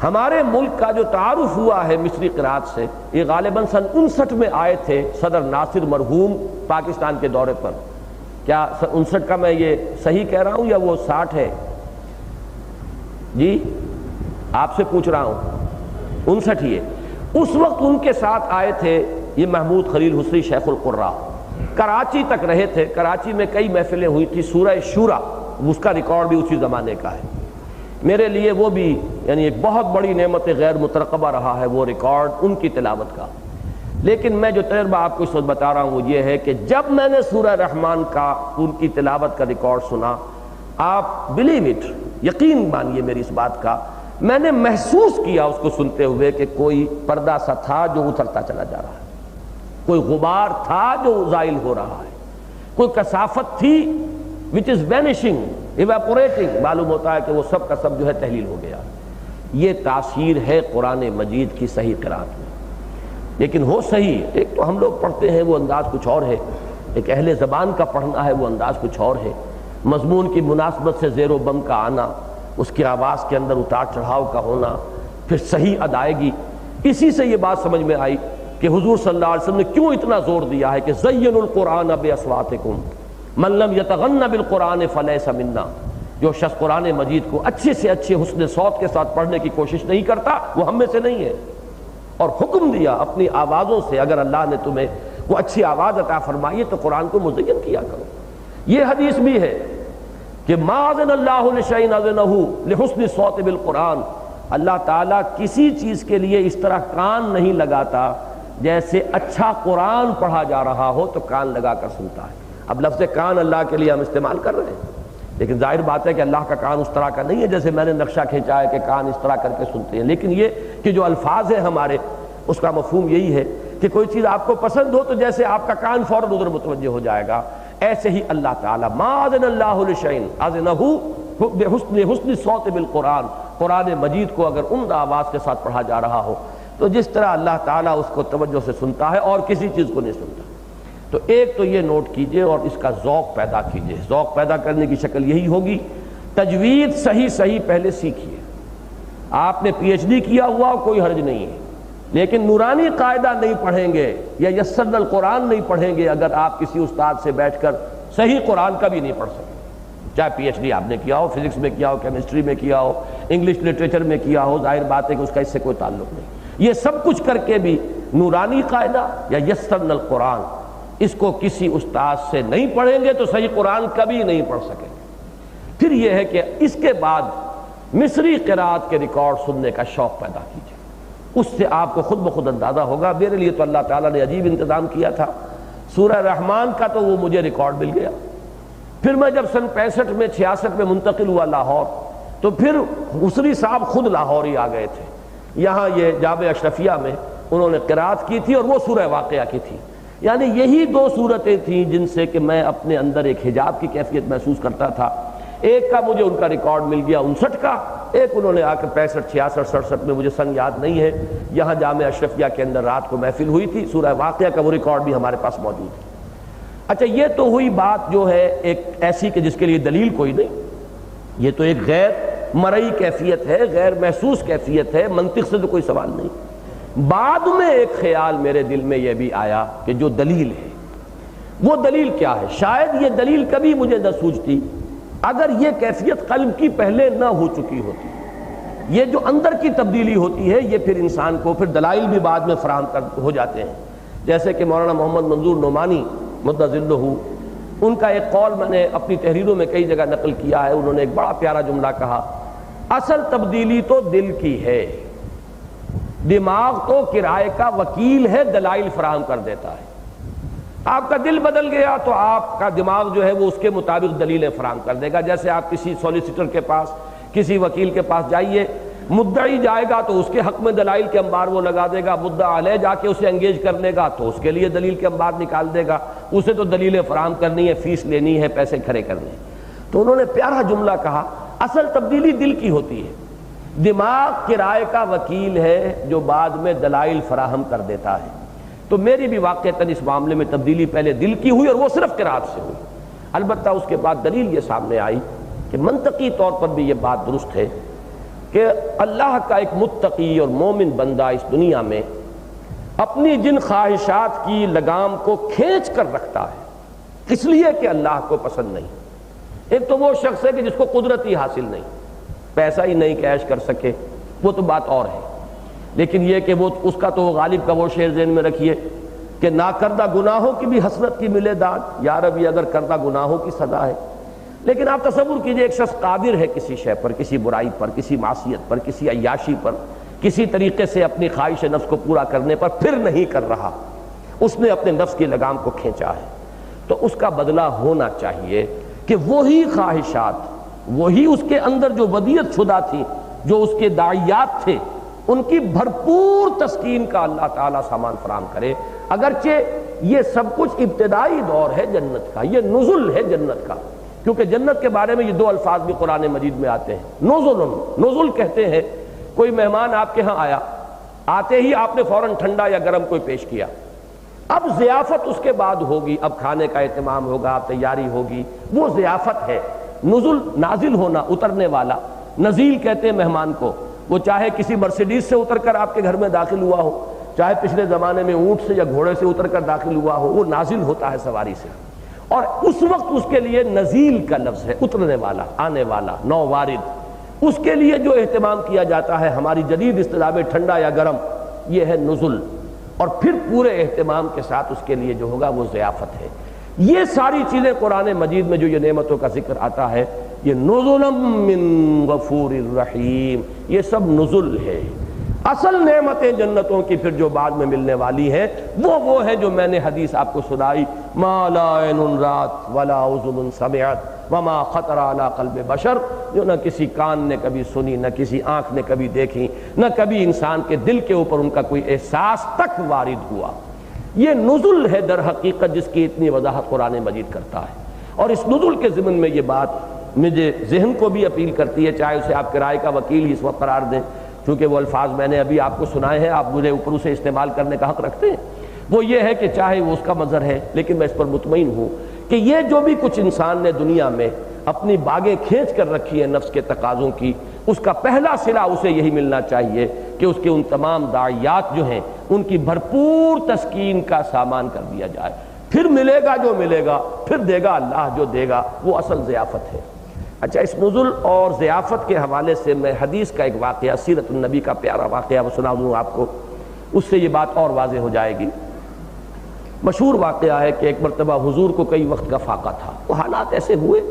ہمارے ملک کا جو تعارف ہوا ہے مصری قرات سے، یہ غالباً سن 59 میں آئے تھے صدر ناصر مرحوم پاکستان کے دورے پر۔ کیا 59 کا میں یہ صحیح کہہ رہا ہوں یا وہ 60 ہے؟ جی آپ سے پوچھ رہا ہوں، 59 ہی ہے۔ اس وقت ان کے ساتھ آئے تھے یہ محمود خلیل حسری شیخ القراء، کراچی تک رہے تھے، کراچی میں کئی محفلیں ہوئی تھی، سورہ شورا اس کا ریکارڈ بھی اسی زمانے کا ہے۔ میرے لیے وہ بھی یعنی ایک بہت بڑی نعمت غیر مترقبہ رہا ہے وہ ریکارڈ ان کی تلاوت کا۔ لیکن میں جو تجربہ آپ کو اس وقت بتا رہا ہوں وہ یہ ہے کہ جب میں نے سورہ رحمان کا ان کی تلاوت کا ریکارڈ سنا، آپ بلیو اٹ، یقین مانیے میری اس بات کا، میں نے محسوس کیا اس کو سنتے ہوئے کہ کوئی پردہ سا تھا جو اترتا چلا جا رہا ہے، کوئی غبار تھا جو زائل ہو رہا ہے، کوئی کثافت تھی which is vanishing, evaporating، معلوم ہوتا ہے کہ وہ سب کا سب جو ہے تحلیل ہو گیا۔ یہ تاثیر ہے قرآن مجید کی صحیح قرات میں۔ لیکن ہو صحیح، ایک تو ہم لوگ پڑھتے ہیں وہ انداز کچھ اور ہے، ایک اہل زبان کا پڑھنا ہے وہ انداز کچھ اور ہے، مضمون کی مناسبت سے زیر و بم کا آنا، اس کی آواز کے اندر اتار چڑھاؤ کا ہونا، پھر صحیح ادائیگی۔ اسی سے یہ بات سمجھ میں آئی کہ حضور صلی اللہ علیہ وسلم نے کیوں اتنا زور دیا ہے کہ زینوا القرآن باصواتکم من لم یتغن بالقرآن فلیس منا، جو شخص قرآن مجید کو اچھے سے اچھے حسن صوت کے ساتھ پڑھنے کی کوشش نہیں کرتا وہ ہم میں سے نہیں ہے۔ اور حکم دیا اپنی آوازوں سے، اگر اللہ نے تمہیں وہ اچھی آواز عطا فرمائی ہے تو قرآن کو مزین کیا کرو۔ یہ حدیث بھی ہے کہ ما اذن اللہ لشیء اذنہ لحسن الصوت بالقرآن، اللہ تعالیٰ کسی چیز کے لیے اس طرح کان نہیں لگاتا جیسے اچھا قرآن پڑھا جا رہا ہو تو کان لگا کر سنتا ہے۔ اب لفظ کان اللہ کے لیے ہم استعمال کر رہے ہیں، لیکن ظاہر بات ہے کہ اللہ کا کان اس طرح کا نہیں ہے جیسے میں نے نقشہ کھینچا ہے کہ کان اس طرح کر کے سنتے ہیں، لیکن یہ کہ جو الفاظ ہیں ہمارے اس کا مفہوم یہی ہے کہ کوئی چیز آپ کو پسند ہو تو جیسے آپ کا کان فوراً ادھر متوجہ ہو جائے گا، ایسے ہی اللہ تعالیٰ ما اذن اللہ لشیء اذنہ بحسن الصوت بالقرآن، قرآن مجید کو اگر عمدہ آواز کے ساتھ پڑھا جا رہا ہو تو جس طرح اللہ تعالیٰ اس کو توجہ سے سنتا ہے اور کسی چیز کو نہیں سنتا۔ تو ایک تو یہ نوٹ کیجئے اور اس کا ذوق پیدا کیجئے۔ ذوق پیدا کرنے کی شکل یہی ہوگی، تجوید صحیح پہلے سیکھیے۔ آپ نے پی ایچ ڈی کیا ہوا کوئی حرج نہیں ہے، لیکن نورانی قاعدہ نہیں پڑھیں گے یا یسرنا القرآن نہیں پڑھیں گے اگر آپ کسی استاد سے بیٹھ کر صحیح قرآن کا بھی نہیں پڑھ سکتے، چاہے پی ایچ ڈی آپ نے کیا ہو، فزکس میں کیا ہو، کیمسٹری میں کیا ہو، انگلش لٹریچر میں کیا ہو، ظاہر بات ہے کہ اس کا اس سے کوئی تعلق نہیں۔ یہ سب کچھ کر کے بھی نورانی قاعدہ یا یسرنا القرآن اس کو کسی استاد سے نہیں پڑھیں گے تو صحیح قرآن کبھی نہیں پڑھ سکیں گے۔ پھر یہ ہے کہ اس کے بعد مصری قرات کے ریکارڈ سننے کا شوق پیدا کیجیے، اس سے آپ کو خود بخود اندازہ ہوگا۔ میرے لیے تو اللہ تعالیٰ نے عجیب انتظام کیا تھا، سورہ رحمان کا تو وہ مجھے ریکارڈ مل گیا، پھر میں جب سن 65 میں 66 میں منتقل ہوا لاہور تو پھر حسری صاحب خود لاہور ہی آ گئے تھے، یہاں یہ جامعہ اشرفیہ میں انہوں نے قرات کی تھی اور وہ سورہ واقعہ کی تھی، یعنی یہی دو صورتیں تھیں جن سے کہ میں اپنے اندر ایک حجاب کی کیفیت محسوس کرتا تھا۔ ایک کا مجھے ان کا ریکارڈ مل گیا 59 کا، ایک انہوں نے آ کر 65 66 67 میں، مجھے سن یاد نہیں ہے، یہاں جامعہ اشرفیہ کے اندر رات کو محفل ہوئی تھی، سورہ واقعہ کا وہ ریکارڈ بھی ہمارے پاس موجود ہے۔ اچھا یہ تو ہوئی بات جو ہے ایک ایسی کہ جس کے لیے دلیل کوئی نہیں، یہ تو ایک غیر مرئی کیفیت ہے، غیر محسوس کیفیت ہے، منطق سے تو کوئی سوال نہیں۔ بعد میں ایک خیال میرے دل میں یہ بھی آیا کہ جو دلیل ہے وہ دلیل کیا ہے؟ شاید یہ دلیل کبھی مجھے نہ سوچتی اگر یہ کیفیت قلب کی پہلے نہ ہو چکی ہوتی۔ یہ جو اندر کی تبدیلی ہوتی ہے یہ پھر انسان کو پھر دلائل بھی بعد میں فراہم ہو جاتے ہیں، جیسے کہ مولانا محمد منظور نعمانی مدظلہ، ان کا ایک قول میں نے اپنی تحریروں میں کئی جگہ نقل کیا ہے، انہوں نے ایک بڑا پیارا جملہ کہا، اصل تبدیلی تو دل کی ہے، دماغ تو کرائے کا وکیل ہے، دلائل فراہم کر دیتا ہے۔ آپ کا دل بدل گیا تو آپ کا دماغ جو ہے وہ اس کے مطابق دلیلیں فراہم کر دے گا۔ جیسے آپ کسی سولیسیٹر کے پاس، کسی وکیل کے پاس جائیے، مدعی جائے گا تو اس کے حق میں دلائل کے انبار وہ لگا دے گا، مدعا علیہ جا کے اسے انگیج کر لے گا تو اس کے لیے دلیل کے انبار نکال دے گا، اسے تو دلیلیں فراہم کرنی ہے، فیس لینی ہے، پیسے کھڑے کرنے ہیں۔ تو انہوں نے پیارا جملہ کہا، اصل تبدیلی دل کی ہوتی ہے، دماغ کرائے کا وکیل ہے جو بعد میں دلائل فراہم کر دیتا ہے۔ تو میری بھی واقعتاً اس معاملے میں تبدیلی پہلے دل کی ہوئی اور وہ صرف قرات سے ہوئی، البتہ اس کے بعد دلیل یہ سامنے آئی کہ منطقی طور پر بھی یہ بات درست ہے کہ اللہ کا ایک متقی اور مومن بندہ اس دنیا میں اپنی جن خواہشات کی لگام کو کھینچ کر رکھتا ہے اس لیے کہ اللہ کو پسند نہیں۔ ایک تو وہ شخص ہے کہ جس کو قدرت ہی حاصل نہیں، پیسہ ہی نہیں کیش کر سکے، وہ تو بات اور ہے، لیکن یہ کہ وہ اس کا تو غالب کا وہ شعر ذہن میں رکھیے کہ نا کردہ گناہوں کی بھی حسرت کی ملے داد، یا رب یہ اگر کردہ گناہوں کی سزا ہے۔ لیکن آپ تصور کیجئے ایک شخص قادر ہے کسی شے پر، کسی برائی پر، کسی معصیت پر، کسی عیاشی پر، کسی طریقے سے اپنی خواہش نفس کو پورا کرنے پر، پھر نہیں کر رہا، اس نے اپنے نفس کی لگام کو کھینچا ہے، تو اس کا بدلہ ہونا چاہیے کہ وہی خواہشات، وہی اس کے اندر جو ودیعت شدہ تھی، جو اس کے داعیات تھے، ان کی بھرپور تسکین کا اللہ تعالیٰ سامان فراہم کرے۔ اگرچہ یہ سب کچھ ابتدائی دور ہے جنت کا، یہ نزل ہے جنت کا، کیونکہ جنت کے بارے میں یہ دو الفاظ بھی قرآن مجید میں آتے ہیں، نزل، نزل کہتے ہیں کوئی مہمان آپ کے ہاں آیا، آتے ہی آپ نے فوراً ٹھنڈا یا گرم کوئی پیش کیا، اب ضیافت اس کے بعد ہوگی، اب کھانے کا اہتمام ہوگا، تیاری ہوگی، وہ ضیافت ہے۔ نزل نازل ہونا، اترنے والا، نزیل کہتے ہیں مہمان کو، وہ چاہے کسی مرسیڈیز سے اتر کر آپ کے گھر میں داخل ہوا ہو، چاہے پچھلے زمانے میں اونٹ سے یا گھوڑے سے اتر کر داخل ہوا ہو، وہ نازل ہوتا ہے سواری سے، اور اس وقت اس کے لیے نزیل کا لفظ ہے، اترنے والا، آنے والا، نو وارد، اس کے لیے جو اہتمام کیا جاتا ہے ہماری جدید اصطلاح میں ٹھنڈا یا گرم، یہ ہے نزل، اور پھر پورے اہتمام کے ساتھ اس کے لیے جو ہوگا وہ ضیافت ہے۔ یہ ساری چیزیں قرآن مجید میں جو یہ نعمتوں کا ذکر آتا ہے یہ نزلم من غفور الرحیم، یہ سب نزل ہے۔ اصل نعمتیں جنتوں کی پھر جو بعد میں ملنے والی ہیں وہ ہے جو میں نے حدیث آپ کو سنائی، ما لا عین رات ولا اذن سمعت وما خطر علی قلب بشر، جو نہ کسی کان نے کبھی سنی، نہ کسی آنکھ نے کبھی دیکھی، نہ کبھی انسان کے دل کے اوپر ان کا کوئی احساس تک وارد ہوا۔ یہ نزل ہے در حقیقت جس کی اتنی وضاحت قرآن مجید کرتا ہے، اور اس نزل کے ضمن میں یہ بات مجھے ذہن کو بھی اپیل کرتی ہے، چاہے اسے آپ کرائے کا وکیل ہی اس وقت قرار دیں، کیونکہ وہ الفاظ میں نے ابھی آپ کو سنائے ہیں، آپ مجھے اوپر اسے استعمال کرنے کا حق رکھتے ہیں۔ وہ یہ ہے کہ چاہے وہ اس کا مظہر ہے، لیکن میں اس پر مطمئن ہوں کہ یہ جو بھی کچھ انسان نے دنیا میں اپنی باغیں کھینچ کر رکھی ہیں نفس کے تقاضوں کی، اس کا پہلا صلہ اسے یہی ملنا چاہیے کہ اس کے ان تمام داعیات جو ہیں ان کی بھرپور تسکین کا سامان کر دیا جائے۔ پھر ملے گا جو ملے گا، پھر دے گا اللہ جو دے گا، وہ اصل ضیافت ہے۔ اچھا، اس نزل اور ضیافت کے حوالے سے میں حدیث کا ایک واقعہ، سیرت النبی کا پیارا واقعہ وہ سنا دوں آپ کو، اس سے یہ بات اور واضح ہو جائے گی۔ مشہور واقعہ ہے کہ ایک مرتبہ حضور کو کئی وقت کا فاقہ تھا، وہ حالات ایسے ہوئے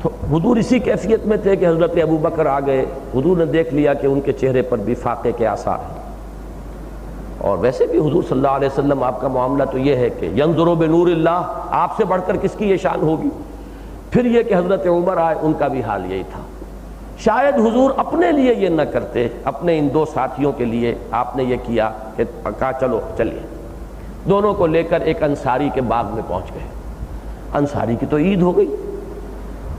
تو حضور اسی کیفیت میں تھے کہ حضرت ابو بکر آ گئے۔ حضور نے دیکھ لیا کہ ان کے چہرے پر بھی فاقے کے آثار ہیں، اور ویسے بھی حضور صلی اللہ علیہ وسلم آپ کا معاملہ تو یہ ہے کہ ینظر بنور اللہ، آپ سے بڑھ کر کس کی یہ شان ہوگی۔ پھر یہ کہ حضرت عمر آئے، ان کا بھی حال یہی تھا۔ شاید حضور اپنے لیے یہ نہ کرتے، اپنے ان دو ساتھیوں کے لیے آپ نے یہ کیا کہ کہا چلو چلیے، دونوں کو لے کر ایک انصاری کے باغ میں پہنچ گئے۔ انصاری کی تو عید ہو گئی،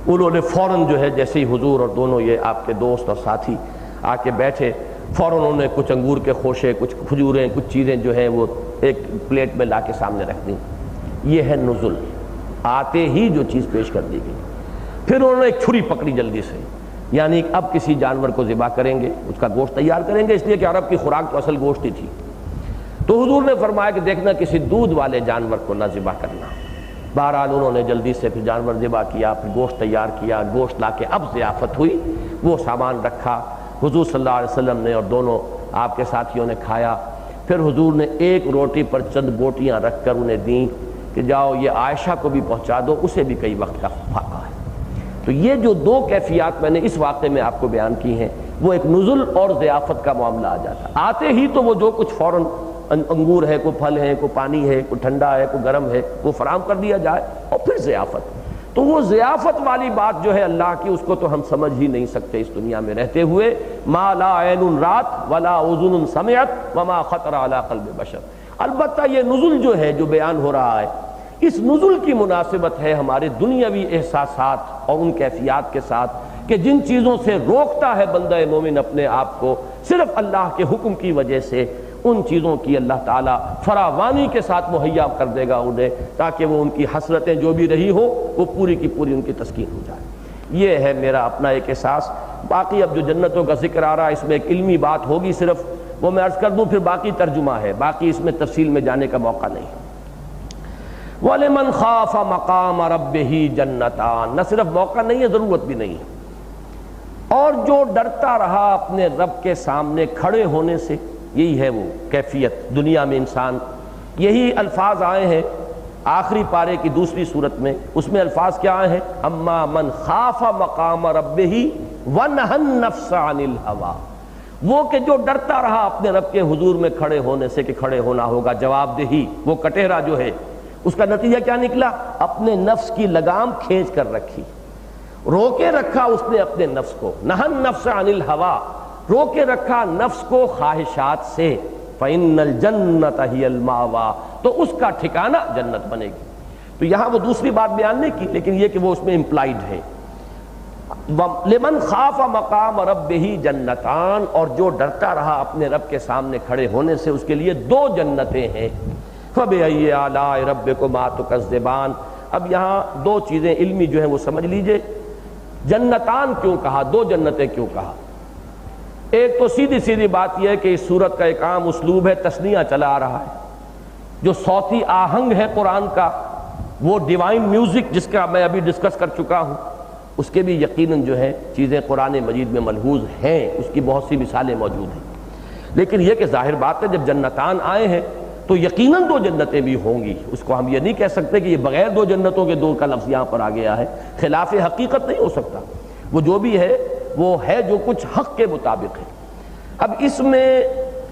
انہوں نے فوراً جو ہے جیسے ہی حضور اور دونوں یہ آپ کے دوست اور ساتھی آ کے بیٹھے، فوراً انہوں نے کچھ انگور کے خوشے، کچھ کھجوریں، کچھ چیزیں جو ہیں وہ ایک پلیٹ میں لا کے سامنے رکھ دیں۔ یہ ہے نزل، آتے ہی جو چیز پیش کر دی گئی۔ پھر انہوں نے ایک چھری پکڑی جلدی سے، یعنی اب کسی جانور کو ذبح کریں گے، اس کا گوشت تیار کریں گے، اس لیے کہ عرب کی خوراک تو اصل گوشت ہی تھی۔ تو حضور نے فرمایا کہ دیکھنا کسی دودھ والے جانور کو نہ ذبح کرنا۔ بہرحال انہوں نے جلدی سے پھر جانور ذبح کیا، پھر گوشت تیار کیا، گوشت لا کے اب ضیافت ہوئی، وہ سامان رکھا، حضور صلی اللہ علیہ وسلم نے اور دونوں آپ کے ساتھیوں نے کھایا۔ پھر حضور نے ایک روٹی پر چند بوٹیاں رکھ کر انہیں دیں کہ جاؤ یہ عائشہ کو بھی پہنچا دو، اسے بھی کئی وقت کا فاقہ ہے۔ تو یہ جو دو کیفیات میں نے اس واقعے میں آپ کو بیان کی ہیں، وہ ایک نزل اور ضیافت کا معاملہ آ جاتا ہے۔ آتے ہی تو وہ جو کچھ فوراً انگور ہے، کوئی پھل ہے، کوئی پانی ہے، کوئی ٹھنڈا ہے، کوئی گرم ہے، وہ فراہم کر دیا جائے، اور پھر ضیافت۔ تو وہ ضیافت والی بات جو ہے اللہ کی، اس کو تو ہم سمجھ ہی نہیں سکتے اس دنیا میں رہتے ہوئے۔ ما لا عین رات ولا اذن سمعت وما خطر علی قلب بشر۔ البتہ یہ نزل جو ہے جو بیان ہو رہا ہے، اس نزل کی مناسبت ہے ہمارے دنیاوی احساسات اور ان کیفیات کے ساتھ کہ جن چیزوں سے روکتا ہے بندہ مومن اپنے آپ کو صرف اللہ کے حکم کی وجہ سے، ان چیزوں کی اللہ تعالیٰ فراوانی کے ساتھ مہیا کر دے گا انہیں، تاکہ وہ ان کی حسرتیں جو بھی رہی ہو وہ پوری کی پوری ان کی تسکین ہو جائے۔ یہ ہے میرا اپنا ایک احساس۔ باقی اب جو جنتوں کا ذکر آ رہا ہے اس میں ایک علمی بات ہوگی صرف، وہ میں عرض کر دوں، پھر باقی ترجمہ ہے، باقی اس میں تفصیل میں جانے کا موقع نہیں۔ وَلِمَنْ خَافَ مَقَامَ رَبِّهِ جَنَّتَانِ، نہ صرف موقع نہیں ہے، ضرورت بھی نہیں ہے، اور جو ڈرتا رہا اپنے رب کے سامنے کھڑے ہونے سے، یہی ہے وہ کیفیت دنیا میں انسان۔ یہی الفاظ آئے ہیں آخری پارے کی دوسری صورت میں، اس میں الفاظ کیا آئے ہیں؟ اما من خاف مقام ربہ ونہى النفس عن الہوى، وہ کہ جو ڈرتا رہا اپنے رب کے حضور میں کھڑے ہونے سے کہ کھڑے ہونا ہوگا، جواب دہی، وہ کٹہرا جو ہے اس کا نتیجہ کیا نکلا؟ اپنے نفس کی لگام کھینچ کر رکھی، روکے رکھا اس نے اپنے نفس کو، نہى النفس عن الہوى، روکے رکھا نفس کو خواہشات سے، فَإِنَّ الْجَنَّةَ هِيَ الْمَأْوَىٰ، تو اس کا ٹھکانہ جنت بنے گی۔ تو یہاں وہ دوسری بات بیان نہیں کی، لیکن یہ کہ وہ اس میں امپلائڈ ہے۔ لمن خاف مقام ربہ جنتان، اور جو ڈرتا رہا اپنے رب کے سامنے کھڑے ہونے سے، اس کے لیے دو جنتیں ہیں۔ فَبِأَيِّ آلَاءِ رَبِّكُمَا تُكَذِّبَانِ، اب یہاں دو چیزیں علمی جو ہیں وہ سمجھ لیجئے۔ جنتان کیوں کہا، دو جنتیں کیوں کہا؟ ایک تو سیدھی سیدھی بات یہ ہے کہ اس سورت کا ایک عام اسلوب ہے، تثنیہ چلا آ رہا ہے۔ جو صوتی آہنگ ہے قرآن کا، وہ ڈیوائن میوزک جس کا میں ابھی ڈسکس کر چکا ہوں، اس کے بھی یقیناً جو ہے چیزیں قرآن مجید میں ملحوظ ہیں، اس کی بہت سی مثالیں موجود ہیں۔ لیکن یہ کہ ظاہر بات ہے جب جنتان آئے ہیں تو یقیناً دو جنتیں بھی ہوں گی، اس کو ہم یہ نہیں کہہ سکتے کہ یہ بغیر دو جنتوں کے دو کا لفظ یہاں پر آ گیا ہے، خلاف حقیقت نہیں ہو سکتا، وہ جو بھی ہے وہ ہے جو کچھ حق کے مطابق ہے۔ اب اس میں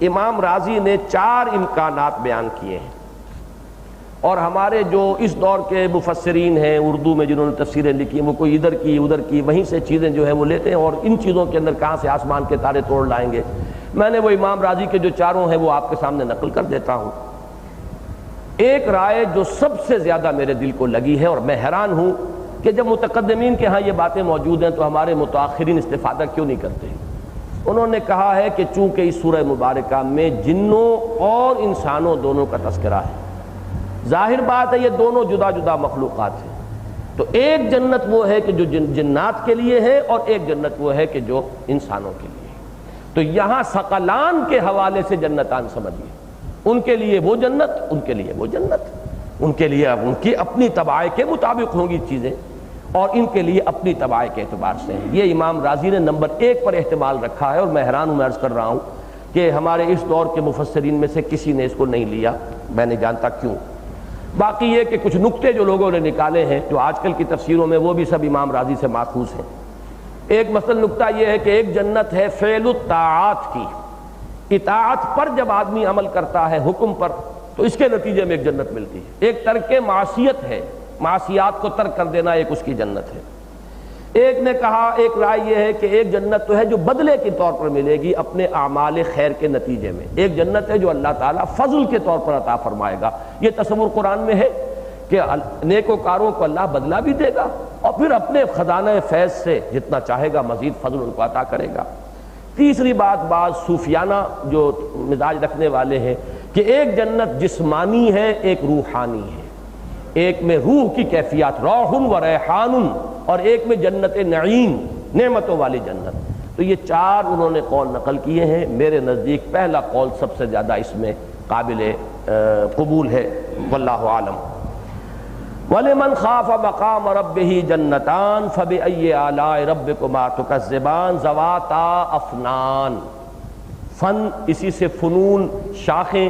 امام رازی نے 4 امکانات بیان کیے ہیں، اور ہمارے جو اس دور کے مفسرین ہیں اردو میں جنہوں نے تفسیریں لکھی ہیں، وہ کوئی ادھر کی ادھر کی وہیں سے چیزیں جو ہیں وہ لیتے ہیں، اور ان چیزوں کے اندر کہاں سے آسمان کے تارے توڑ لائیں گے۔ میں نے وہ امام رازی کے جو 4 ہیں وہ آپ کے سامنے نقل کر دیتا ہوں۔ ایک رائے جو سب سے زیادہ میرے دل کو لگی ہے، اور میں حیران ہوں کہ جب متقدمین کے ہاں یہ باتیں موجود ہیں تو ہمارے متاخرین استفادہ کیوں نہیں کرتے۔ انہوں نے کہا ہے کہ چونکہ اس سورہ مبارکہ میں جنوں اور انسانوں دونوں کا تذکرہ ہے، ظاہر بات ہے یہ دونوں جدا جدا مخلوقات ہیں، تو ایک جنت وہ ہے کہ جو جنات کے لیے ہے، اور ایک جنت وہ ہے کہ جو انسانوں کے لیے ہے۔ تو یہاں ثقلان کے حوالے سے جنتان سمجھیے، ان کے لیے وہ جنت، ان کے لیے وہ جنت، ان کے لیے ان کی اپنی طبع کے مطابق ہوں گی چیزیں، اور ان کے لیے اپنی طبع کے اعتبار سے ہیں۔ یہ امام رازی نے نمبر 1 پر احتمال رکھا ہے، اور میں حیران ہوں، میں عرض کر رہا ہوں کہ ہمارے اس دور کے مفسرین میں سے کسی نے اس کو نہیں لیا، میں نہیں جانتا کیوں۔ باقی یہ کہ کچھ نقطے جو لوگوں نے نکالے ہیں جو آج کل کی تفسیروں میں، وہ بھی سب امام رازی سے ماخوذ ہیں۔ ایک مثلا نقطہ یہ ہے کہ ایک جنت ہے فعل الطاعات کی، اطاعت پر جب آدمی عمل کرتا ہے حکم پر تو اس کے نتیجے میں ایک جنت ملتی ہے۔ ایک ترک معصیت ہے، معصیات کو ترک کر دینا ایک اس کی جنت ہے۔ ایک نے کہا، ایک رائے یہ ہے کہ ایک جنت تو ہے جو بدلے کے طور پر ملے گی اپنے اعمال خیر کے نتیجے میں، ایک جنت ہے جو اللہ تعالیٰ فضل کے طور پر عطا فرمائے گا۔ یہ تصور قرآن میں ہے کہ نیکوکاروں کو اللہ بدلہ بھی دے گا، اور پھر اپنے خزانہ فیض سے جتنا چاہے گا مزید فضل ان کو عطا کرے گا۔ تیسری بات، بعض صوفیانہ جو مزاج رکھنے والے ہیں کہ ایک جنت جسمانی ہے، ایک روحانی ہے، ایک میں روح کی کیفیات روح و ریحان، اور ایک میں جنت نعیم، نعمتوں والی جنت۔ تو یہ 4 انہوں نے قول نقل کیے ہیں۔ میرے نزدیک پہلا قول سب سے زیادہ اس میں قابل قبول ہے، واللہ عالم۔ وَلِمَنْ خَافَ مَقَامَ رَبِّهِ جَنَّتَانِ فَبِأَيِّ آلَاءِ رَبِّكُمَا تُكَذِّبَانِ ذَوَاتَا أَفْنَانٍ۔ فن، اسی سے فنون، شاخیں،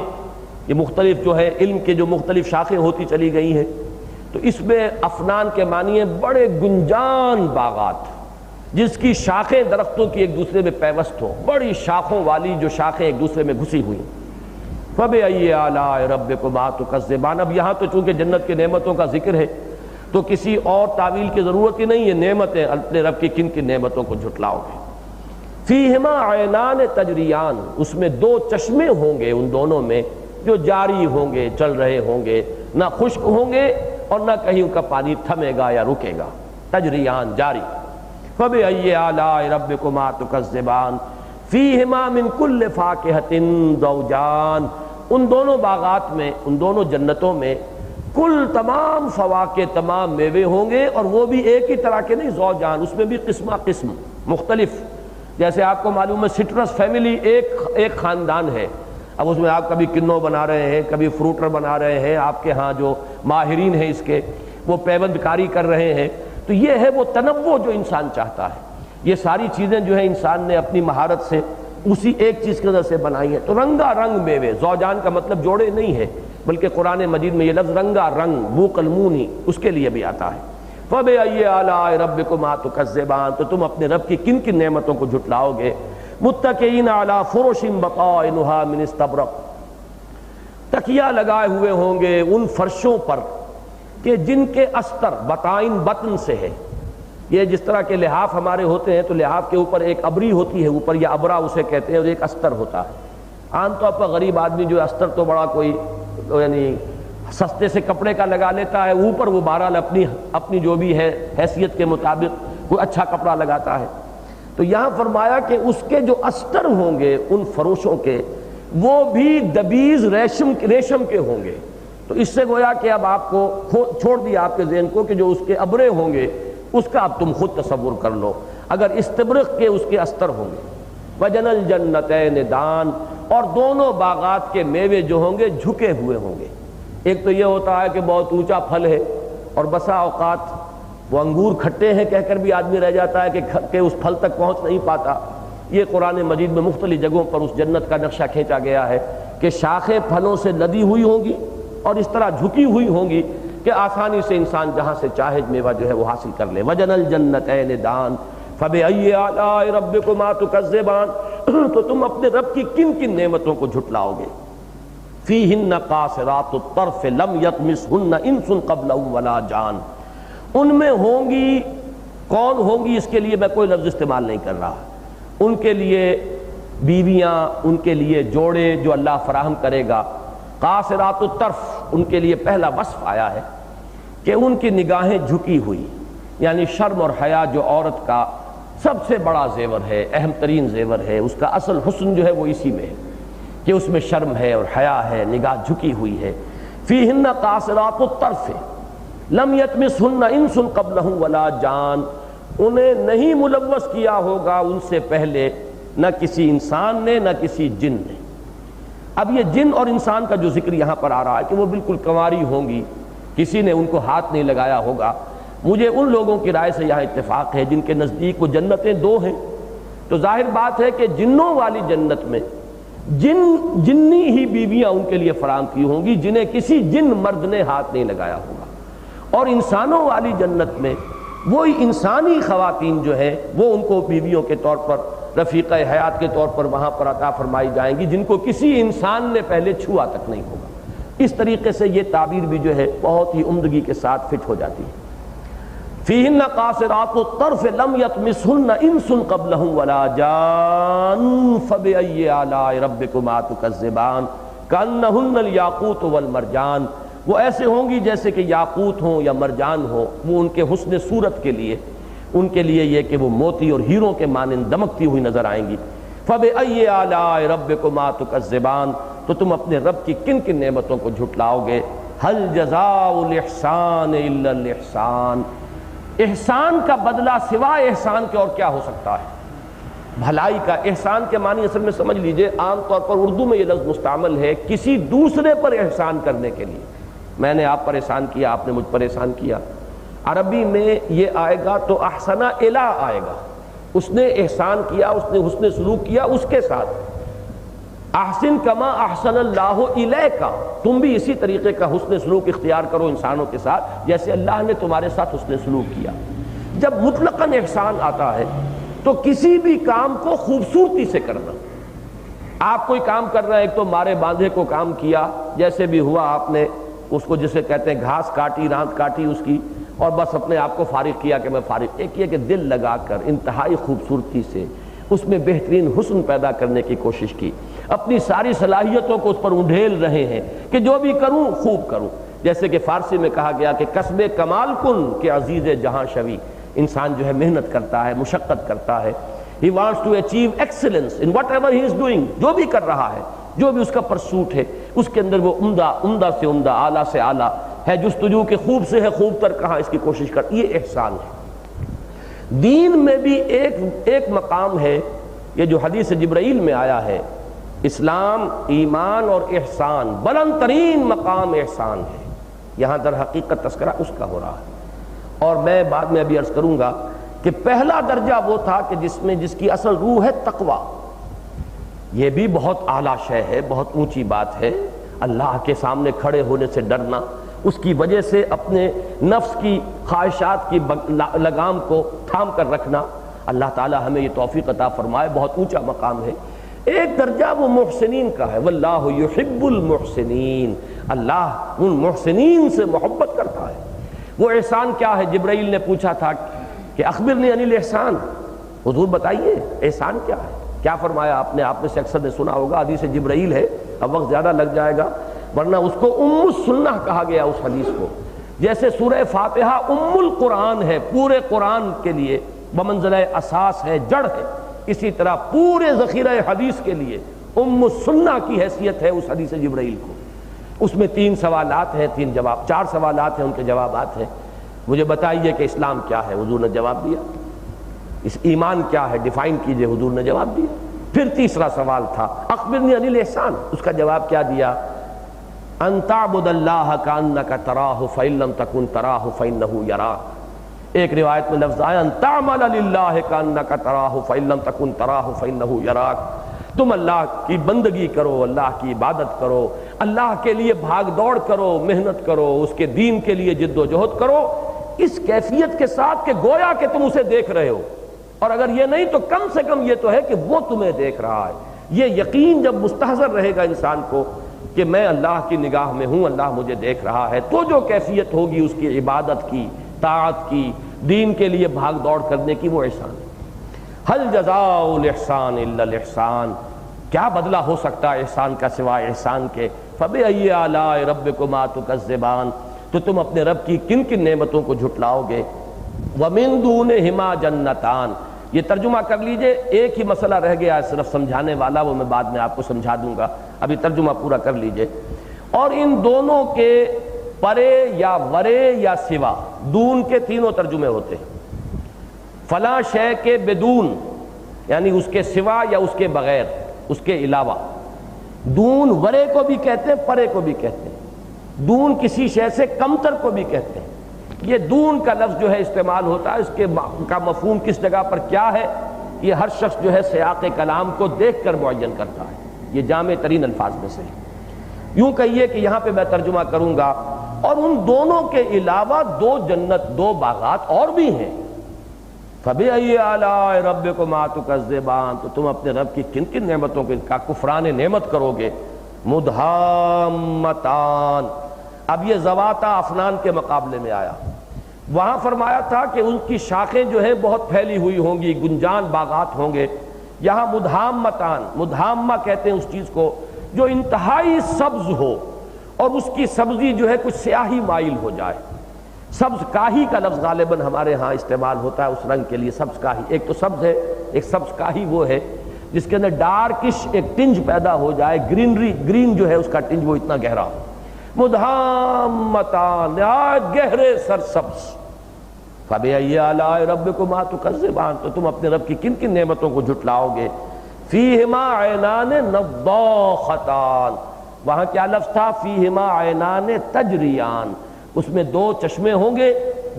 یہ مختلف جو ہے علم کے جو مختلف شاخیں ہوتی چلی گئی ہیں، تو اس میں افنان کے معنی ہے بڑے گنجان باغات، جس کی شاخیں درختوں کی ایک دوسرے میں پیوست ہو، بڑی شاخوں والی جو شاخیں ایک دوسرے میں گھسی ہوئی۔ فَبِأَيِّ آلَاءِ رَبِّكُمَا تُكَذِّبَانِ۔ اب یہاں تو چونکہ جنت کے نعمتوں کا ذکر ہے تو کسی اور تعویل کی ضرورت ہی نہیں ہے، نعمتیں اپنے رب کی کن کن نعمتوں کو جھٹلاؤ گے۔ فِيهِمَا عَيْنَانِ تَجْرِيَانِ، اس میں 2 چشمے ہوں گے، ان دونوں میں جو جاری ہوں گے، چل رہے ہوں گے، نہ خشک ہوں گے اور نہ کہیں ان کا پانی تھمے گا یا رکے گا، تجریان، جاری۔ فَبِأَيِّ آلَاءِ رَبِّكُمَا تُكَذِّبَانِ فِيهِمَا مِن كُلِّ فَاكِهَةٍ زَوْجَانِ۔ ان دونوں باغات میں، ان دونوں جنتوں میں کل تمام فواکہ، تمام میوے ہوں گے، اور وہ بھی ایک ہی طرح کے نہیں، زوجان، اس میں بھی قسمہ قسم مختلف۔ جیسے آپ کو معلوم ہے سٹرس فیملی ایک خاندان ہے، اب اس میں آپ کبھی کنو بنا رہے ہیں، کبھی فروٹر بنا رہے ہیں، آپ کے ہاں جو ماہرین ہیں اس کے وہ پیوند کاری کر رہے ہیں، تو یہ ہے وہ تنوع جو انسان چاہتا ہے۔ یہ ساری چیزیں جو ہیں انسان نے اپنی مہارت سے اسی ایک چیز کی وجہ سے بنائی ہیں۔ تو رنگا رنگ میوے، زوجان کا مطلب جوڑے نہیں ہے، بلکہ قرآن مجید میں یہ لفظ رنگا رنگ، بوق المونی، اس کے لیے بھی آتا ہے۔ فَبِأَيِّ آلَاءِ رَبِّكُمَا تُكَذِّبَانِ، تو تم اپنے رب کی کن کن نعمتوں کو جھٹلاؤ گے۔ مُتَّكِئِينَ عَلَىٰ فُرُشٍ بَطَائِنُهَا مِنْ اسْتَبْرَقٍ، تکیہ لگائے ہوئے ہوں گے ان فرشوں پر کہ جن کے استر، بطائن بطن سے ہے، یہ جس طرح کے لحاف ہمارے ہوتے ہیں تو لحاف کے اوپر ایک ابری ہوتی ہے اوپر، یا ابرا اسے کہتے ہیں، اور ایک استر ہوتا ہے۔ عام طور پر غریب آدمی جو استر تو بڑا کوئی یعنی سستے سے کپڑے کا لگا لیتا ہے، اوپر وہ بہرحال اپنی جو بھی ہے حیثیت کے مطابق کوئی اچھا کپڑا لگاتا ہے۔ تو یہاں فرمایا کہ اس کے جو استر ہوں گے ان فروشوں کے، وہ بھی دبیز ریشم کے ہوں گے۔ تو اس سے گویا کہ اب آپ کو چھوڑ دیا آپ کے ذہن کو کہ جو اس کے ابرے ہوں گے اس کا اب تم خود تصور کر لو، اگر استبرق کے اس کے استر ہوں گے۔ وَجَنَ الْجَنَّتَيْنِ دَانٍ، اور دونوں باغات کے میوے جو ہوں گے جھکے ہوئے ہوں گے۔ ایک تو یہ ہوتا ہے کہ بہت اونچا پھل ہے اور بسا اوقات وہ انگور کھٹے ہیں کہہ کر بھی آدمی رہ جاتا ہے کہ اس پھل تک پہنچ نہیں پاتا۔ یہ قرآن مجید میں مختلف جگہوں پر اس جنت کا نقشہ کھینچا گیا ہے کہ شاخیں پھلوں سے لدی ہوئی ہوں گی اور اس طرح جھکی ہوئی ہوں گی کہ آسانی سے انسان جہاں سے چاہے میوہ جو ہے وہ حاصل کر لے. وجن الجنتین دان فبأی آلاء ربکما تکذبان. تو تم اپنے رب کی کن کن نعمتوں کو جھٹلاؤ گے. فیہن قاصرات الطرف لم یطمثہن انس قبلہم ولا جان. ان میں ہوں گی، کون ہوں گی اس کے لیے میں کوئی لفظ استعمال نہیں کر رہا. ان کے لیے بیویاں، ان کے لیے جوڑے جو اللہ فراہم کرے گا. قاصرات الطرف ان کے لیے پہلا وصف آیا ہے کہ ان کی نگاہیں جھکی ہوئی، یعنی شرم اور حیا جو عورت کا سب سے بڑا زیور ہے، اہم ترین زیور ہے، اس کا اصل حسن جو ہے وہ اسی میں ہے کہ اس میں شرم ہے اور حیا ہے، نگاہ جھکی ہوئی ہے. فیہن قاصرات الطرف لم یطمثہن انس قبلہم ولا جان. انہیں نہیں ملوث کیا ہوگا ان سے پہلے نہ کسی انسان نے نہ کسی جن نے. اب یہ جن اور انسان کا جو ذکر یہاں پر آ رہا ہے کہ وہ بالکل کنواری ہوں گی، کسی نے ان کو ہاتھ نہیں لگایا ہوگا. مجھے ان لوگوں کی رائے سے یہاں اتفاق ہے جن کے نزدیک وہ جنتیں دو ہیں. تو ظاہر بات ہے کہ جنوں والی جنت میں جنی ہی بیویاں ان کے لیے فراہم کی ہوں گی جنہیں کسی جن مرد نے ہاتھ نہیں لگایا ہوگا. اور انسانوں والی جنت میں وہی انسانی خواتین جو ہیں وہ ان کو بیویوں کے طور پر، رفیقہ حیات کے طور پر وہاں پر عطا فرمائی جائیں گی جن کو کسی انسان نے پہلے چھوا تک نہیں ہوگا. اس طریقے سے یہ تعبیر بھی جو ہے بہت ہی عمدگی کے ساتھ فٹ ہو جاتی ہے. فیہن قاصرات الطرف لم یطمثہن انس قبلہم ولا جان فبأی آلاء ربکما تکذبان کأنہن الیاقوت والمرجان. وہ ایسے ہوں گی جیسے کہ یاقوت ہوں یا مرجان ہوں. وہ ان کے حسن صورت کے لیے، ان کے لیے یہ کہ وہ موتی اور ہیروں کے مانند دمکتی ہوئی نظر آئیں گی. فبأی آلاء ربکما تکذبان. تو تم اپنے رب کی کن کن نعمتوں کو جھٹلاؤ گے. هل جزاء الاحسان الا الاحسان. احسان کا بدلہ سوائے احسان کے اور کیا ہو سکتا ہے. بھلائی کا احسان کے معنی اصل میں سمجھ لیجئے، عام طور پر اردو میں یہ لفظ مستعمل ہے کسی دوسرے پر احسان کرنے کے لیے. میں نے آپ پر احسان کیا، آپ نے مجھ پر احسان کیا. عربی میں یہ آئے گا تو احسن الی آئے گا. اس نے احسان کیا، اس نے حسن سلوک کیا اس کے ساتھ. احسن کما احسن اللہ الیک. تم بھی اسی طریقے کا حسن سلوک اختیار کرو انسانوں کے ساتھ جیسے اللہ نے تمہارے ساتھ حسن سلوک کیا. جب مطلقاً احسان آتا ہے تو کسی بھی کام کو خوبصورتی سے کرنا. آپ کوئی کام کر رہے ہیں، ایک تو مارے باندھے کو کام کیا جیسے بھی ہوا، آپ نے اس کو جسے کہتے ہیں گھاس کاٹی، رانت کاٹی اس کی، اور بس اپنے آپ کو فارغ کیا کہ میں فارغ. ایک یہ کہ دل لگا کر انتہائی خوبصورتی سے اس میں بہترین حسن پیدا کرنے کی کوشش کی. اپنی ساری صلاحیتوں کو اس پر انڈھیل رہے ہیں کہ جو بھی کروں خوب کروں. جیسے کہ فارسی میں کہا گیا کہ کسب کمال کن کہ عزیز جہاں شوی. انسان جو ہے محنت کرتا ہے، مشقت کرتا ہے. He wants to achieve excellence in whatever he is doing. جو بھی کر رہا ہے، جو بھی اس کا پرسوٹ ہے، اس کے اندر وہ عمدہ سے عمدہ، اعلیٰ سے اعلیٰ ہے. جستجو کہ خوب سے ہے خوب تر کہاں، اس کی کوشش کر. یہ احسان ہے. دین میں بھی ایک مقام ہے، یہ جو حدیث جبرائیل میں آیا ہے، اسلام، ایمان اور احسان، بلند ترین مقام احسان ہے. یہاں در حقیقت تذکرہ اس کا ہو رہا ہے. اور میں بعد میں ابھی عرض کروں گا کہ پہلا درجہ وہ تھا کہ جس کی اصل روح ہے تقوی. یہ بھی بہت اعلیٰ شے ہے، بہت اونچی بات ہے. اللہ کے سامنے کھڑے ہونے سے ڈرنا، اس کی وجہ سے اپنے نفس کی خواہشات کی لگام کو تھام کر رکھنا. اللہ تعالی ہمیں یہ توفیق عطا فرمائے. بہت اونچا مقام ہے. ایک درجہ وہ محسنین کا ہے. واللہ یحب المحسنین. اللہ ان محسنین سے محبت کرتا ہے. وہ احسان کیا ہے؟ جبرائیل نے پوچھا تھا کہ اخبرنی عن الاحسان. حضور بتائیے احسان کیا ہے. کیا فرمایا آپ نے؟ آپ میں سے اکثر نے سنا ہوگا، حدیث جبرائیل ہے. اب وقت زیادہ لگ جائے گا ورنہ اس کو ام السنہ کہا گیا اس حدیث کو. جیسے سورہ فاتحہ ام القرآن ہے پورے قرآن کے لیے، بمنزلہ اساس ہے، جڑ ہے، اسی طرح پورے ذخیرہ حدیث کے لیے ام السنہ کی حیثیت ہے اس حدیث جبرائیل کو. اس میں 3 سوالات ہیں، 3 جواب، 4 سوالات ہیں، ان کے جوابات ہیں. مجھے بتائیے کہ اسلام کیا ہے؟ حضور نے جواب دیا. اس ایمان کیا ہے؟ ڈیفائن کیجئے. حضور نے جواب دیا. پھر تیسرا سوال تھا اخبرنی عن الاحسان. اس کا جواب کیا دیا؟ ان تعبد اللہ کانک تراہ فإن لم تکن تراہ فإنہ یراک. ایک روایت میں لفظ آیا ان تعمل للہ کانک تراہ فإن لم تکن تراہ فإنہ یراک. تم اللہ کی بندگی کرو، اللہ کی عبادت کرو، اللہ کے لیے بھاگ دوڑ کرو، محنت کرو، اس کے دین کے لیے جد و جہد کرو، اس کیفیت کے ساتھ کہ گویا کہ تم اسے دیکھ رہے ہو، اور اگر یہ نہیں تو کم سے کم یہ تو ہے کہ وہ تمہیں دیکھ رہا ہے۔ یہ یقین جب مستحضر رہے گا انسان کو کہ میں اللہ کی نگاہ میں ہوں، اللہ مجھے دیکھ رہا ہے، تو جو کیفیت ہوگی اس کی عبادت کی، طاعت کی، دین کے لیے بھاگ دوڑ کرنے کی، وہ احسان ہے۔ حل جزاء الاحسان الا الاحسان، کیا بدلہ ہو سکتا ہے احسان کا سوائے احسان کے؟ فبأي آلاء ربكما تكذبان، تو تم اپنے رب کی کن کن نعمتوں کو جھٹلاؤ گے؟ ومن دونہما جنتان، یہ ترجمہ کر لیجئے، ایک ہی مسئلہ رہ گیا ہے صرف سمجھانے والا، وہ میں بعد میں آپ کو سمجھا دوں گا، ابھی ترجمہ پورا کر لیجئے۔ اور ان دونوں کے پرے یا ورے یا سوا، دون کے تینوں ترجمے ہوتے ہیں۔ فلاں شے کے بدون یعنی اس کے سوا یا اس کے بغیر، اس کے علاوہ۔ دون ورے کو بھی کہتے ہیں، پرے کو بھی کہتے ہیں۔ دون کسی شے سے کمتر کو بھی کہتے ہیں۔ یہ دون کا لفظ جو ہے استعمال ہوتا ہے، اس کے کا مفہوم کس جگہ پر کیا ہے، یہ ہر شخص جو ہے سیاق کلام کو دیکھ کر معین کرتا ہے، یہ جامع ترین الفاظ میں سے ہے۔ یوں کہیے کہ یہاں پہ میں ترجمہ کروں گا، اور ان دونوں کے علاوہ دو جنت، دو باغات اور بھی ہیں۔ فَبِأَيِّ آلَاءِ رَبِّكُمَا تُكَذِّبَانِ، تو تم اپنے رب کی کن کن نعمتوں کا کفران نعمت کرو گے؟ مُدْحَامَّتَانِ، اب یہ ذواتا افنان کے مقابلے میں آیا۔ وہاں فرمایا تھا کہ ان کی شاخیں جو ہیں بہت پھیلی ہوئی ہوں گی، گنجان باغات ہوں گے۔ یہاں مدھامتان، مدھامہ کہتے ہیں اس چیز کو جو انتہائی سبز ہو اور اس کی سبزی جو ہے کچھ سیاہی مائل ہو جائے۔ سبز کاہی کا لفظ غالباً ہمارے ہاں استعمال ہوتا ہے اس رنگ کے لیے، سبز کاہی۔ ایک تو سبز ہے، ایک سبز کاہی وہ ہے جس کے اندر ڈارکش ایک ٹنج پیدا ہو جائے، گرین جو ہے اس کا ٹنج وہ اتنا گہرا ہو۔ مدھامتان، نہایت گہرے سرسبز۔ فَبِأَيِّ آلَاءِ رَبِّكُمَا تُكَذِّبَانِ، تو تم اپنے رب کی کن کن نعمتوں کو جھٹلاؤ گے؟ فِيهِمَا عَيْنَانِ نَضَّاخَتَانِ، وہاں کیا لفظ تھا؟ فِيهِمَا عَيْنَانِ تَجْرِيَانِ، اس میں دو چشمے ہوں گے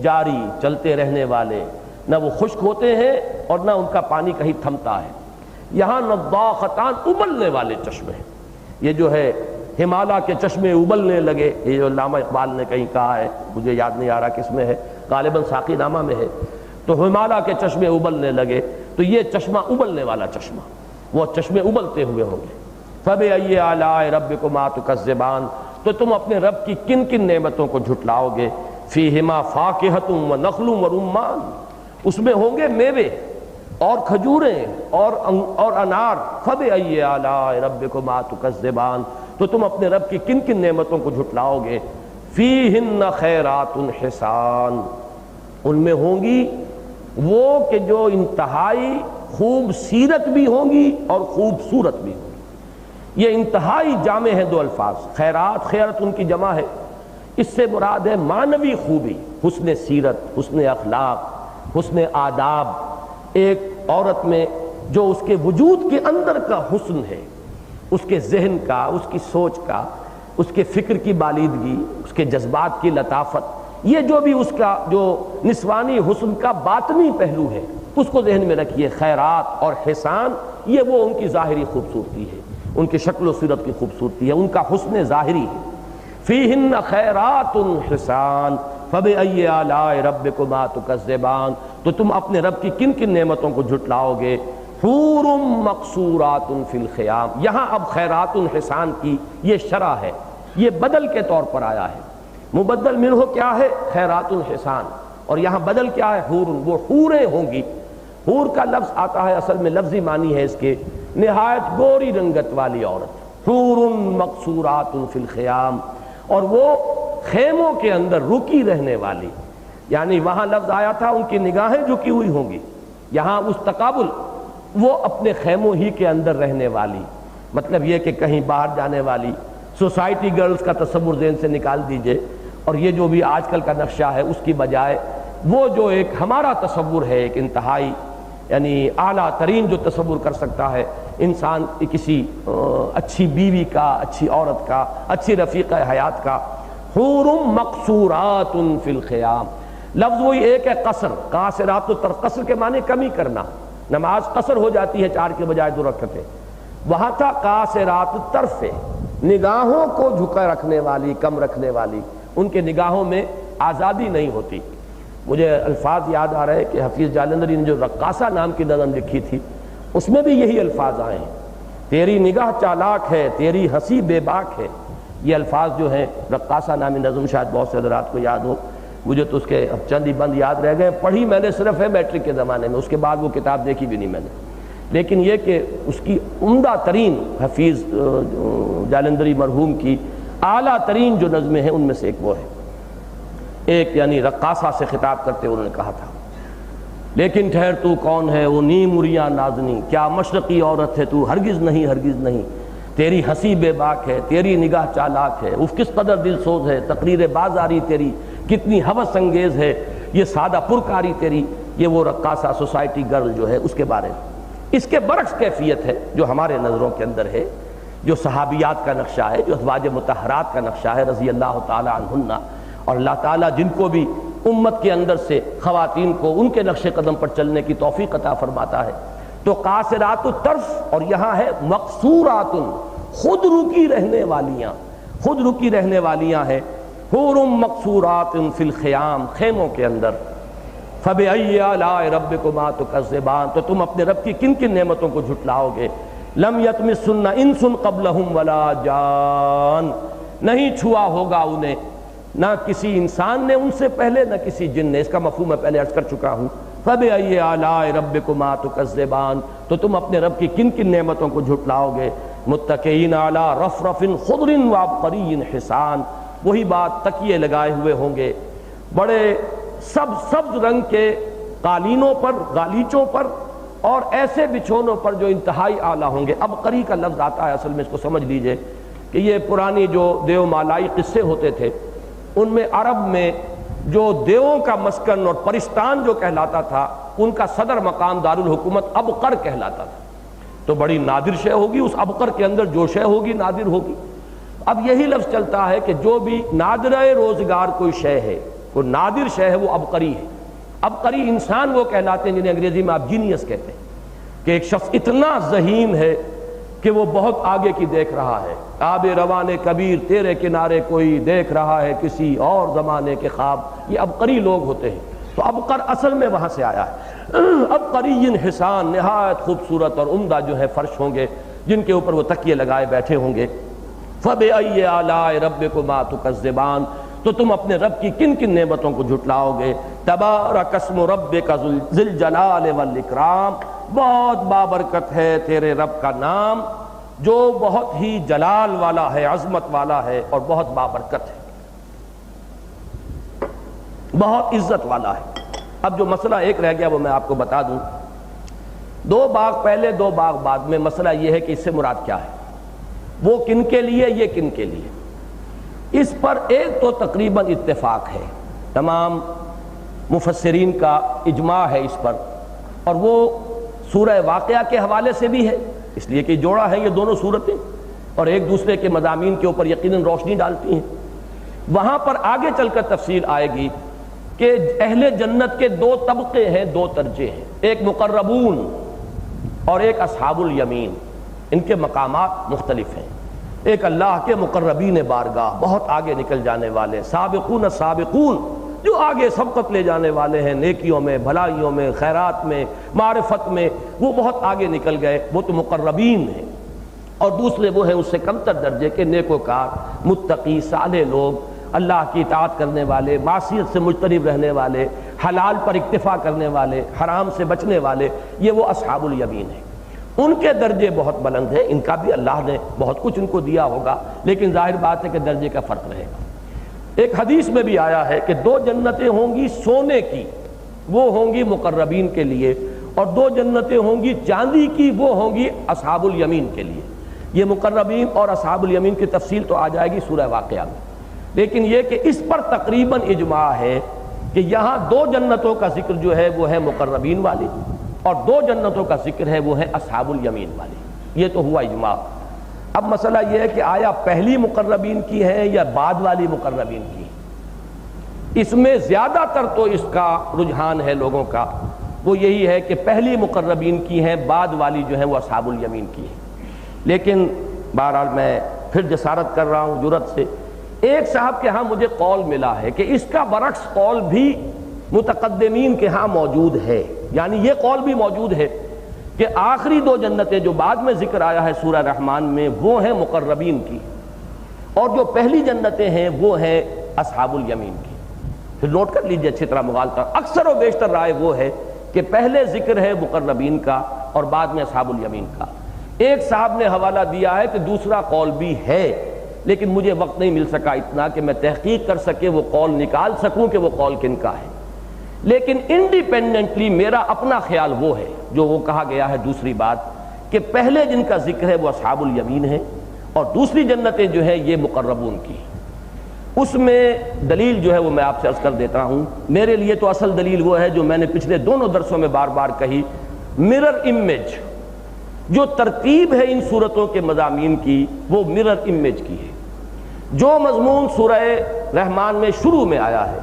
جاری، چلتے رہنے والے، نہ وہ خشک ہوتے ہیں اور نہ ان کا پانی کہیں تھمتا ہے۔ یہاں نضاختان، ابلنے والے چشمے، یہ جو ہے ہمالیہ کے چشمے ابلنے لگے، یہ جو علامہ اقبال نے کہیں کہا ہے، مجھے یاد نہیں آ رہا کس میں ہے، غالباً ساقی نامہ میں ہے، تو ہمالیہ کے چشمے ابلنے لگے، تو یہ چشمہ ابلنے والا چشمہ، وہ چشمے ابلتے ہوئے ہوں گے۔ فَبِأَيِّ آلَاءِ رَبِّكُمَا تُكَذِّبَانِ، تو تم اپنے رب کی کن کن نعمتوں کو جھٹلاؤ گے؟ فِيهِمَا فَاكِهَةٌ وَنَخْلٌ وَرُمَّانٌ، اس میں ہوں گے میوے اور کھجوریں اور انار۔ فَبِأَيِّ آلَاءِ رَبِّكُمَا تُكَذِّبَانِ، تو تم اپنے رب کی کن کن نعمتوں کو جھٹلاؤ گے؟ فِيهِنَّ خَيْرَاتٌ حِسَانٌ، ان میں ہوں گی وہ کہ جو انتہائی خوب سیرت بھی ہوں گی اور خوبصورت بھی ہوں گی۔ یہ انتہائی جامع ہیں دو الفاظ، خیرات، خیرت ان کی جمع ہے، اس سے مراد ہے معنوی خوبی، حسن سیرت، حسن اخلاق، حسن آداب۔ ایک عورت میں جو اس کے وجود کے اندر کا حسن ہے، اس کے ذہن کا، اس کی سوچ کا، اس کے فکر کی بالیدگی، اس کے جذبات کی لطافت، یہ جو بھی اس کا جو نسوانی حسن کا باطنی پہلو ہے اس کو ذہن میں رکھیے۔ خیرات اور حسان، یہ وہ ان کی ظاہری خوبصورتی ہے، ان کی شکل و صورت کی خوبصورتی ہے، ان کا حسن ظاہری ہے۔ فیہن خیرات حسان فبأی آلاء ربکما تکذبان، تو تم اپنے رب کی کن کن نعمتوں کو جھٹلاؤ گے؟ حور مقصورات فی الخیام، یہاں اب خیرات حسان کی یہ شرح ہے، یہ بدل کے طور پر آیا ہے۔ مبدل منہ کیا ہے؟ خیرات حسان، اور یہاں بدل کیا ہے؟ حور، وہ حوریں ہوں گی۔ حور کا لفظ آتا ہے، اصل میں لفظی معنی ہے اس کے نہایت گوری رنگت والی عورت، حور مقصورات فی الخیام، اور وہ خیموں کے اندر رکی رہنے والی، یعنی وہاں لفظ آیا تھا ان کی نگاہیں جھکی ہوئی ہوں گی، یہاں اس تقابل وہ اپنے خیموں ہی کے اندر رہنے والی، مطلب یہ کہ کہیں باہر جانے والی سوسائٹی گرلز کا تصور ذہن سے نکال دیجئے، اور یہ جو بھی آج کل کا نقشہ ہے اس کی بجائے وہ جو ایک ہمارا تصور ہے، ایک انتہائی یعنی اعلیٰ ترین جو تصور کر سکتا ہے انسان کسی اچھی بیوی کا، اچھی عورت کا، اچھی رفیقہ حیات کا۔ حور مقصورات فی الخیام، لفظ وہی ایک ہے قصر، قاصرات و قصر کے معنی کمی کرنا، نماز قصر ہو جاتی ہے 4 کے بجائے 2 رکعتیں، وہاں تھا قاصرات الطرف، نگاہوں کو جھکا رکھنے والی، کم رکھنے والی، ان کے نگاہوں میں آزادی نہیں ہوتی۔ مجھے الفاظ یاد آ رہے کہ حفیظ جالندری نے جو رقاصہ نام کی نظم لکھی تھی اس میں بھی یہی الفاظ آئے ہیں، تیری نگاہ چالاک ہے، تیری ہنسی بے باک ہے۔ یہ الفاظ جو ہیں رقاصہ نامی نظم، شاید بہت سے حضرات کو یاد ہو، مجھے تو اس کے چند ہی بند یاد رہ گئے، پڑھی میں نے صرف ہے میٹرک کے زمانے میں، اس کے بعد وہ کتاب دیکھی بھی نہیں میں نے، لیکن یہ کہ اس کی عمدہ ترین، حفیظ جالندری مرحوم کی اعلیٰ ترین جو نظمیں ہیں ان میں سے ایک وہ ہے۔ ایک یعنی رقاصہ سے خطاب کرتے انہوں نے کہا تھا، لیکن ٹھہر تو کون ہے وہ نیم مریاں نازنی، کیا مشرقی عورت ہے تو، ہرگز نہیں ہرگز نہیں، تیری ہنسی بے باک ہے، تیری نگاہ چالاک ہے، اف کس قدر دل سوز ہے، تقریر بازاری تیری کتنی ہوس انگیز ہے، یہ سادہ پرکاری تیری۔ یہ وہ رقاصہ سوسائٹی گرل جو ہے اس کے بارے میں۔ اس کے برعکس کیفیت ہے جو ہمارے نظروں کے اندر ہے، جو صحابیات کا نقشہ ہے، جو ازواج مطہرات کا نقشہ ہے رضی اللہ تعالی عنہن، اور اللہ تعالیٰ جن کو بھی امت کے اندر سے خواتین کو ان کے نقش قدم پر چلنے کی توفیق عطا فرماتا ہے۔ تو قاصرات الطرف، اور یہاں ہے مقصورات، خود رکی رہنے والیاں، خود رکی رہنے والیاں ہیں، حور مقصورات فی الخیام، خیموں کے اندر۔ فَبِأَيِّ آلَاءِ رَبِّكُمَا تُكَذِّبَانِ، تو تم اپنے رب کی کن کن نعمتوں کو جھٹلاؤ گے۔ لَمْ يَطْمِثُنَّ إِنسٌ قَبْلَهُمْ وَلَا جَانٌ، نہیں چھوا ہوگا انہیں نہ کسی انسان نے ان سے پہلے نہ کسی جن نے، اس کا مفہوم میں پہلے عرض کر چکا ہوں۔ فَبِأَيِّ آلَاءِ رَبِّكُمَا تُكَذِّبَانِ، تو تم اپنے رب کی کن کن نعمتوں کو جھٹلاؤ گے۔ مُتَّكِئِينَ عَلَىٰ رَفْرَفٍ خُضْرٍ وَعَبْقَرِيٍّ حِسَانٍ، وہی بات، تکیے لگائے ہوئے ہوں گے بڑے سبز رنگ کے قالینوں پر، غالیچوں پر، اور ایسے بچھونوں پر جو انتہائی اعلیٰ ہوں گے۔ عبقری کا لفظ آتا ہے، اصل میں اس کو سمجھ لیجئے کہ یہ پرانی جو دیو مالائی قصے ہوتے تھے ان میں عرب میں جو دیووں کا مسکن اور پرستان جو کہلاتا تھا ان کا صدر مقام دارالحکومت ابقر کہلاتا تھا، تو بڑی نادر شے ہوگی، اس ابقر کے اندر جو شے ہوگی نادر ہوگی۔ اب یہی لفظ چلتا ہے کہ جو بھی نادرہ روزگار کوئی شے ہے، وہ نادر شے ہے، وہ عبقری ہے۔ عبقری انسان وہ کہلاتے ہیں جنہیں انگریزی میں آپ جینیس کہتے ہیں، کہ ایک شخص اتنا ذہین ہے کہ وہ بہت آگے کی دیکھ رہا ہے۔ آب روان کبیر تیرے کنارے کوئی دیکھ رہا ہے کسی اور زمانے کے خواب، یہ عبقری لوگ ہوتے ہیں۔ تو عبقر اصل میں وہاں سے آیا ہے۔ عبقری حسان، نہایت خوبصورت اور عمدہ جو ہے فرش ہوں گے جن کے اوپر وہ تکیے لگائے بیٹھے ہوں گے۔ فَبِأَيِّ آلَاءِ رَبِّكُمَا تُكَذِّبَانِ، تو تم اپنے رب کی کن کن نعمتوں کو جھٹلاؤ گے۔ تبارک اسم ربک ذی الجلال والاکرام، بہت بابرکت ہے تیرے رب کا نام جو بہت ہی جلال والا ہے، عظمت والا ہے اور بہت بابرکت ہے، بہت عزت والا ہے۔ اب جو مسئلہ ایک رہ گیا وہ میں آپ کو بتا دوں، 2 باغ پہلے 2 باغ بعد میں، مسئلہ یہ ہے کہ اس سے مراد کیا ہے، وہ کن کے لیے، یہ کن کے لیے۔ اس پر ایک تو تقریباً اتفاق ہے، تمام مفسرین کا اجماع ہے اس پر، اور وہ سورہ واقعہ کے حوالے سے بھی ہے، اس لیے کہ جوڑا ہے یہ دونوں صورتیں اور ایک دوسرے کے مضامین کے اوپر یقیناً روشنی ڈالتی ہیں۔ وہاں پر آگے چل کر تفصیل آئے گی کہ اہل جنت کے 2 طبقے ہیں، 2 درجے ہیں، ایک مقربون اور ایک اصحاب الیمین، ان کے مقامات مختلف ہیں۔ ایک اللہ کے مقربین بارگاہ، بہت آگے نکل جانے والے، سابقون سابقون، جو آگے سبقت لے جانے والے ہیں نیکیوں میں، بھلائیوں میں، خیرات میں، معرفت میں، وہ بہت آگے نکل گئے، وہ تو مقربین ہیں۔ اور دوسرے وہ ہیں اس سے کمتر درجے کے نیکوکار، متقی، صالح لوگ، اللہ کی اطاعت کرنے والے، معصیت سے مجتنب رہنے والے، حلال پر اکتفا کرنے والے، حرام سے بچنے والے، یہ وہ اصحاب الیمین ہیں۔ ان کے درجے بہت بلند ہیں، ان کا بھی اللہ نے بہت کچھ ان کو دیا ہوگا، لیکن ظاہر بات ہے کہ درجے کا فرق رہے گا۔ ایک حدیث میں بھی آیا ہے کہ 2 جنتیں ہوں گی سونے کی، وہ ہوں گی مقربین کے لیے، اور 2 جنتیں ہوں گی چاندی کی، وہ ہوں گی اصحاب الیمین کے لیے۔ یہ مقربین اور اصحاب الیمین کی تفصیل تو آ جائے گی سورہ واقعہ میں، لیکن یہ کہ اس پر تقریباً اجماع ہے کہ یہاں 2 جنتوں کا ذکر جو ہے وہ ہے مقربین والی، اور 2 جنتوں کا ذکر ہے وہ ہے اصحاب الیمین والی، یہ تو ہوا اجماع۔ اب مسئلہ یہ ہے کہ آیا پہلی مقربین کی ہے یا بعد والی مقربین کی؟ اس میں زیادہ تر تو اس کا رجحان ہے لوگوں کا، وہ یہی ہے کہ پہلی مقربین کی ہیں، بعد والی جو ہے وہ اصحاب الیمین کی ہے۔ لیکن بہرحال میں پھر جسارت کر رہا ہوں جرأت سے، ایک صاحب کے ہاں مجھے قول ملا ہے کہ اس کا برعکس قول بھی متقدمین کے ہاں موجود ہے، یعنی یہ قول بھی موجود ہے کہ آخری دو جنتیں جو بعد میں ذکر آیا ہے سورہ رحمان میں وہ ہیں مقربین کی، اور جو پہلی جنتیں ہیں وہ ہیں اصحاب الیمین کی۔ پھر نوٹ کر لیجئے اچھی طرح مغالطہ، اکثر و بیشتر رائے وہ ہے کہ پہلے ذکر ہے مقربین کا اور بعد میں اصحاب الیمین کا۔ ایک صاحب نے حوالہ دیا ہے کہ دوسرا قول بھی ہے، لیکن مجھے وقت نہیں مل سکا اتنا کہ میں تحقیق کر سکے وہ قول نکال سکوں کہ وہ قول کن کا ہے، لیکن انڈیپینڈنٹلی میرا اپنا خیال وہ ہے جو وہ کہا گیا ہے دوسری بات کہ پہلے جن کا ذکر ہے وہ اصحاب الیمین ہیں اور دوسری جنتیں جو ہیں یہ مقربون کی۔ اس میں دلیل جو ہے وہ میں آپ سے عرض کر دیتا ہوں، میرے لیے تو اصل دلیل وہ ہے جو میں نے پچھلے دونوں درسوں میں بار بار کہی، مرر امیج، جو ترتیب ہے ان صورتوں کے مضامین کی وہ مرر امیج کی ہے۔ جو مضمون سورہ رحمان میں شروع میں آیا ہے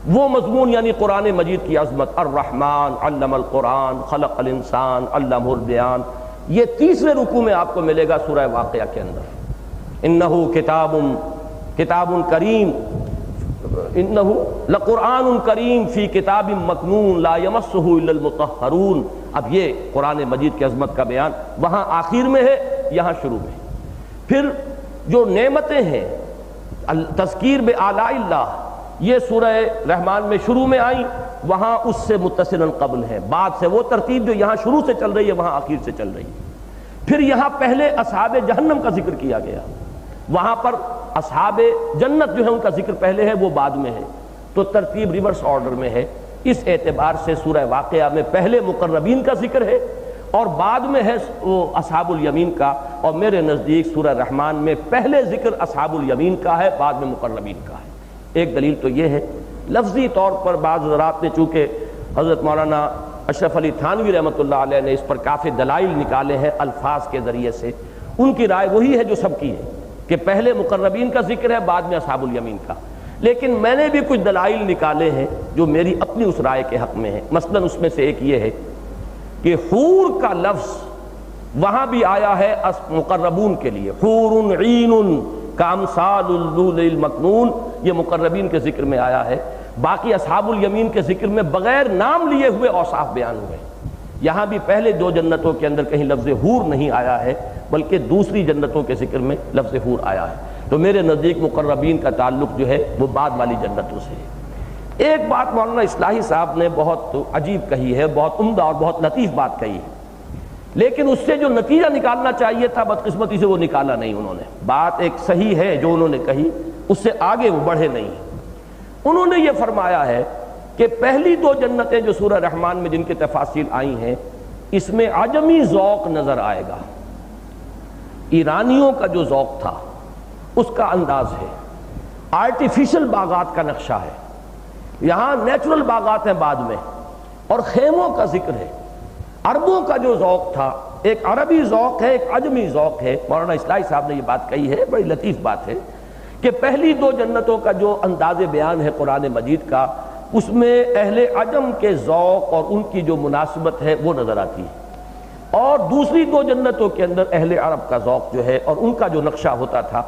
وہ مضمون یعنی قرآن مجید کی عظمت، الرحمن علم القرآن خلق الانسان علمہ البیان، یہ تیسرے رکوع میں آپ کو ملے گا سورہ واقعہ کے اندر، انہو کتاب کریم، انہو لقرآن کریم فی کتاب مکنون لا یمسہ الا المطہرون۔ اب یہ قرآن مجید کی عظمت کا بیان وہاں آخر میں ہے، یہاں شروع میں۔ پھر جو نعمتیں ہیں تذکیر بآلاء اللہ، یہ سورہ رحمان میں شروع میں آئیں، وہاں اس سے متصلاً قبل ہے، بعد سے وہ ترتیب جو یہاں شروع سے چل رہی ہے وہاں آخر سے چل رہی ہے۔ پھر یہاں پہلے اصحاب جہنم کا ذکر کیا گیا، وہاں پر اصحاب جنت جو ہے ان کا ذکر پہلے ہے وہ بعد میں ہے، تو ترتیب ریورس آرڈر میں ہے۔ اس اعتبار سے سورہ واقعہ میں پہلے مقربین کا ذکر ہے اور بعد میں ہے وہ اصحاب الیمین کا، اور میرے نزدیک سورہ رحمان میں پہلے ذکر اصحاب الیمین کا ہے بعد میں مقربین کا ہے۔ ایک دلیل تو یہ ہے، لفظی طور پر بعض حضرات نے چونکہ حضرت مولانا اشرف علی تھانوی رحمۃ اللہ علیہ نے اس پر کافی دلائل نکالے ہیں الفاظ کے ذریعے سے، ان کی رائے وہی ہے جو سب کی ہے کہ پہلے مقربین کا ذکر ہے بعد میں اصحاب الیمین کا، لیکن میں نے بھی کچھ دلائل نکالے ہیں جو میری اپنی اس رائے کے حق میں ہیں۔ مثلا اس میں سے ایک یہ ہے کہ حور کا لفظ وہاں بھی آیا ہے مقربون کے لیے، حور عین کامثال اللؤلؤ المکنون، یہ مقربین کے ذکر میں آیا ہے۔ باقی اصحاب الیمین کے ذکر میں بغیر نام لیے ہوئے اوصاف بیان ہوئے، یہاں بھی پہلے دو جنتوں کے اندر کہیں لفظ حور نہیں آیا ہے بلکہ دوسری جنتوں کے ذکر میں لفظ حور آیا ہے، تو میرے نزدیک مقربین کا تعلق جو ہے وہ بعد والی جنتوں سے ہے۔ ایک بات مولانا اصلاحی صاحب نے بہت عجیب کہی ہے، بہت عمدہ اور بہت لطیف بات کہی ہے، لیکن اس سے جو نتیجہ نکالنا چاہیے تھا بدقسمتی سے وہ نکالا نہیں انہوں نے۔ بات ایک صحیح ہے جو انہوں نے کہی، اس سے آگے وہ بڑھے نہیں۔ انہوں نے یہ فرمایا ہے کہ پہلی دو جنتیں جو سورہ رحمان میں جن کے تفاصیل آئی ہیں اس میں عجمی ذوق نظر آئے گا، ایرانیوں کا جو ذوق تھا اس کا انداز ہے، آرٹیفیشل باغات کا نقشہ ہے، یہاں نیچرل باغات ہیں بعد میں، اور خیموں کا ذکر ہے۔ عربوں کا جو ذوق تھا، ایک عربی ذوق ہے ایک عجمی ذوق ہے۔ مولانا اصلاحی صاحب نے یہ بات کہی ہے، بڑی لطیف بات ہے کہ پہلی دو جنتوں کا جو انداز بیان ہے قرآن مجید کا، اس میں اہل عجم کے ذوق اور ان کی جو مناسبت ہے وہ نظر آتی ہے، اور دوسری دو جنتوں کے اندر اہل عرب کا ذوق جو ہے اور ان کا جو نقشہ ہوتا تھا،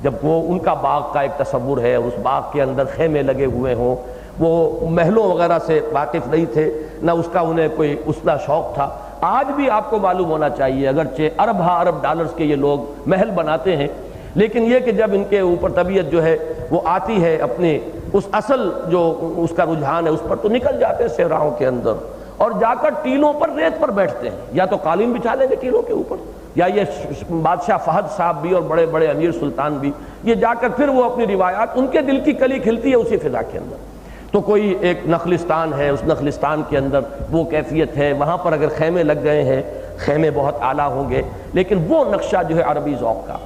جب وہ ان کا باغ کا ایک تصور ہے اور اس باغ کے اندر خیمے لگے ہوئے ہوں، وہ محلوں وغیرہ سے واقف نہیں تھے، نہ اس کا انہیں کوئی اسنا شوق تھا۔ آج بھی آپ کو معلوم ہونا چاہیے اگرچہ ارب ہا ارب ڈالرز کے یہ لوگ محل بناتے ہیں، لیکن یہ کہ جب ان کے اوپر طبیعت جو ہے وہ آتی ہے اپنے اس اصل جو اس کا رجحان ہے اس پر، تو نکل جاتے ہیں صحراؤں کے اندر اور جا کر ٹیلوں پر ریت پر بیٹھتے ہیں، یا تو قالین بچھا لیں گے ٹیلوں کے اوپر، یا یہ بادشاہ فہد صاحب بھی اور بڑے بڑے امیر سلطان بھی یہ جا کر پھر وہ اپنی روایات، ان کے دل کی کلی کھلتی ہے اسی فضا کے اندر۔ تو کوئی ایک نخلستان ہے، اس نخلستان کے اندر وہ کیفیت ہے، وہاں پر اگر خیمے لگ گئے ہیں، خیمے بہت اعلیٰ ہوں گے، لیکن وہ نقشہ جو ہے عربی ذوق کا۔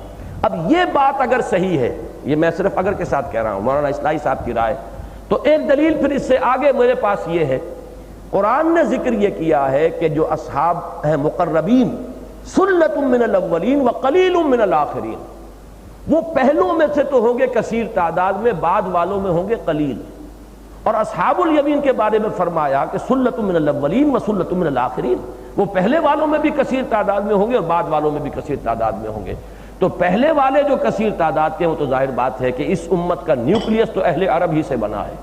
اب یہ بات اگر صحیح ہے، یہ میں صرف اگر کے ساتھ کہہ رہا ہوں، مولانا اصلاحی صاحب کی رائے، تو ایک دلیل پھر اس سے آگے میرے پاس یہ ہے، قرآن نے ذکر یہ کیا ہے کہ جو اصحاب ہیں مقربین، سلۃ من الاولین وقلیل من الآخرین، وہ پہلوں میں سے تو ہوں گے کثیر تعداد میں، بعد والوں میں ہوں گے قلیل، اور اصحاب الیمین کے بارے میں فرمایا کہ سلۃ من الاولین و سلۃ من الآخرین، وہ پہلے والوں میں بھی کثیر تعداد میں ہوں گے اور بعد والوں میں بھی کثیر تعداد میں ہوں گے۔ تو پہلے والے جو کثیر تعداد کے ہیں وہ تو ظاہر بات ہے کہ اس امت کا نیوکلیس تو اہل عرب ہی سے بنا ہے،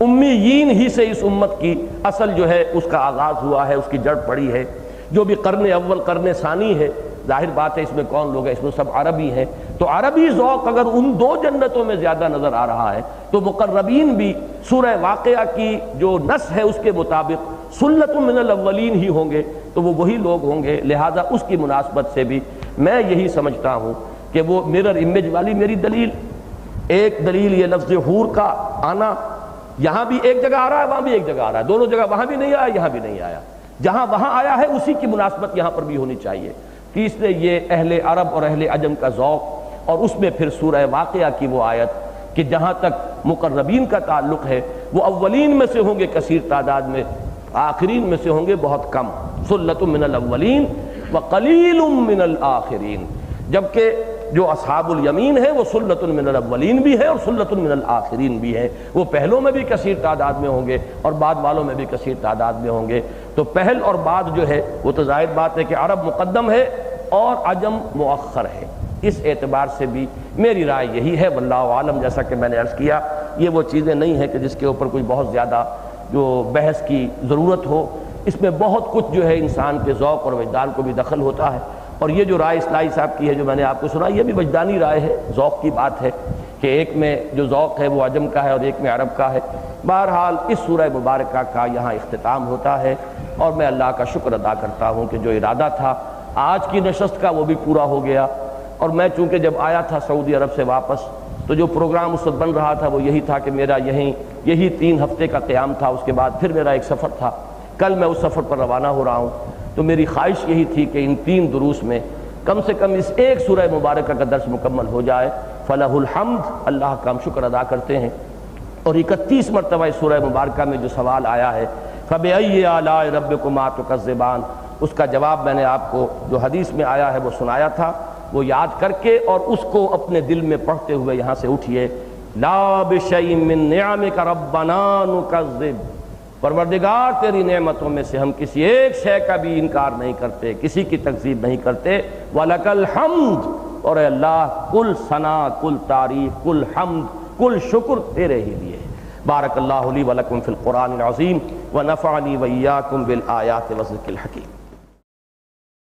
امیین ہی سے اس امت کی اصل جو ہے اس کا آغاز ہوا ہے، اس کی جڑ پڑی ہے۔ جو بھی قرن اول قرن ثانی ہے، ظاہر بات ہے اس میں کون لوگ ہیں، اس میں سب عربی ہیں، تو عربی ذوق اگر ان دو جنتوں میں زیادہ نظر آ رہا ہے تو مقربین بھی سورہ واقعہ کی جو نص ہے اس کے مطابق سلۃ من الاولین ہی ہوں گے، تو وہ وہی لوگ ہوں گے۔ لہذا اس کی مناسبت سے بھی میں یہی سمجھتا ہوں کہ وہ مرر امیج والی میری دلیل، ایک دلیل یہ لفظ حور کا آنا، یہاں بھی ایک جگہ آ رہا ہے وہاں بھی ایک جگہ آ رہا ہے، دونوں جگہ وہاں بھی نہیں آیا یہاں بھی نہیں آیا، جہاں وہاں آیا ہے اسی کی مناسبت یہاں پر بھی ہونی چاہیے۔ تیسرے یہ اہل عرب اور اہل عجم کا ذوق، اور اس میں پھر سورہ واقعہ کی وہ آیت کہ جہاں تک مقربین کا تعلق ہے وہ اولین میں سے ہوں گے کثیر تعداد میں، آخرین میں سے ہوں گے بہت کم، سلۃ من الاولین وقلیل من الآخرین، جبکہ جو اصحاب الیمین ہے وہ سلۃ من الاولین بھی ہے اور سلۃ من الآخرین بھی ہے، وہ پہلوں میں بھی کثیر تعداد میں ہوں گے اور بعد والوں میں بھی کثیر تعداد میں ہوں گے۔ تو پہل اور بعد جو ہے وہ تو ظاہر بات ہے کہ عرب مقدم ہے اور عجم مؤخر ہے، اس اعتبار سے بھی میری رائے یہی ہے، واللہ عالم۔ جیسا کہ میں نے عرض کیا یہ وہ چیزیں نہیں ہیں کہ جس کے اوپر کوئی بہت زیادہ جو بحث کی ضرورت ہو، اس میں بہت کچھ جو ہے انسان کے ذوق اور وجدان کو بھی دخل ہوتا ہے، اور یہ جو رائے اصلاحی صاحب کی ہے جو میں نے آپ کو سنا، یہ بھی وجدانی رائے ہے، ذوق کی بات ہے کہ ایک میں جو ذوق ہے وہ عجم کا ہے اور ایک میں عرب کا ہے۔ بہرحال اس سورہ مبارکہ کا یہاں اختتام ہوتا ہے، اور میں اللہ کا شکر ادا کرتا ہوں کہ جو ارادہ تھا آج کی نشست کا وہ بھی پورا ہو گیا، اور میں چونکہ جب آیا تھا سعودی عرب سے واپس تو جو پروگرام اس وقت بن رہا تھا وہ یہی تھا کہ میرا یہی 3 ہفتے کا قیام تھا، اس کے بعد پھر میرا ایک سفر تھا، کل میں اس سفر پر روانہ ہو رہا ہوں۔ تو میری خواہش یہی تھی کہ ان 3 دروس میں کم سے کم اس ایک سورہ مبارکہ کا درس مکمل ہو جائے۔ فلہ الحمد، اللہ کا ہم شکر ادا کرتے ہیں، اور 31 مرتبہ اس سورہ مبارکہ میں جو سوال آیا ہے فَبِأَيِّ آلَاءِ رَبِّكُمَا تُكَذِّبَانِ، اس کا جواب میں نے آپ کو جو حدیث میں آیا ہے وہ سنایا تھا، وہ یاد کر کے اور اس کو اپنے دل میں پڑھتے ہوئے یہاں سے اٹھیے۔ لا بشیء من نعمک ربنا نکذب، پروردگار تیری نعمتوں میں سے ہم کسی ایک شے کا بھی انکار نہیں کرتے، کسی کی تکذیب نہیں کرتے۔ وَلَكَ الْحَمْدُ، اور اے اللہ کل ثنا، کل تعریف، کل حمد، کل شکر تیرے ہی لیے۔ بارک اللہ لی ولکم فی القرآن العظیم ونفعنی وإیاکم بالآیات والذکر الحکیم۔